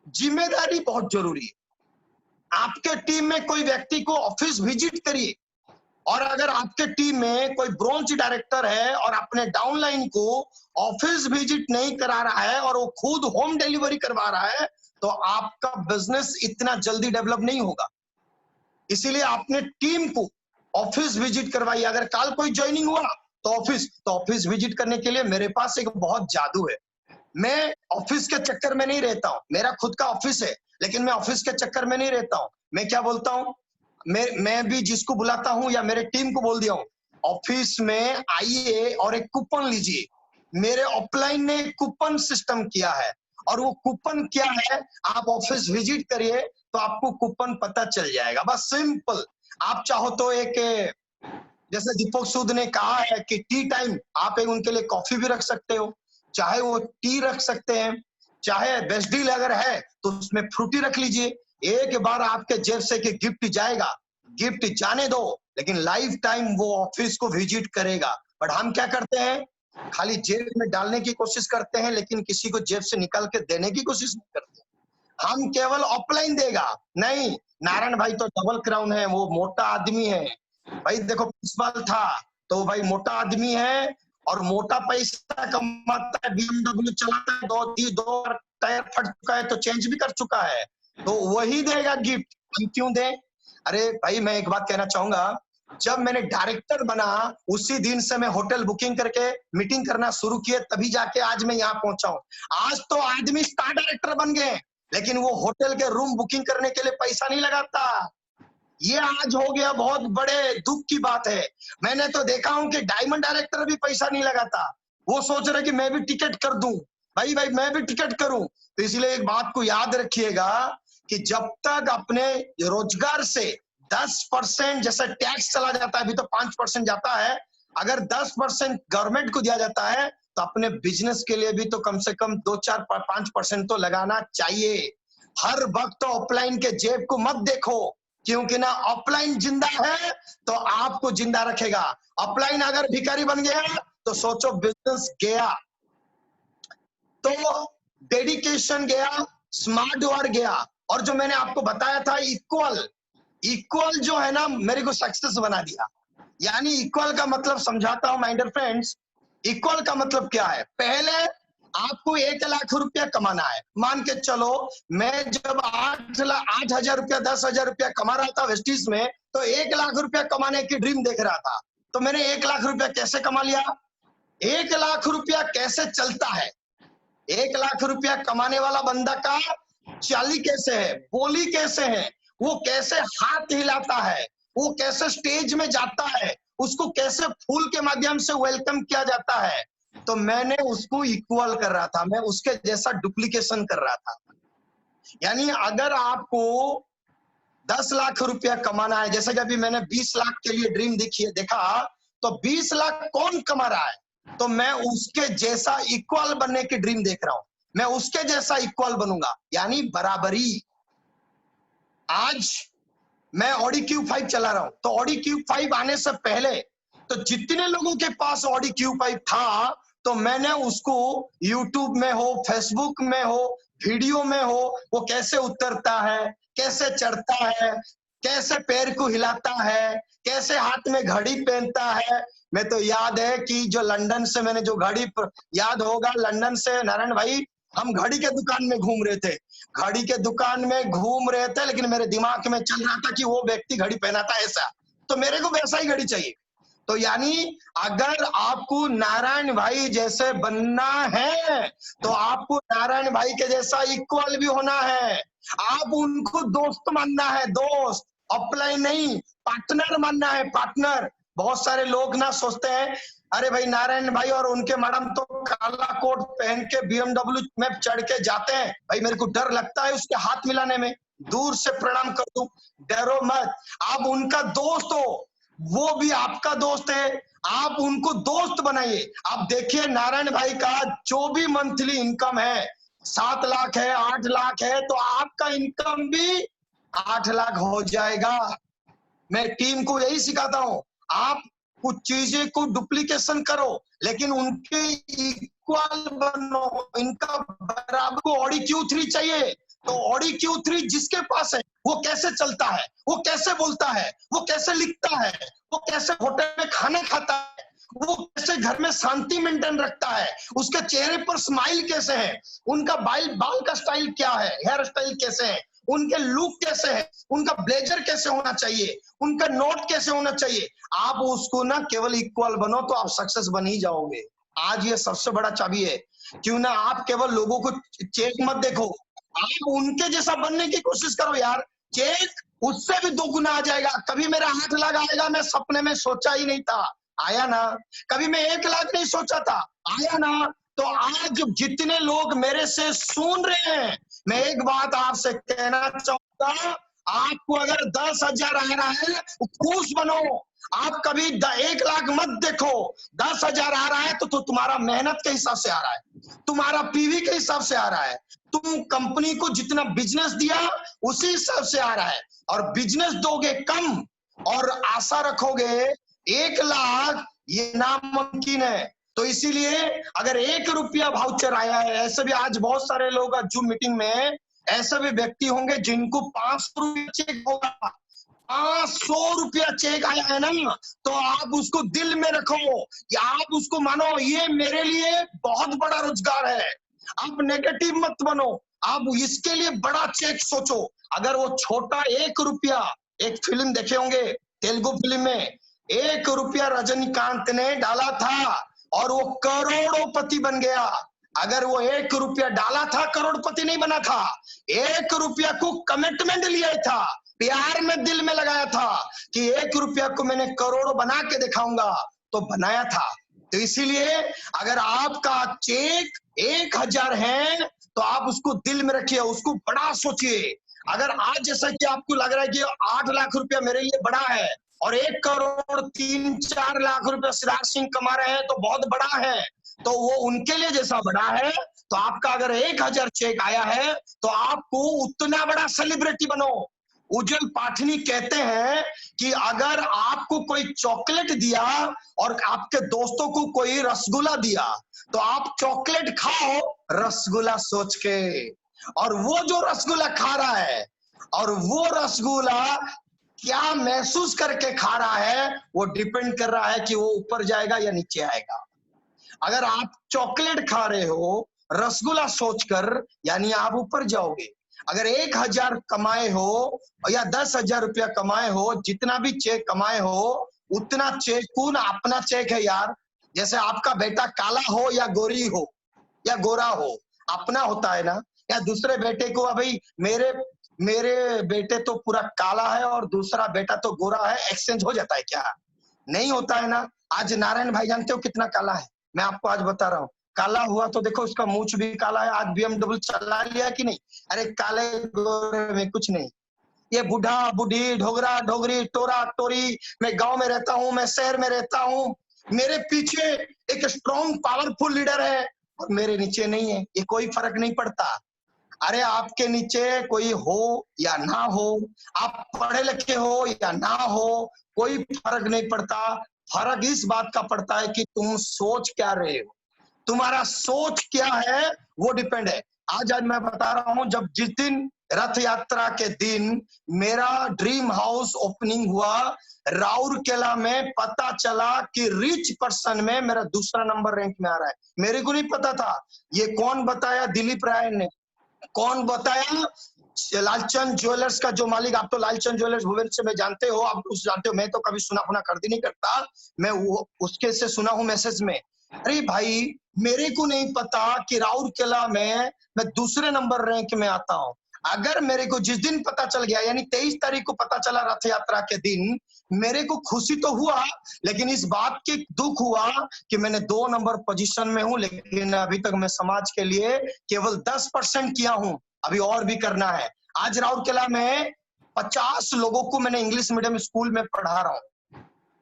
जिम्मेदारी बहुत जरूरी है। आपके टीम में कोई व्यक्ति को ऑफिस विजिट करिए, और अगर आपके टीम में कोई ब्रांच डायरेक्टर है और अपने डाउनलाइन को ऑफिस विजिट नहीं करा रहा है और वो खुद होम डिलीवरी करवा रहा है, तो आपका बिजनेस इतना जल्दी डेवलप नहीं होगा। इसीलिए आपने टीम को ऑफिस विजिट करवाइए। अगर कल कोई ज्वाइनिंग हुआ तो ऑफिस विजिट करने के लिए मेरे पास एक बहुत जादू है। मैं ऑफिस के चक्कर में नहीं रहता हूं, मेरा खुद का ऑफिस है, लेकिन मैं ऑफिस के चक्कर में नहीं रहता हूं। मैं क्या बोलता हूं, मैं भी जिसको बुलाता हूं या मेरे टीम को बोल दिया हूं, ऑफिस में आइए और एक कूपन लीजिए। मेरे ऑफलाइन ने कूपन सिस्टम किया है, और वो कूपन क्या है, आप ऑफिस विजिट करिए तो आपको कूपन पता चल जाएगा। बस सिंपल। आप चाहो तो एक, जैसे दीपक सूद ने कहा है कि टी टाइम, आप एक उनके लिए कॉफी भी रख सकते हो, चाहे वो टी रख सकते हैं, चाहे बेस्ट डील अगर है तो उसमें फ्रूटी रख लीजिए। एक बार आपके जेब से कि गिफ्ट जाएगा, गिफ्ट जाने दो, लेकिन लाइफ टाइम वो ऑफिस को विजिट करेगा। बट हम क्या करते हैं, खाली जेब में डालने की कोशिश करते हैं, लेकिन किसी को जेब से निकाल के देने की कोशिश नहीं करते। हम केवल ऑफलाइन देगा नहीं। नारायण भाई तो डबल क्राउन है, वो मोटा आदमी है भाई। देखो प्रिंसिपल था तो भाई मोटा आदमी है और मोटा पैसा कमाता है, BMW चलाता है, दो टायर फट चुका है तो चेंज भी कर चुका है, तो वही देगा गिफ्ट, हम क्यों दें? अरे भाई मैं एक बात कहना चाहूंगा, जब मैंने डायरेक्टर बना उसी दिन से मैं होटल बुकिंग करके मीटिंग करना शुरू किए, तभी जाके आज मैं यहाँ पहुंचा हूँ। आज तो आदमी स्टार डायरेक्टर बन गए, लेकिन वो होटल के रूम बुकिंग करने के लिए पैसा नहीं लगाता। ये आज हो गया, बहुत बड़े दुख की बात है। मैंने तो देखा हूं कि डायमंड डायरेक्टर भी पैसा नहीं लगाता, वो सोच रहे कि मैं भी टिकट कर दूं, भाई मैं भी टिकट करूं। तो इसलिए एक बात को याद रखिएगा कि जब तक अपने रोजगार से 10% जैसे टैक्स चला जाता है, अभी तो 5% जाता है, अगर 10% गवर्नमेंट को दिया जाता है तो अपने बिजनेस के लिए भी तो कम से कम 2-4-5% तो लगाना चाहिए। हर वक्त ऑफलाइन के जेब को मत देखो, क्योंकि ना ऑफलाइन जिंदा है तो आपको जिंदा रखेगा। ऑफलाइन अगर भिखारी बन गया तो सोचो बिजनेस गया। तो डेडिकेशन गया, स्मार्ट वर्क गया, और जो मैंने आपको बताया था इक्वल जो है ना, मेरे को सक्सेस बना दिया। यानी इक्वल का मतलब समझाता हूं माय डियर फ्रेंड्स। इक्वल का मतलब क्या है, पहले आपको 1,00,000 रुपया कमाना है। मान के चलो मैं जब 8,000 रुपया 10,000 रुपया कमा रहा था वेस्टिज में, तो 1,00,000 रुपया कमाने की ड्रीम देख रहा था। तो मैंने 1,00,000 रुपया कैसे कमा लिया, 1,00,000 रुपया कैसे चलता है, 1,00,000 रुपया कमाने वाला बंदा का चाली कैसे है, बोली कैसे है, वो कैसे हाथ हिलाता है, वो कैसे स्टेज में जाता है, उसको कैसे फूल के माध्यम से वेलकम किया जाता है। तो मैंने उसको इक्वल कर रहा था, मैं उसके जैसा डुप्लीकेशन कर रहा था। यानी अगर आपको 10 लाख रुपया कमाना है, जैसे कि अभी मैंने 20 लाख के लिए ड्रीम देखा, तो 20 लाख कौन कमा रहा है, तो मैं उसके जैसा इक्वल बनने की ड्रीम देख रहा हूं। मैं उसके जैसा इक्वल बनूंगा, यानी बराबरी। आज मैं ऑडी Q5 चला रहा हूं, तो ऑडी Q5 आने से पहले तो जितने लोगों के पास ऑडी Q5 था, तो मैंने उसको यूट्यूब में हो, फेसबुक में हो, वीडियो में हो, वो कैसे उतरता है, कैसे चढ़ता है, कैसे पैर को हिलाता है, कैसे हाथ में घड़ी पहनता है। मैं तो याद है कि जो लंदन से मैंने जो घड़ी, याद होगा लंदन से नारायण भाई, हम घड़ी के दुकान में घूम रहे थे, घड़ी के दुकान में घूम रहे थे, लेकिन मेरे दिमाग में चल रहा था कि वो व्यक्ति घड़ी पहना था ऐसा, तो मेरे को वैसा ही घड़ी चाहिए। तो यानी अगर आपको नारायण भाई जैसे बनना है, तो आपको नारायण भाई के जैसा इक्वल भी होना है। आप उनको दोस्त मानना है, दोस्त, अपलाइन नहीं, पार्टनर मानना है, पार्टनर। बहुत सारे लोग ना सोचते हैं, अरे भाई नारायण भाई और उनके मैडम तो काला कोट पहन के BMW में चढ़ के जाते हैं, भाई मेरे को डर लगता है उसके हाथ मिलाने में, दूर से प्रणाम कर दूं। डरो मत, आप उनका दोस्त हो, वो भी आपका दोस्त है, आप उनको दोस्त बनाइए। आप देखिए नारायण भाई का जो भी मंथली इनकम है 7 लाख है, 8 लाख है, तो आपका इनकम भी 8 लाख हो जाएगा। मैं टीम को यही सिखाता हूं, आप कुछ चीजें को डुप्लीकेशन करो, लेकिन उनके इक्वल बनो, इनका बराबर को ऑडी Q3 चाहिए। तो ऑडी Q3 जिसके पास है, वो कैसे चलता है, वो कैसे बोलता है, वो कैसे लिखता है, वो कैसे होटल में खाना खाता है, वो कैसे घर में शांति मेंटेन रखता है, उसके चेहरे पर स्माइल कैसे है, उनका बाल का स्टाइल क्या है, हेयर स्टाइल कैसे है, उनके लुक कैसे है, उनका ब्लेजर कैसे होना चाहिए, उनका नोट कैसे होना चाहिए। आप उसको ना केवल इक्वल बनो तो आप सक्सेस बन ही जाओगे। आज ये सबसे बड़ा चाबी है। क्यों ना आप केवल लोगों को चेक मत देखो, आप उनके जैसा बनने की कोशिश करो यार। चेक उससे भी 2 गुना आ जाएगा। कभी मेरा 8 लाख आएगा, मैं सपने में सोचा ही नहीं था, आया ना। कभी मैं 1 लाख नहीं सोचा था, आया ना। तो आज जितने लोग मेरे से सुन रहे हैं, मैं एक बात आपसे कहना चाहूंगा, आपको अगर 10,000 आ रहा है तो खुश बनो। आप कभी 1 लाख मत देखो, 10,000 आ रहा है तो तुम्हारा मेहनत के हिसाब से आ रहा है, तुम्हारा पीवी के हिसाब से आ रहा है, तुम कंपनी को जितना बिजनेस दिया उसी हिसाब से आ रहा है। और बिजनेस दोगे कम और आशा रखोगे 1 लाख, ये नामुमकिन है। तो इसीलिए अगर 1 रुपया वाउचर आया है, ऐसे भी आज बहुत सारे लोग जूम मीटिंग में ऐसे भी व्यक्ति होंगे जिनको 500 रुपया चेक होगा, 500 रुपया चेक आया है ना, तो आप उसको दिल में रखो या आप उसको मानो ये मेरे लिए बहुत बड़ा रोजगार है। आप नेगेटिव मत बनो, आप इसके लिए बड़ा चेक सोचो। अगर वो छोटा 1 रुपया, एक फिल्म देखे होंगे तेलुगु फिल्म में, 1 रुपया रजनीकांत ने डाला था और वो करोड़पति बन गया। अगर वो 1 रुपया डाला था, करोड़पति नहीं बना था। 1 रुपया को कमिटमेंट लिया था, प्यार में दिल में लगाया था कि 1 रुपया को मैंने करोड़ों बना के दिखाऊंगा, तो बनाया था। तो इसीलिए अगर आपका चेक 1,000 है तो आप उसको दिल में रखिए, उसको बड़ा सोचिए। अगर आज जैसा कि आपको लग रहा है कि 8 लाख रुपया मेरे लिए बड़ा है और 1 करोड़ 3-4 लाख रुपया सिराज सिंह कमा रहे हैं तो बहुत बड़ा है, तो वो उनके लिए जैसा बड़ा है, तो आपका अगर 1,000 चेक आया है तो आपको उतना बड़ा सेलिब्रिटी बनो। उज्जवल पाठनी कहते हैं कि अगर आपको कोई चॉकलेट दिया और आपके दोस्तों को कोई रसगुल्ला दिया, तो आप चॉकलेट खाओ रसगुल्ला सोच के, और वो जो रसगुल्ला खा रहा है और वो रसगुल्ला क्या महसूस करके खा रहा है, वो डिपेंड कर रहा है कि वो ऊपर जाएगा या नीचे आएगा। अगर आप चॉकलेट खा रहे हो रसगुल्ला सोचकर, यानी आप ऊपर जाओगे। अगर 1,000 कमाए हो या 10,000 रुपया कमाए हो, जितना भी चेक कमाए हो, उतना चेक कौन अपना चेक है यार। जैसे आपका बेटा काला हो या गोरी हो या गोरा हो, अपना होता है ना। या दूसरे बेटे को, भाई मेरे बेटे तो पूरा काला है और दूसरा बेटा तो गोरा है, एक्सचेंज हो जाता है क्या? नहीं होता है ना। आज नारायण भाई जानते हो कितना काला है? मैं आपको आज बता रहा हूँ। काला हुआ तो देखो उसका मूंछ भी काला है, आज BMW चला लिया कि नहीं? अरे काले गोरे में कुछ नहीं। ये बूढ़ा बूढ़ी, ढोगरा ढोगरी, टोरा टोरी, मैं गांव में रहता हूं, मैं शहर में रहता हूं, मेरे पीछे एक स्ट्रॉन्ग पावरफुल लीडर है और मेरे नीचे नहीं है, ये कोई फर्क नहीं पड़ता। अरे आपके नीचे कोई हो या ना हो, आप पढ़े लिखे हो या ना हो, कोई फर्क नहीं पड़ता। फर्क इस बात का पड़ता है कि तुम सोच क्या रहे हो, तुम्हारा सोच क्या है वो डिपेंड है। आज मैं बता रहा हूं, जब जिस दिन रथ यात्रा के दिन मेरा ड्रीम हाउस ओपनिंग हुआ, राउरकेला में पता चला कि रिच पर्सन में मेरा दूसरा नंबर रैंक में आ रहा है। मेरे को नहीं पता था। ये कौन बताया? दिलीप राय ने। कौन बताया? लालचंद ज्वेलर्स का जो मालिक, आप तो लालचंद ज्वेलर्स भुवनेश्वर में जानते हो, आप उस जानते हो, मैं तो कभी सुना फुना खरीदी नहीं करता, मैं वो उसके से सुना हूं मैसेज में। अरे भाई, मेरे को नहीं पता कि राउरकेला में मैं दूसरे नंबर रैंक में आता हूं। अगर मेरे को जिस दिन पता चल गया, यानी 23 तारीख को पता चला रथ यात्रा के दिन, मेरे को खुशी तो हुआ, लेकिन इस बात के दुख हुआ कि मैंने 2 नंबर पोजीशन में हूं, लेकिन अभी तक मैं समाज के लिए केवल 10% किया हूं, अभी और भी करना है। आज राउरकेला में 50 लोगों को मैंने इंग्लिश मीडियम स्कूल में पढ़ा रहा हूं।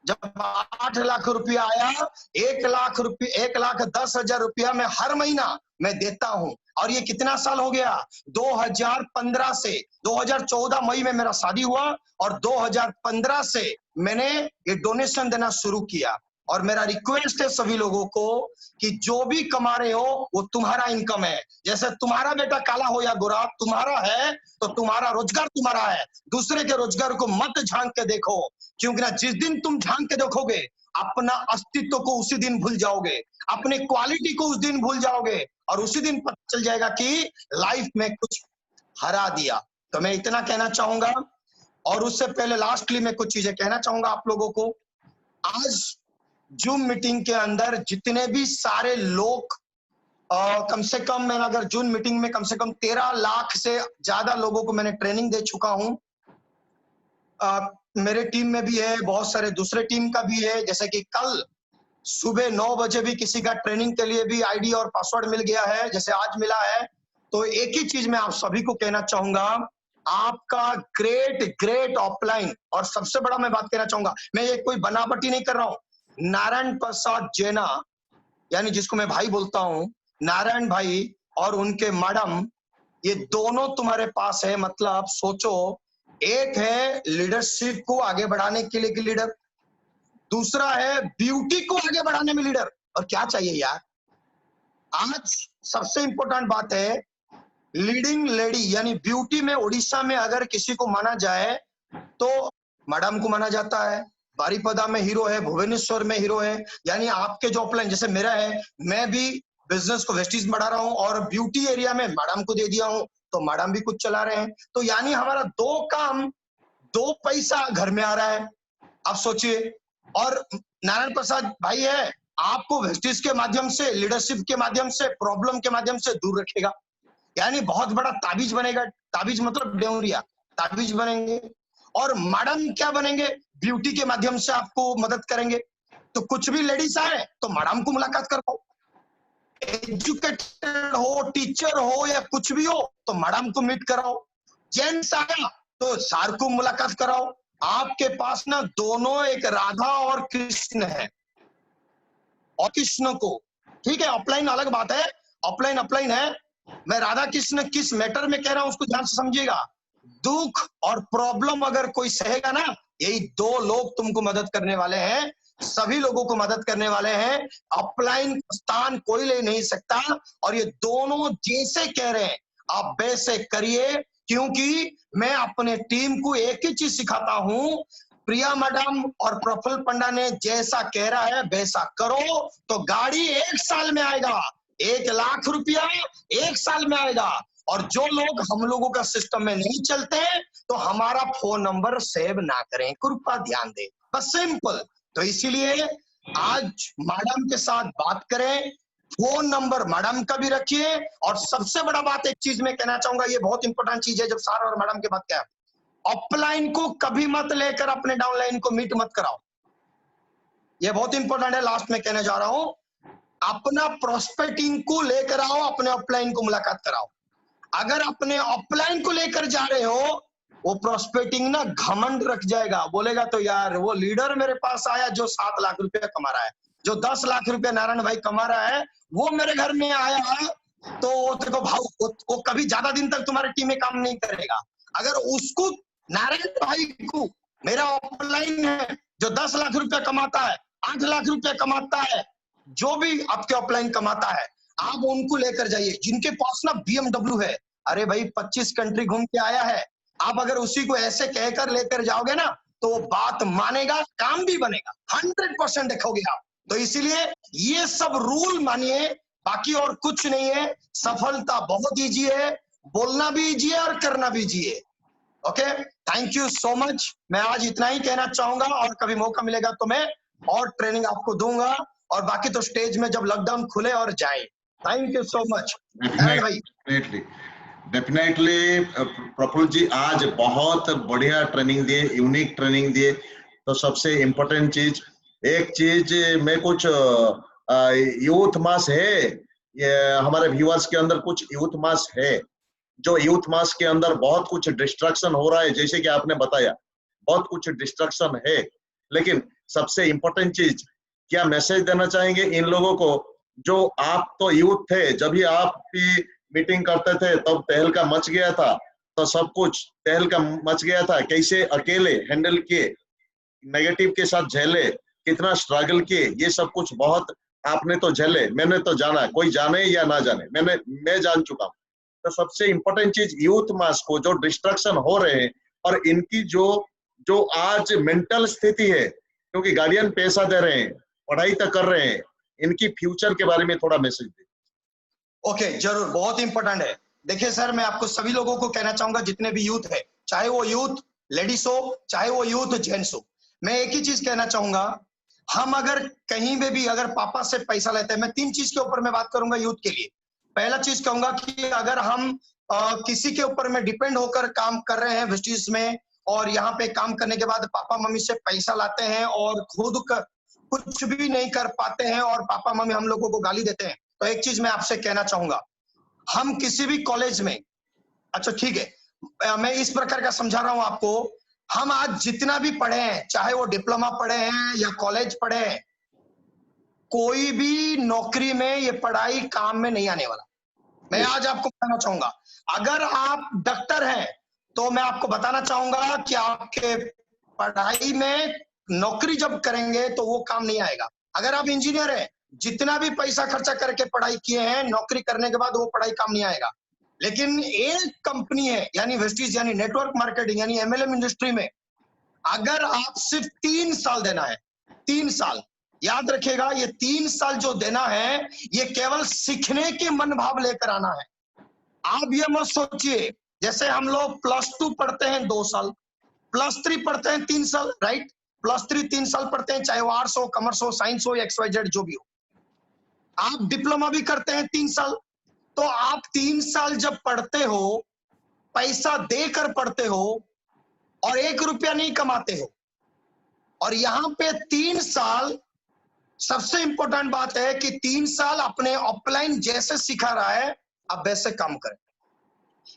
जब 8 लाख रुपया आया, 1,10,000 रुपया मैं हर महीना मैं देता हूं। और ये कितना साल हो गया? 2015 से 2014 मई में मेरा शादी हुआ और 2015 से मैंने ये डोनेशन देना शुरू किया। और मेरा रिक्वेस्ट है सभी लोगों को कि जो भी कमा रहे हो वो तुम्हारा इनकम है। जैसे तुम्हारा बेटा काला हो या गोरा, तुम्हारा है तो तुम्हारा रोजगार तुम्हारा है। दूसरे के रोजगार को मत झांक के देखो, क्योंकि ना जिस दिन तुम झांक के देखोगे, अपना अस्तित्व को उसी दिन भूल जाओगे, अपने क्वालिटी को उस दिन भूल जाओगे, और उसी दिन पता चल जाएगा कि लाइफ में कुछ हरा दिया। तो मैं इतना कहना चाहूंगा, और उससे पहले लास्टली मैं कुछ चीजें कहना चाहूंगा आप लोगों को। आज जूम मीटिंग के अंदर जितने भी सारे लोग, कम से कम मैंने अगर जूम मीटिंग में कम से कम 13 लाख से ज्यादा लोगों को मैंने ट्रेनिंग दे चुका हूं। मेरे टीम में भी है, बहुत सारे दूसरे टीम का भी है। जैसे कि कल सुबह 9 बजे भी किसी का ट्रेनिंग के लिए भी आईडी और पासवर्ड मिल गया है, जैसे आज मिला है। तो एक ही चीज मैं आप सभी को कहना चाहूंगा, आपका ग्रेट ग्रेट ऑफलाइन, और सबसे बड़ा मैं बात कहना चाहूंगा, मैं ये कोई बनावटी नहीं कर रहा हूं, नारायण प्रसाद जेना, यानी जिसको मैं भाई बोलता हूं, नारायण भाई और उनके मैडम, ये दोनों तुम्हारे पास है। मतलब सोचो, एक है लीडरशिप को आगे बढ़ाने के लिए की लीडर, दूसरा है ब्यूटी को आगे बढ़ाने में लीडर। और क्या चाहिए यार? आज सबसे इंपॉर्टेंट बात है, लीडिंग लेडी, यानी ब्यूटी में उड़ीसा में अगर किसी को माना जाए तो मैडम को माना जाता है। बारीपदा में हीरो है, भुवनेश्वर में हीरो है। यानी आपके जो ऑफलाइन, जैसे मेरा है, मैं भी बिजनेस को वेस्टीज बढ़ा रहा हूं और ब्यूटी एरिया में मैडम को दे दिया हूं, तो मैडम भी कुछ चला रहे हैं। तो यानी हमारा 2 काम, 2 पैसा घर में आ रहा है। आप सोचिए। और नारायण प्रसाद भाई है, आपको वेस्टीज के माध्यम से, लीडरशिप के माध्यम से, प्रॉब्लम के माध्यम से दूर रखेगा। यानी बहुत बड़ा ताबीज बनेगा। ताबीज मतलब डेउरिया, ताबीज बनेंगे। और मैडम क्या बनेंगे? ब्यूटी के माध्यम से आपको मदद करेंगे। तो कुछ भी लेडीज आए तो मैडम को मुलाकात करवाओ, एजुकेटेड हो, टीचर हो या कुछ भी हो तो मैडम को मीट कराओ। जेंट्स आया तो सार को मुलाकात कराओ। आपके पास ना दोनों, एक राधा और कृष्ण है, और कृष्ण को, ठीक है, ऑफलाइन अलग बात है, ऑफलाइन अपलाइन है। मैं राधा कृष्ण किस मैटर में कह रहा हूं उसको ध्यान से समझिएगा। दुख और प्रॉब्लम अगर कोई सहेगा ना, यही 2 लोग तुमको मदद करने वाले हैं, सभी लोगों को मदद करने वाले हैं। अपलाइन स्थान कोई ले नहीं सकता। और ये दोनों जैसे कह रहे हैं आप वैसे करिए, क्योंकि मैं अपने टीम को एक ही चीज सिखाता हूं, प्रिया मैडम और प्रफुल्ल पंडा ने जैसा कह रहा है वैसा करो, तो गाड़ी 1 साल में आएगा। 1 लाख रुपया 1 साल में आएगा। और जो लोग हम लोगों का सिस्टम में नहीं चलते तो हमारा फोन नंबर सेव ना करें, कृपया ध्यान दें, बस सिंपल। तो इसीलिए आज मैडम के साथ बात करें, फोन नंबर मैडम का भी रखिए। और सबसे बड़ा बात एक चीज मैं कहना चाहूंगा, ये बहुत इंपॉर्टेंट चीज है, जब सर और मैडम के बात क्या, अपलाइन को कभी मत लेकर अपने डाउनलाइन को मीट मत कराओ। ये बहुत इंपॉर्टेंट है, लास्ट में कहने जा रहा हूं। अपना प्रोस्पेक्टिंग को लेकर आओ, अपने ऑफलाइन को मुलाकात कराओ। अगर अपने ऑफलाइन को लेकर जा रहे हो वो प्रोस्पेक्टिंग ना घमंड रख जाएगा, बोलेगा तो यार वो लीडर मेरे पास आया जो 7 लाख रुपया कमा रहा है, जो 10 लाख रुपया नारायण भाई कमा रहा है, वो मेरे घर में आया है, तो वो देखो भाव वो कभी ज्यादा दिन तक तुम्हारी टीम में काम नहीं करेगा। अगर उसको नारायण भाई को मेरा ऑफलाइन है जो 10 लाख रुपया कमाता है, 8 लाख रुपया कमाता है, जो भी आपके ऑफलाइन कमाता है, आप उनको लेकर जाइए। जिनके पास ना BMW है, अरे भाई 25 कंट्री घूम के आया है, आप अगर उसी को ऐसे कहकर लेकर जाओगे ना तो वो बात मानेगा, काम भी बनेगा, 100% देखोगे आप। तो इसीलिए ये सब रूल मानिए, बाकी और कुछ नहीं है। सफलता बहुत ईजी है, बोलना भी ईजी है और करना भी ईजी है। Okay, thank you so much. मैं आज इतना ही कहना चाहूंगा, और कभी मौका मिलेगा तो मैं और ट्रेनिंग आपको दूंगा, और बाकी तो स्टेज में जब लॉकडाउन खुले और जाए। थैंक यू सो मच भाई। डेफिनेटली प्रफुल्ल जी आज बहुत बढ़िया ट्रेनिंग दिए, यूनिक ट्रेनिंग दिए। तो सबसे इम्पोर्टेंट चीज, एक चीज में कुछ यूथ मास है, ये हमारे व्यूअर्स के अंदर कुछ यूथ मास है, जो यूथ मास के अंदर बहुत कुछ डिस्ट्रक्शन हो रहा है, जैसे कि आपने बताया बहुत कुछ डिस्ट्रक्शन है। लेकिन सबसे इम्पोर्टेंट चीज, क्या मैसेज देना चाहेंगे इन लोगों को, जो आप तो यूथ थे, जब भी आप भी मीटिंग करते थे तब तहलका मच गया था, तो सब कुछ तहलका मच गया था, कैसे अकेले हैंडल किए, नेगेटिव के साथ झेले, कितना स्ट्रगल किए, ये सब कुछ बहुत आपने तो झेले, मैंने तो जाना, कोई जाने या ना जाने, मैं जान चुका हूँ। तो सबसे इम्पोर्टेंट चीज, यूथ मास को जो डिस्ट्रक्शन हो रहे हैं और इनकी जो आज मेंटल स्थिति है, क्योंकि गार्डियन पैसा दे रहे हैं, पढ़ाई तो कर रहे हैं, इनकी फ्यूचर के बारे में थोड़ा मैसेज दे। ओके, जरूर, बहुत इंपॉर्टेंट है। देखिए सर, मैं आपको सभी लोगों को कहना चाहूंगा, जितने भी यूथ है, चाहे वो यूथ लेडीज हो, चाहे वो यूथ जेंट्स हो, मैं एक ही चीज कहना चाहूंगा, हम अगर कहीं में भी अगर पापा से पैसा लेते हैं, मैं 3 चीज के ऊपर मैं बात करूंगा यूथ के लिए। पहला चीज कहूंगा कि अगर हम किसी के ऊपर में डिपेंड होकर काम कर रहे हैं वेस्टिज में, और यहाँ पे काम करने के बाद पापा मम्मी से पैसा लाते हैं और खुद कुछ भी नहीं कर पाते हैं और पापा मम्मी हम लोगों को गाली देते हैं, तो एक चीज मैं आपसे कहना चाहूंगा, हम किसी भी कॉलेज में, अच्छा ठीक है, मैं इस प्रकार का समझा रहा हूं आपको, हम आज जितना भी पढ़े हैं, चाहे वो डिप्लोमा पढ़े हैं या कॉलेज पढ़े हैं, कोई भी नौकरी में ये पढ़ाई काम में नहीं आने वाला। मैं आज आपको बताना चाहूंगा, अगर आप डॉक्टर हैं तो मैं आपको बताना चाहूंगा कि आपके पढ़ाई में नौकरी जब करेंगे तो वो काम नहीं आएगा। अगर आप इंजीनियर हैं, जितना भी पैसा खर्चा करके पढ़ाई किए हैं, नौकरी करने के बाद वो पढ़ाई काम नहीं आएगा। लेकिन एक कंपनी है, यानी वेस्टीज, यानी नेटवर्क मार्केटिंग, यानी एमएलएम इंडस्ट्री में, अगर आप सिर्फ 3 साल देना है, 3 साल, याद रखिएगा, ये 3 साल जो देना है, ये केवल सीखने के मनोभाव लेकर आना है। आप ये मत सोचिए, जैसे हम लोग +2 पढ़ते हैं 2 साल, +3 पढ़ते हैं 3 साल, राइट? +3 3 साल पढ़ते हैं, चाहे वो आर्ट्स हो, कॉमर्स हो, साइंस हो, XYZ जो भी हो। आप डिप्लोमा भी करते हैं 3 साल, तो आप 3 साल जब पढ़ते हो, पैसा देकर पढ़ते हो और 1 रुपया नहीं कमाते हो, और यहाँ पे 3 साल, सबसे इंपॉर्टेंट बात है कि 3 साल अपने ऑफलाइन जैसे सिखा रहा है, आप वैसे काम करें।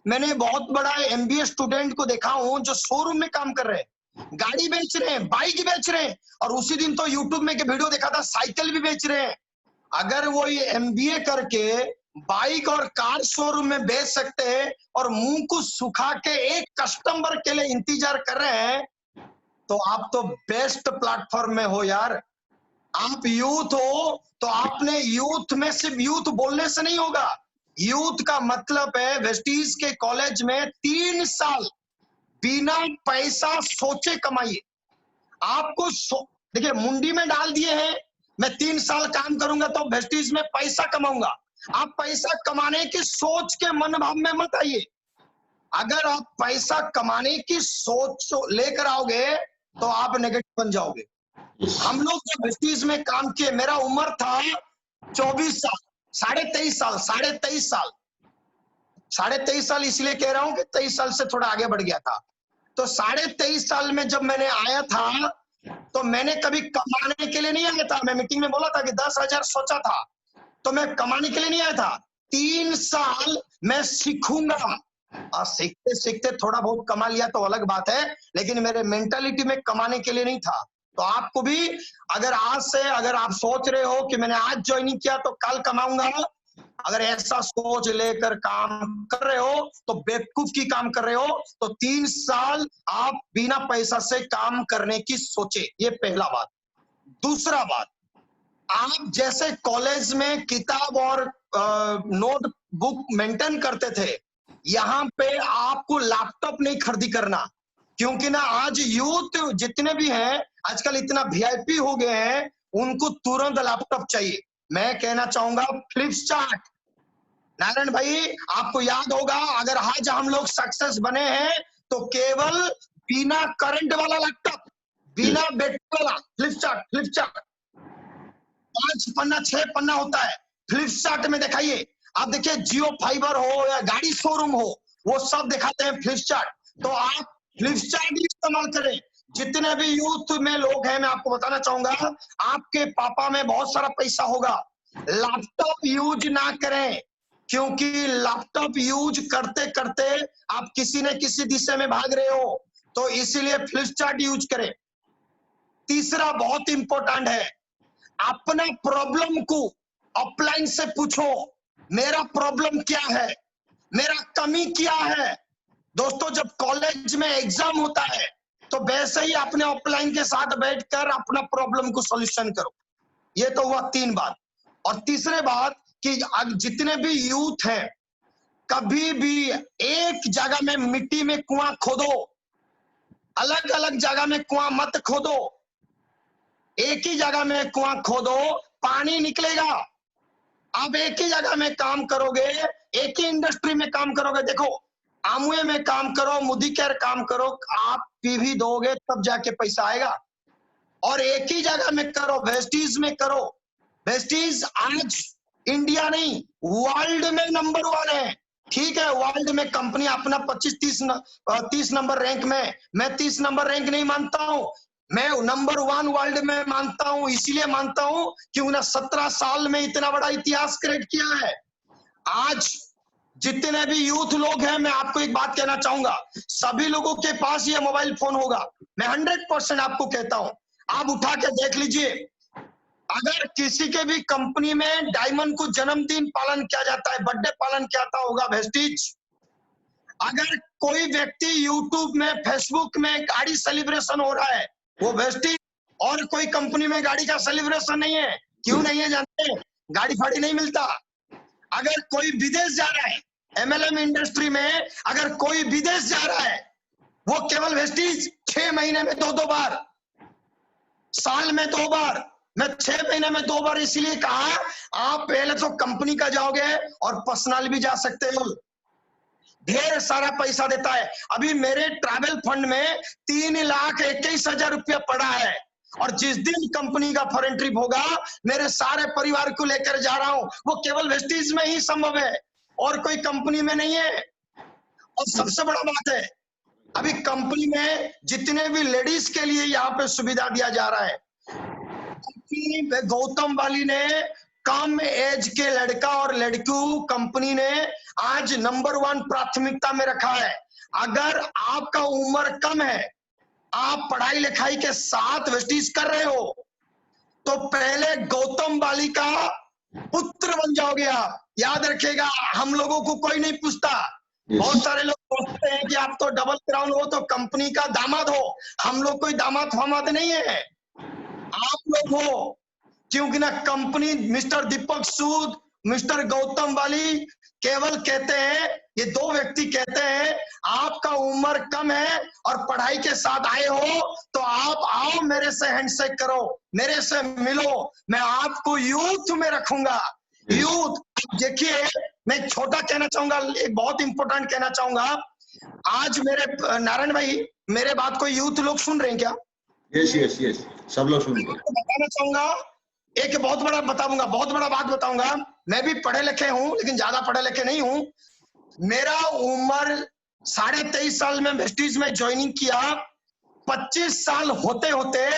मैंने बहुत बड़ा MBA स्टूडेंट को देखा हूं जो शोरूम में काम कर रहे हैं, गाड़ी बेच रहे हैं, बाइक बेच रहे हैं, और उसी दिन तो यूट्यूब में के वीडियो देखा था, साइकिल भी बेच रहे हैं। अगर वो ये MBA करके बाइक और कार शोरूम में बेच सकते हैं और मुंह को सुखा के एक कस्टमर के लिए इंतजार कर रहे हैं, तो आप तो बेस्ट प्लेटफॉर्म में हो यार। आप यूथ हो तो आपने यूथ में सिर्फ यूथ बोलने से नहीं होगा। यूथ का मतलब है वेस्टीज के कॉलेज में 3 साल बिना पैसा सोचे कमाइए। आपको देखिए, मुंडी में डाल दिए हैं, मैं 3 साल काम करूंगा तो वेस्टीज में पैसा कमाऊंगा। आप पैसा कमाने की सोच के मनोभाव में मत आइए। अगर आप पैसा कमाने की सोच लेकर आओगे तो आप नेगेटिव बन जाओगे। हम लोग जब वेस्टीज में काम किए, मेरा उम्र था 24 साल, 23.5 साल, 23.5 साल इसलिए कह रहा हूं कि 23 साल से थोड़ा आगे बढ़ गया था। तो 23.5 साल में जब मैंने आया था, तो मैंने कभी कमाने के लिए नहीं आया था। मैं मीटिंग में बोला था कि 10,000 सोचा था, तो मैं कमाने के लिए नहीं आया था। 3 साल मैं सीखूंगा, सीखते सीखते थोड़ा बहुत कमा लिया तो अलग बात है, लेकिन मेरे मेंटालिटी में कमाने के लिए नहीं था। तो आपको भी अगर आज से अगर आप सोच रहे हो कि मैंने आज ज्वाइनिंग किया तो कल कमाऊंगा, अगर ऐसा सोच लेकर काम कर रहे हो तो बेवकूफ की काम कर रहे हो। तो 3 साल आप बिना पैसा से काम करने की सोचे, ये पहला बात। दूसरा बात, आप जैसे कॉलेज में किताब और नोट बुक मेंटेन करते थे, यहाँ पे आपको लैपटॉप नहीं खरीदी करना, क्योंकि ना आज यूथ जितने भी हैं आजकल इतना वीआईपी हो गए हैं, उनको तुरंत लैपटॉप चाहिए। मैं कहना चाहूंगा फ्लिपचार्ट, नारायण भाई आपको याद होगा, अगर आज हम लोग सक्सेस बने हैं तो केवल बिना करंट वाला लैपटॉप, बिना बैटरी वाला फ्लिपचार्ट 5 पन्ना 6 पन्ना होता है। फ्लिपचार्ट में दिखाइए, आप देखिए जियो फाइबर हो या गाड़ी शोरूम हो, वो सब दिखाते हैं फ्लिपचार्ट। तो आप फ्लिपचार्ट इस्तेमाल करें। जितने भी यूथ में लोग हैं, मैं आपको बताना चाहूंगा, आपके पापा में बहुत सारा पैसा होगा, लैपटॉप यूज ना करें, क्योंकि लैपटॉप यूज करते करते आप किसी न किसी दिशा में भाग रहे हो, तो इसीलिए फ्लिपचार्ट यूज करें। तीसरा बहुत इंपॉर्टेंट है, अपना प्रॉब्लम को ऑफलाइन से पूछो, मेरा प्रॉब्लम क्या है, मेरा कमी क्या है। दोस्तों, जब कॉलेज में एग्जाम होता है तो वैसे ही अपने ऑफलाइन के साथ बैठकर अपना प्रॉब्लम को सॉल्यूशन करो। ये तो हुआ 3 बात। और तीसरे बात कि जितने भी यूथ हैं, कभी भी एक जगह में मिट्टी में कुआं खोदो, अलग अलग जगह में कुआं मत खोदो। एक ही जगह में कुआं खोदो, पानी निकलेगा। आप एक ही जगह में काम करोगे, एक ही इंडस्ट्री में काम करोगे, देखो आमुए में काम करो, मुदीकेर काम करो, आप पी भी दोगे तब जाके पैसा आएगा। और एक ही जगह में करो, वेस्टीज में करो। वेस्टीज आज इंडिया नहीं वर्ल्ड में नंबर 1 है। ठीक है, वर्ल्ड में कंपनी अपना 25-30 नंबर रैंक में, मैं 30 नंबर रैंक नहीं मानता हूं, मैं नंबर 1 वर्ल्ड में मानता हूं। इसीलिए मानता हूं कि उन्हें 17 साल में इतना बड़ा इतिहास क्रिएट किया है। आज जितने भी यूथ लोग हैं, मैं आपको एक बात कहना चाहूंगा, सभी लोगों के पास ये मोबाइल फोन होगा। मैं 100% आपको कहता हूं, आप उठा के देख लीजिए, अगर किसी के भी कंपनी में डायमंड को जन्मदिन पालन किया जाता है, बर्थडे पालन किया जाता होगा वेस्टीज। अगर कोई व्यक्ति यूट्यूब में, फेसबुक में गाड़ी सेलिब्रेशन हो रहा है, वो वेस्टीज। और कोई कंपनी में गाड़ी का सेलिब्रेशन नहीं है, क्यों नहीं है जानते? गाड़ी फाड़ी नहीं मिलता। अगर कोई विदेश जा रहा है, एमएलएम इंडस्ट्री में अगर कोई विदेश जा रहा है, वो केवल वेस्टीज 6 महीने में 2-2 बार, साल में 2 बार, मैं 6 महीने में 2 बार इसीलिए कहा, आप पहले तो कंपनी का जाओगे और पर्सनल भी जा सकते हो, ढेर सारा पैसा देता है। अभी मेरे ट्रैवल फंड में 3,21,000 रुपया पड़ा है, और जिस दिन कंपनी का फॉरेन ट्रिप होगा, मेरे सारे परिवार को लेकर जा रहा हूं, वो केवल वेस्टीज में ही संभव है, और कोई कंपनी में नहीं है। और सबसे बड़ा बात है, अभी कंपनी में जितने भी लेडीज के लिए यहाँ पे सुविधा दिया जा रहा है, गौतम वाली ने कम एज के लड़का और लड़की कंपनी ने आज नंबर 1 प्राथमिकता में रखा है। अगर आपका उम्र कम है, आप पढ़ाई लिखाई के साथ वेस्टीज कर रहे हो, तो पहले गौतम वाली का पुत्र बन जाओगे आप। याद रखिएगा, हम लोगों को कोई नहीं पूछता। बहुत सारे लोग सोचते हैं कि आप तो डबल क्राउन हो तो कंपनी का दामाद हो। हम लोग कोई दामाद फामाद नहीं है, आप लोग हो। क्योंकि ना कंपनी मिस्टर दीपक सूद, मिस्टर गौतम वाली केवल कहते हैं, ये 2 व्यक्ति कहते हैं, आपका उम्र कम है और पढ़ाई के साथ आए हो तो आप आओ, मेरे से हैंडशेक करो, मेरे से मिलो, मैं आपको यूथ में रखूंगा। यूथ, देखिए मैं छोटा कहना चाहूंगा, एक बहुत इंपॉर्टेंट कहना चाहूंगा। आज मेरे नारायण भाई, मेरे बात को यूथ लोग सुन रहे हैं क्या? यस, सब लोग सुन रहे हैं। बताना चाहूंगा, एक बहुत बड़ा बात बताऊंगा। मैं भी पढ़े लिखे हूं, लेकिन ज्यादा पढ़े लिखे नहीं हूं। मेरा उम्र 23.5 साल में वेस्टीज में ज्वाइनिंग किया। 25 साल होते होते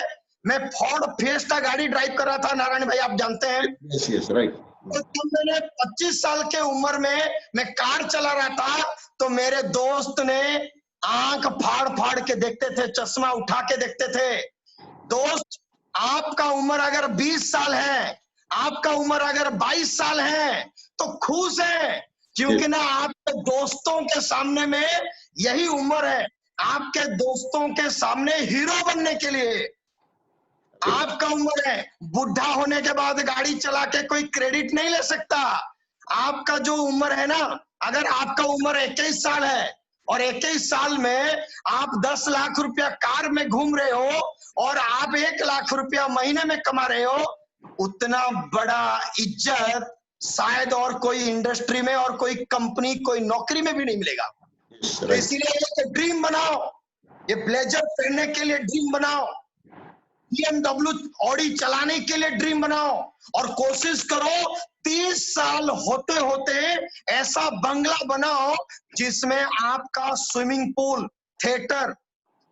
मैं फोर्ड फिएस्टा गाड़ी ड्राइव कर रहा था, नारायण भाई आप जानते हैं। Yes, right. तो जब मैंने 25 साल के उम्र में मैं कार चला रहा था, तो मेरे दोस्त ने आंख फाड़ फाड़ के देखते थे, चश्मा उठा के देखते थे। दोस्त, आपका उम्र अगर 20 साल है, आपका उम्र अगर 22 साल है, तो खुश है, क्योंकि ना आपके दोस्तों के सामने में यही उम्र है। आपके दोस्तों के सामने हीरो बनने के लिए आपका उम्र है। बुढ़ा होने के बाद गाड़ी चला के कोई क्रेडिट नहीं ले सकता। आपका जो उम्र है ना, अगर आपका उम्र 21 साल है और 21 साल में आप 10 लाख रुपया कार में घूम रहे हो और आप 1 लाख रुपया महीने में कमा रहे हो, उतना बड़ा इज्जत शायद और कोई इंडस्ट्री में और कोई कंपनी, कोई नौकरी में भी नहीं मिलेगा। तो इसीलिए एक ड्रीम बनाओ, ये ब्लेजर पहनने के लिए ड्रीम बनाओ, BMW ऑडी चलाने के लिए ड्रीम बनाओ, और कोशिश करो 30 साल होते होते ऐसा बंगला बनाओ जिसमें आपका स्विमिंग पूल, थिएटर।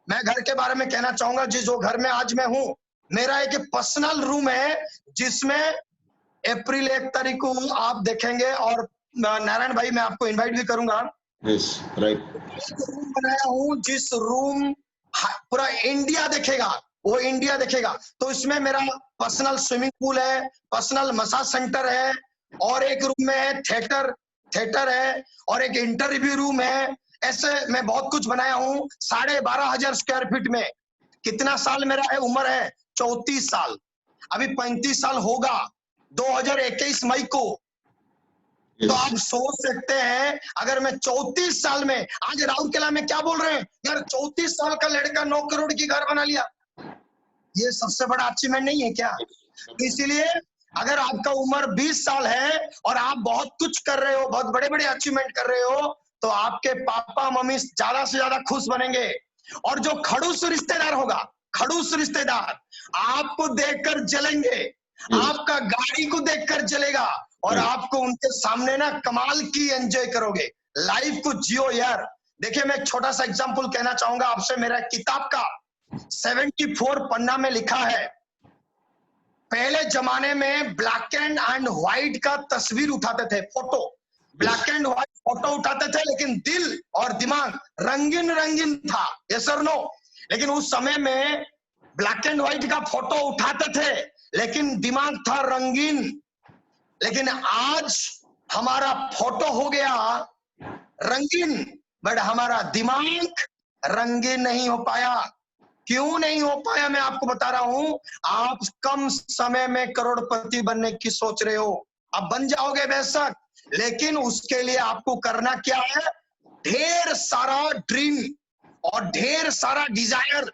मैं घर के बारे में कहना चाहूंगा, जो घर में आज मैं हूं, मेरा एक पर्सनल रूम है जिसमें अप्रैल 1 तारीख को आप देखेंगे, और नारायण भाई मैं आपको इनवाइट भी करूंगा। रूम बनाया हूं जिस रूम पूरा इंडिया देखेगा, वो इंडिया देखेगा। तो इसमें मेरा पर्सनल स्विमिंग पूल है, पर्सनल मसाज सेंटर है, और एक रूम में थिएटर है, और एक इंटरव्यू रूम है। ऐसे मैं बहुत कुछ बनाया हूँ 12,500 स्क्वायर फीट में। कितना साल मेरा है, उम्र है 34 साल, अभी 35 साल होगा 2021 मई को। तो आप सोच सकते हैं, अगर मैं 34 साल में, आज राउरकेला में क्या बोल रहे हैं यार, 34 साल का लड़का 9 करोड़ की घर बना लिया, ये सबसे बड़ा अचीवमेंट नहीं है क्या? इसीलिए अगर आपका उम्र 20 साल है और आप बहुत कुछ कर रहे हो, बहुत बड़े बड़े अचीवमेंट कर रहे हो, तो आपके पापा मम्मी ज्यादा से ज्यादा खुश बनेंगे। और जो खड़ूस रिश्तेदार होगा, खड़ूस रिश्तेदार आपको देखकर जलेंगे, आपका गाड़ी को देखकर जलेगा, और आपको उनके सामने ना कमाल की एंजॉय करोगे, लाइफ को जियो यार। देखिए, मैं एक छोटा सा एग्जांपल कहना चाहूंगा आपसे। मेरा किताब का 74 पन्ना में लिखा है, पहले जमाने में ब्लैक एंड व्हाइट का तस्वीर उठाते थे, photo, black and white photo उठाते थे, लेकिन दिल और दिमाग रंगीन रंगीन था, यस और नो। लेकिन उस समय में ब्लैक एंड व्हाइट का फोटो उठाते थे, लेकिन दिमाग था रंगीन। लेकिन आज हमारा फोटो हो गया रंगीन, बट हमारा दिमाग रंगीन नहीं हो पाया। क्यों नहीं हो पाया, मैं आपको बता रहा हूं। आप कम समय में करोड़पति बनने की सोच रहे हो, अब बन जाओगे बेशक, लेकिन उसके लिए आपको करना क्या है, ढेर सारा ड्रीम और ढेर सारा डिजायर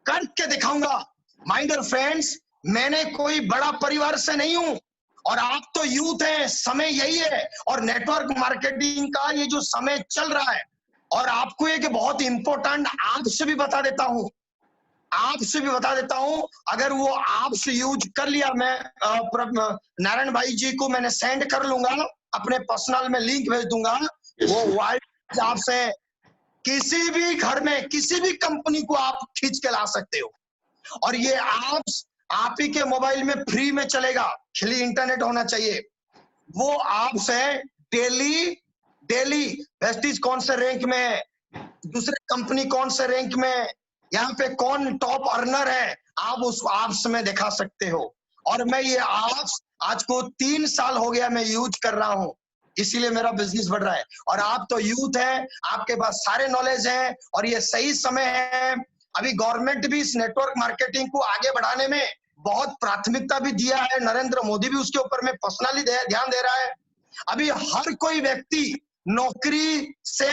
करके दिखाऊंगा। माय डियर फ्रेंड्स, मैंने कोई बड़ा परिवार से नहीं हूं, और आप तो यूथ हैं, समय यही है, और नेटवर्क मार्केटिंग का ये जो समय चल रहा है। और आपको एक बहुत इंपॉर्टेंट आपसे भी बता देता हूं, अगर वो आपसे यूज कर लिया, मैं नारायण भाई जी को मैंने सेंड कर लूंगा, अपने पर्सनल में लिंक भेज दूंगा। वो वाइट आपसे किसी भी घर में, किसी भी कंपनी को आप खींच के ला सकते हो, और ये आप ही के मोबाइल में फ्री में चलेगा, खाली इंटरनेट होना चाहिए। वो आपसे डेली वेस्टीज कौन से रैंक में, दूसरे कंपनी कौन से रैंक में, यहाँ पे कौन टॉप अर्नर है, आप उस एप्स में दिखा सकते हो। और मैं ये एप्स आज को 3 साल हो गया मैं यूज कर रहा हूँ, इसीलिए मेरा बिजनेस बढ़ रहा है। और आप तो यूथ हैं, आपके पास सारे नॉलेज है, और ये सही समय है। अभी गवर्नमेंट भी इस नेटवर्क मार्केटिंग को आगे बढ़ाने में बहुत प्राथमिकता भी दिया है, नरेंद्र मोदी भी उसके ऊपर में पर्सनली ध्यान दे रहा है। अभी हर कोई व्यक्ति नौकरी से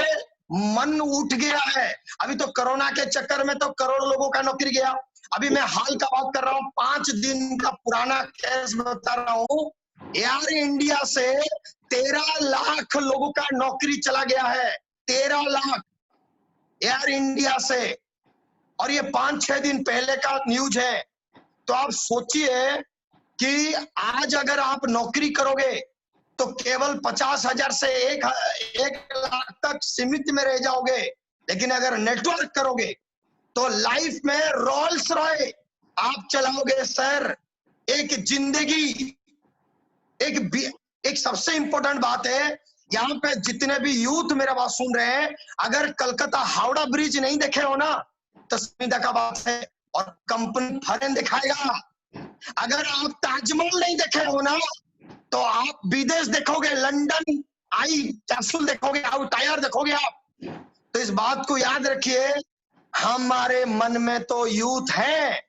मन उठ गया है। अभी तो कोरोना के चक्कर में तो करोड़ लोगों का नौकरी गया। अभी मैं हाल का बात कर रहा हूँ, 5 दिन का पुराना केस बता रहा हूँ। एयर इंडिया से 13 लाख लोगों का नौकरी चला गया है, 13 लाख एयर इंडिया से, और ये 5-6 दिन पहले का न्यूज है। तो आप सोचिए कि आज अगर आप नौकरी करोगे तो केवल 50,000 से 1 लाख तक सीमित में रह जाओगे, लेकिन अगर नेटवर्क करोगे तो लाइफ में रोल्स रॉय आप चलाओगे सर। एक जिंदगी, एक एक सबसे इंपॉर्टेंट बात है, यहाँ पे जितने भी यूथ मेरा बात सुन रहे हैं, अगर कलकत्ता हावड़ा ब्रिज नहीं देखे हो ना, तो संविदा का बात है और कंपनी फॉरेन दिखाएगा। अगर आप ताजमहल नहीं देखे हो ना, तो आप विदेश देखोगे, लंदन आई कैसल देखोगे, आउट टायर देखोगे आप। तो इस बात को याद रखिए, हमारे मन में तो यूथ है,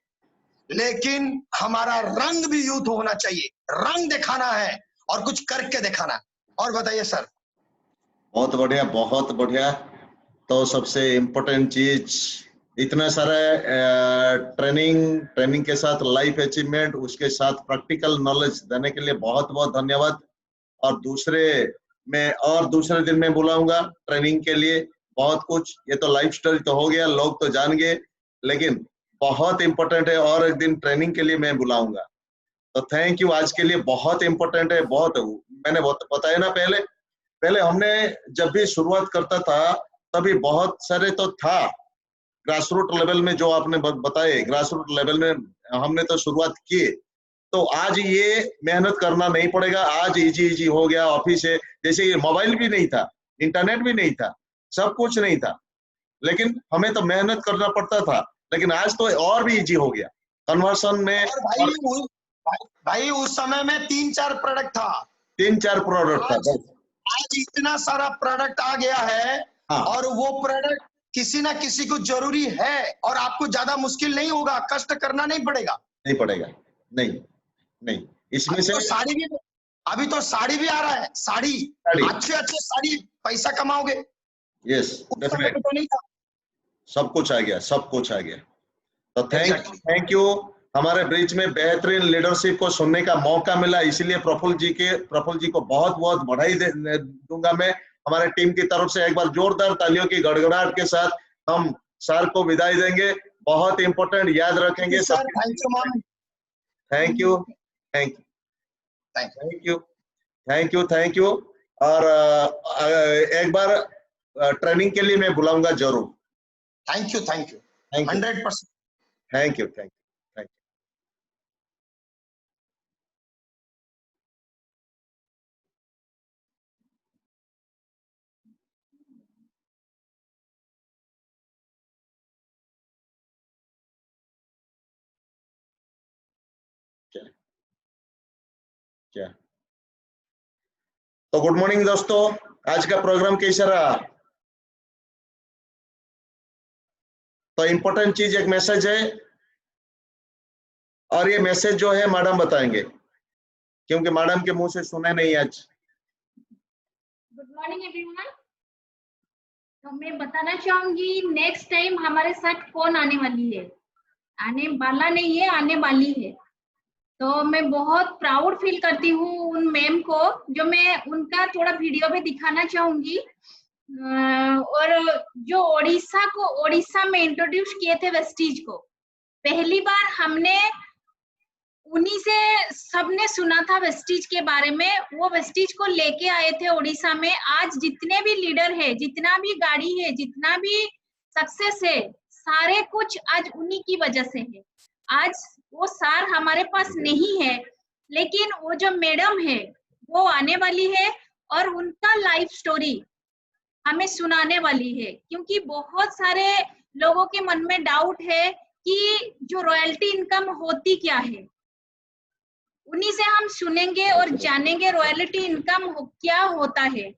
लेकिन हमारा रंग भी यूथ होना चाहिए। रंग दिखाना है और कुछ करके दिखाना है। और बताइए सर। बहुत बढ़िया, बहुत बढ़िया। तो सबसे इम्पोर्टेंट चीज, इतना सारा ट्रेनिंग के साथ लाइफ अचीवमेंट, उसके साथ प्रैक्टिकल नॉलेज देने के लिए बहुत बहुत धन्यवाद। और दूसरे दिन में बुलाऊंगा ट्रेनिंग के लिए बहुत कुछ। ये तो लाइफ स्टोरी तो हो गया, लोग तो जान गए, लेकिन बहुत इंपॉर्टेंट है, और एक दिन ट्रेनिंग के लिए मैं बुलाऊंगा। तो थैंक यू, आज के लिए बहुत इंपॉर्टेंट है। बहुत मैंने बताया ना, पहले पहले हमने जब भी शुरुआत करता था तभी बहुत सारे तो था ग्रास रूट लेवल में, जो आपने बताए ग्रास रूट लेवल में हमने तो शुरुआत की। तो आज ये मेहनत करना नहीं पड़ेगा, आज इजी इजी हो गया। ऑफिस है, जैसे ये मोबाइल भी नहीं था, इंटरनेट भी नहीं था, सब कुछ नहीं था, लेकिन हमें तो मेहनत करना पड़ता था। लेकिन आज तो और भी इजी हो गया कन्वर्सन में। और और भाई उस समय में 3-4 प्रोडक्ट था, 3-4 प्रोडक्ट था आज बस। आज इतना सारा प्रोडक्ट आ गया है। हाँ, और वो प्रोडक्ट किसी ना किसी को जरूरी है, और आपको ज्यादा मुश्किल नहीं होगा, कष्ट करना नहीं पड़ेगा। नहीं पड़ेगा, नहीं नहीं, इसमें अभी से तो साड़ी भी अभी तो साड़ी भी आ रहा है, साड़ी, साड़ी। अच्छे अच्छे साड़ी, पैसा कमाओगे। यस, उस समय डेफिनेट, में तो नहीं था। सब कुछ आ गया, सब कुछ आ गया। तो एग्जैक्टली। Thank you. हमारे ब्रिज में बेहतरीन लीडरशिप को सुनने का मौका मिला, इसलिए प्रफुल्ल जी को बहुत बहुत बधाई दूंगा मैं। हमारे टीम की तरफ से एक बार जोरदार तालियों की गड़गड़ाहट के साथ हम सर को विदाई देंगे। बहुत इंपॉर्टेंट, याद रखेंगे सर सबके। Thank you ma'am. Thank you, thank thank thank you, thank you, thank you. और एक बार ट्रेनिंग के लिए मैं बुलाऊंगा जरूर। Thank you thank you thank you, 100%। Thank you, thank you, thank you. क्या क्या तो गुड मॉर्निंग दोस्तों, आज का प्रोग्राम कैसा रहा? तो इम्पोर्टेंट चीज, एक मैसेज है, और ये मैसेज जो है मैडम बताएंगे, क्योंकि मैडम के मुंह से सुने नहीं आज। Good morning everyone. तो मैं बताना चाहूंगी, नेक्स्ट टाइम हमारे साथ कौन आने वाली है। आने वाला नहीं है, आने वाली है। तो मैं बहुत प्राउड फील करती हूँ उन मैम को, जो मैं उनका थोड़ा वीडियो में दिखाना चाहूंगी। और जो ओडिशा में इंट्रोड्यूस किए थे वेस्टीज को, पहली बार हमने उन्हीं से सबने सुना था वेस्टीज के बारे में। वो वेस्टीज को लेके आए थे ओडिशा में। आज जितने भी लीडर है, जितना भी गाड़ी है, जितना भी सक्सेस है, सारे कुछ आज उन्हीं की वजह से है। आज वो सार हमारे पास नहीं है, लेकिन वो जो मैडम है वो आने वाली है, और उनका लाइफ स्टोरी हमें सुनाने वाली है। क्योंकि बहुत सारे लोगों के मन में डाउट है कि जो रॉयल्टी इनकम होती क्या है। उन्हीं से हम सुनेंगे और जानेंगे रॉयल्टी इनकम क्या होता है।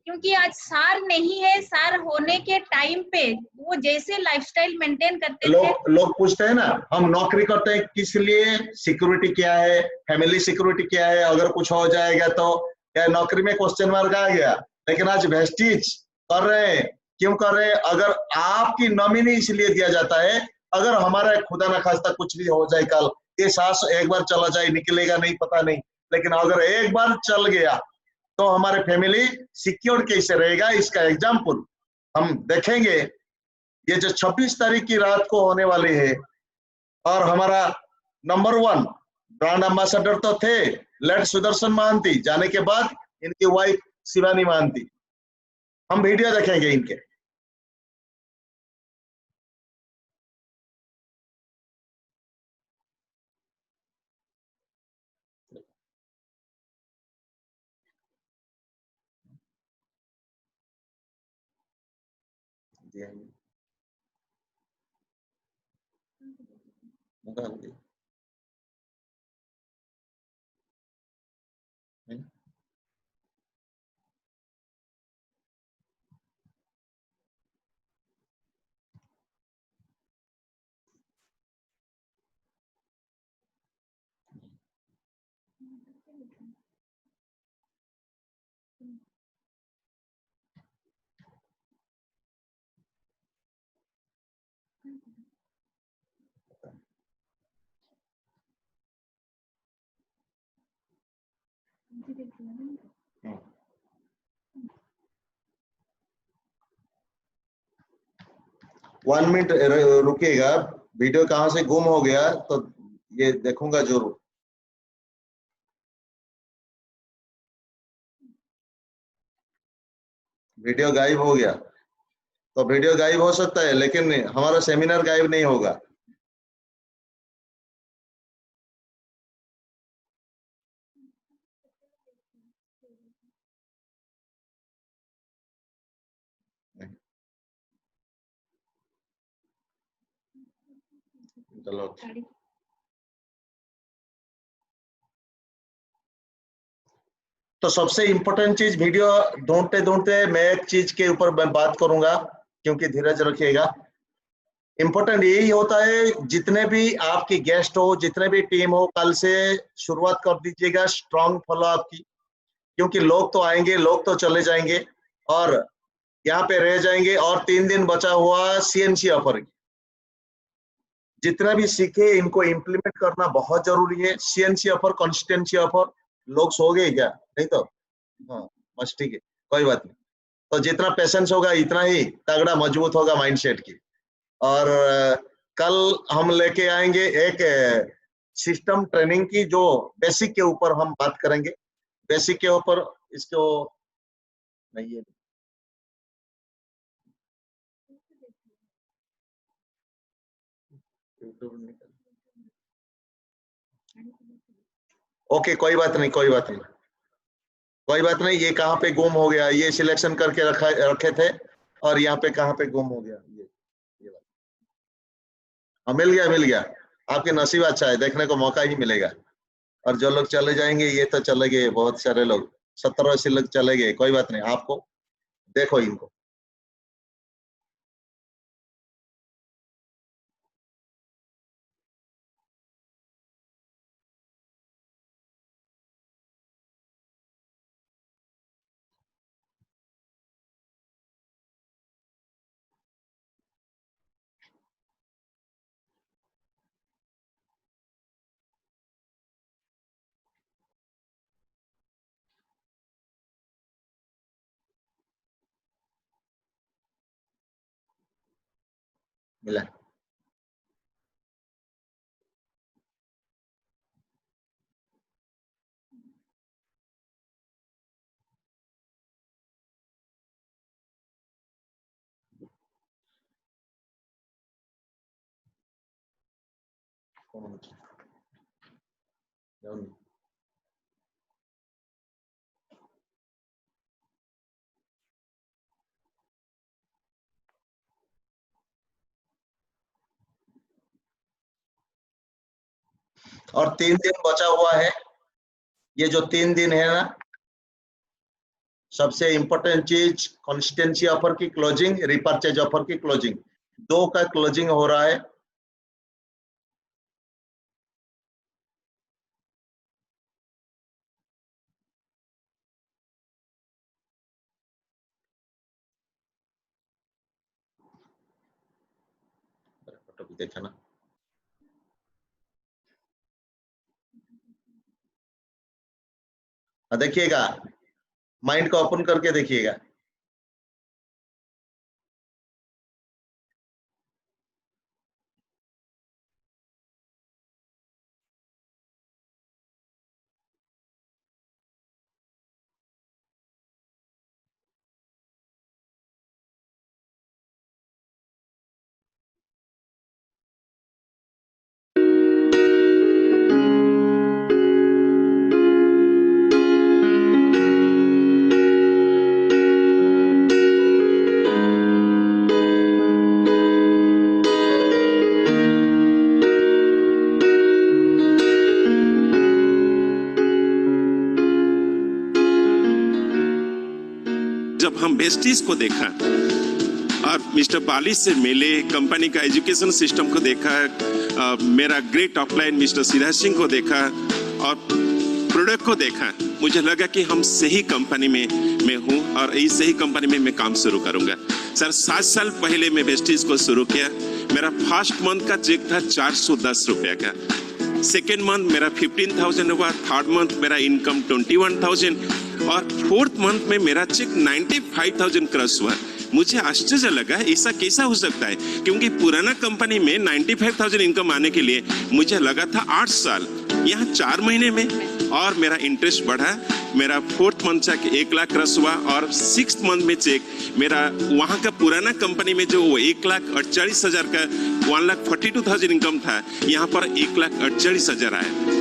क्योंकि आज सार नहीं है, सार होने के टाइम पे वो जैसे लाइफस्टाइल मेंटेन करते थे। लोग पूछते हैं ना, हम नौकरी करते हैं किस लिए, सिक्योरिटी क्या है, फैमिली सिक्योरिटी क्या है, अगर कुछ हो जाएगा तो। क्या नौकरी में क्वेश्चन मार्क आ गया? लेकिन आज वेस्टीज कर रहे हैं, क्यों कर रहे हैं? अगर आपकी नॉमिनी इसलिए दिया जाता है, अगर हमारा खुदा ना खास्ता कुछ भी हो जाए कल, ये सांस एक बार चला जाए, निकलेगा नहीं, पता नहीं, लेकिन अगर एक बार चल गया तो हमारे फैमिली सिक्योर कैसे रहेगा, इसका एग्जाम्पल हम देखेंगे। ये जो 26 तारीख की रात को होने वाली है, और हमारा नंबर 1 ब्रांड एम्बेसडर तो थे लेट सुदर्शन महांती, जाने के बाद इनकी वाइफ शिवानी महांती। हम वीडियो देखेंगे इनके। दिया है, निकाल दिया। हम्म। 1 मिनट रुकिएगा, वीडियो कहाँ से गुम हो गया तो ये देखूंगा जरूर। वीडियो गायब हो गया तो वीडियो गायब हो सकता है, लेकिन हमारा सेमिनार गायब नहीं होगा। चलो, तो सबसे इंपॉर्टेंट चीज, वीडियो ढूंढते ढूंढते मैं एक चीज के ऊपर मैं बात करूंगा, क्योंकि धीरज रखिएगा। इंपॉर्टेंट यही होता है, जितने भी आपकी गेस्ट हो, जितने भी टीम हो, कल से शुरुआत कर दीजिएगा स्ट्रांग फॉलो अप की, क्योंकि लोग तो आएंगे, लोग तो चले जाएंगे और यहाँ पे रह जाएंगे। और 3 दिन बचा हुआ सीएनसी ऑफर की, जितना भी सीखे इनको इम्प्लीमेंट करना बहुत जरूरी है। CNC offer, consistency offer. लोग सो गए क्या? नहीं तो हाँ, बस ठीक है, कोई बात नहीं। तो जितना पेशेंस होगा इतना ही तगड़ा मजबूत होगा माइंडसेट की। और कल हम लेके आएंगे एक सिस्टम ट्रेनिंग की, जो बेसिक के ऊपर हम बात करेंगे। बेसिक के ऊपर इसको नहीं है। ओके, कोई बात नहीं, कोई बात नहीं, कोई बात नहीं। ये कहाँ पे गुम हो गया, ये सिलेक्शन करके रखे थे और यहाँ पे कहाँ पे गुम हो गया ये बात। हाँ, मिल गया, मिल गया। आपके नसीब अच्छा है, देखने को मौका ही मिलेगा। और जो लोग चले जाएंगे, ये तो चले गए, बहुत सारे लोग 70-80 लोग चले गए, कोई बात नहीं। आपको देखो इनको। मिला। और 3 दिन बचा हुआ है। ये जो 3 दिन है ना, सबसे इंपॉर्टेंट चीज कंसिस्टेंसी ऑफर की क्लोजिंग, रिपर्चेज ऑफर की क्लोजिंग, दो का क्लोजिंग हो रहा है। फोटो भी देखा ना, देखिएगा, माइंड को ओपन करके देखिएगा। वेस्टीज को देखा और मिस्टर बाली से मिले, कंपनी का एजुकेशन सिस्टम को देखा, मेरा great offline mister Siraj Singh को देखा और प्रोडक्ट को देखा, मुझे लगा कि हम सही कंपनी में हूँ और इस सही कंपनी में मैं काम शुरू करूँगा। सर 7 साल पहले मैं वेस्टीज को शुरू किया। मेरा फर्स्ट मंथ का चेक था 410 रुपये का, सेकेंड मंथ मेरा 15,000 हुआ, थर्ड मंथ मेरा इनकम 21,000 और फोर्थ मंथ में मेरा चेक 95,000 क्रॉस हुआ। मुझे आश्चर्य लगा ऐसा कैसा हो सकता है, क्योंकि पुराना कंपनी में 95,000 इनकम आने के लिए मुझे लगा था 8 साल, यहाँ 4 महीने में और मेरा इंटरेस्ट बढ़ा। मेरा fourth month check 1 lakh cross हुआ और 6th मंथ में चेक मेरा वहाँ का पुराना कंपनी में जो 1,48,000 का 1,42,000 इनकम था, यहाँ पर 1,48,000 आया।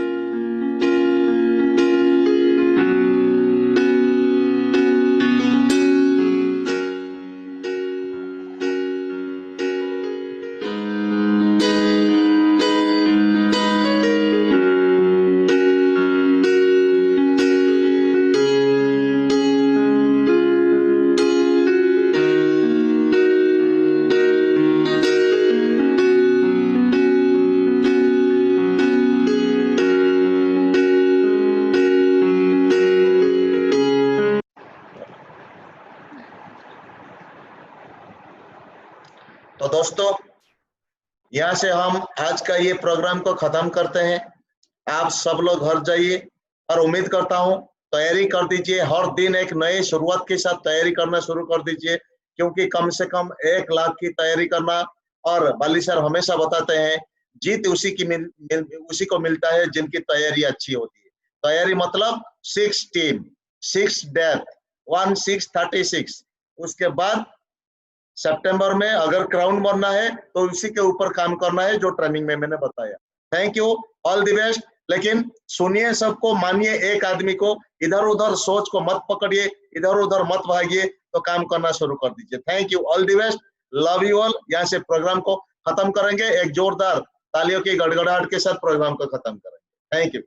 तो दोस्तों, यहाँ से हम आज का ये प्रोग्राम को खत्म करते हैं। आप सब लोग घर जाइए और उम्मीद करता हूँ तैयारी कर दीजिए। हर दिन एक नए शुरुआत के साथ तैयारी करना शुरू कर दीजिए, क्योंकि कम से कम 1 लाख की तैयारी करना, और बाली सर हमेशा बताते हैं जीत उसी को मिलता है जिनकी तैयारी अच्छी होती है। तैयारी मतलब 6 टीम, 6 डेथ, 1 6 36। उसके बाद सितंबर में अगर क्राउन बनना है तो उसी के ऊपर काम करना है जो ट्रेनिंग में मैंने बताया। Thank you, all the best. लेकिन सुनिए सबको, मानिए एक आदमी को, इधर उधर सोच को मत पकड़िए, इधर उधर मत भागिए, तो काम करना शुरू कर दीजिए। Thank you, all the best, love you all. यहाँ से प्रोग्राम को खत्म करेंगे, एक जोरदार तालियों की गड़गड़ाहट के साथ प्रोग्राम को खत्म करेंगे। Thank you.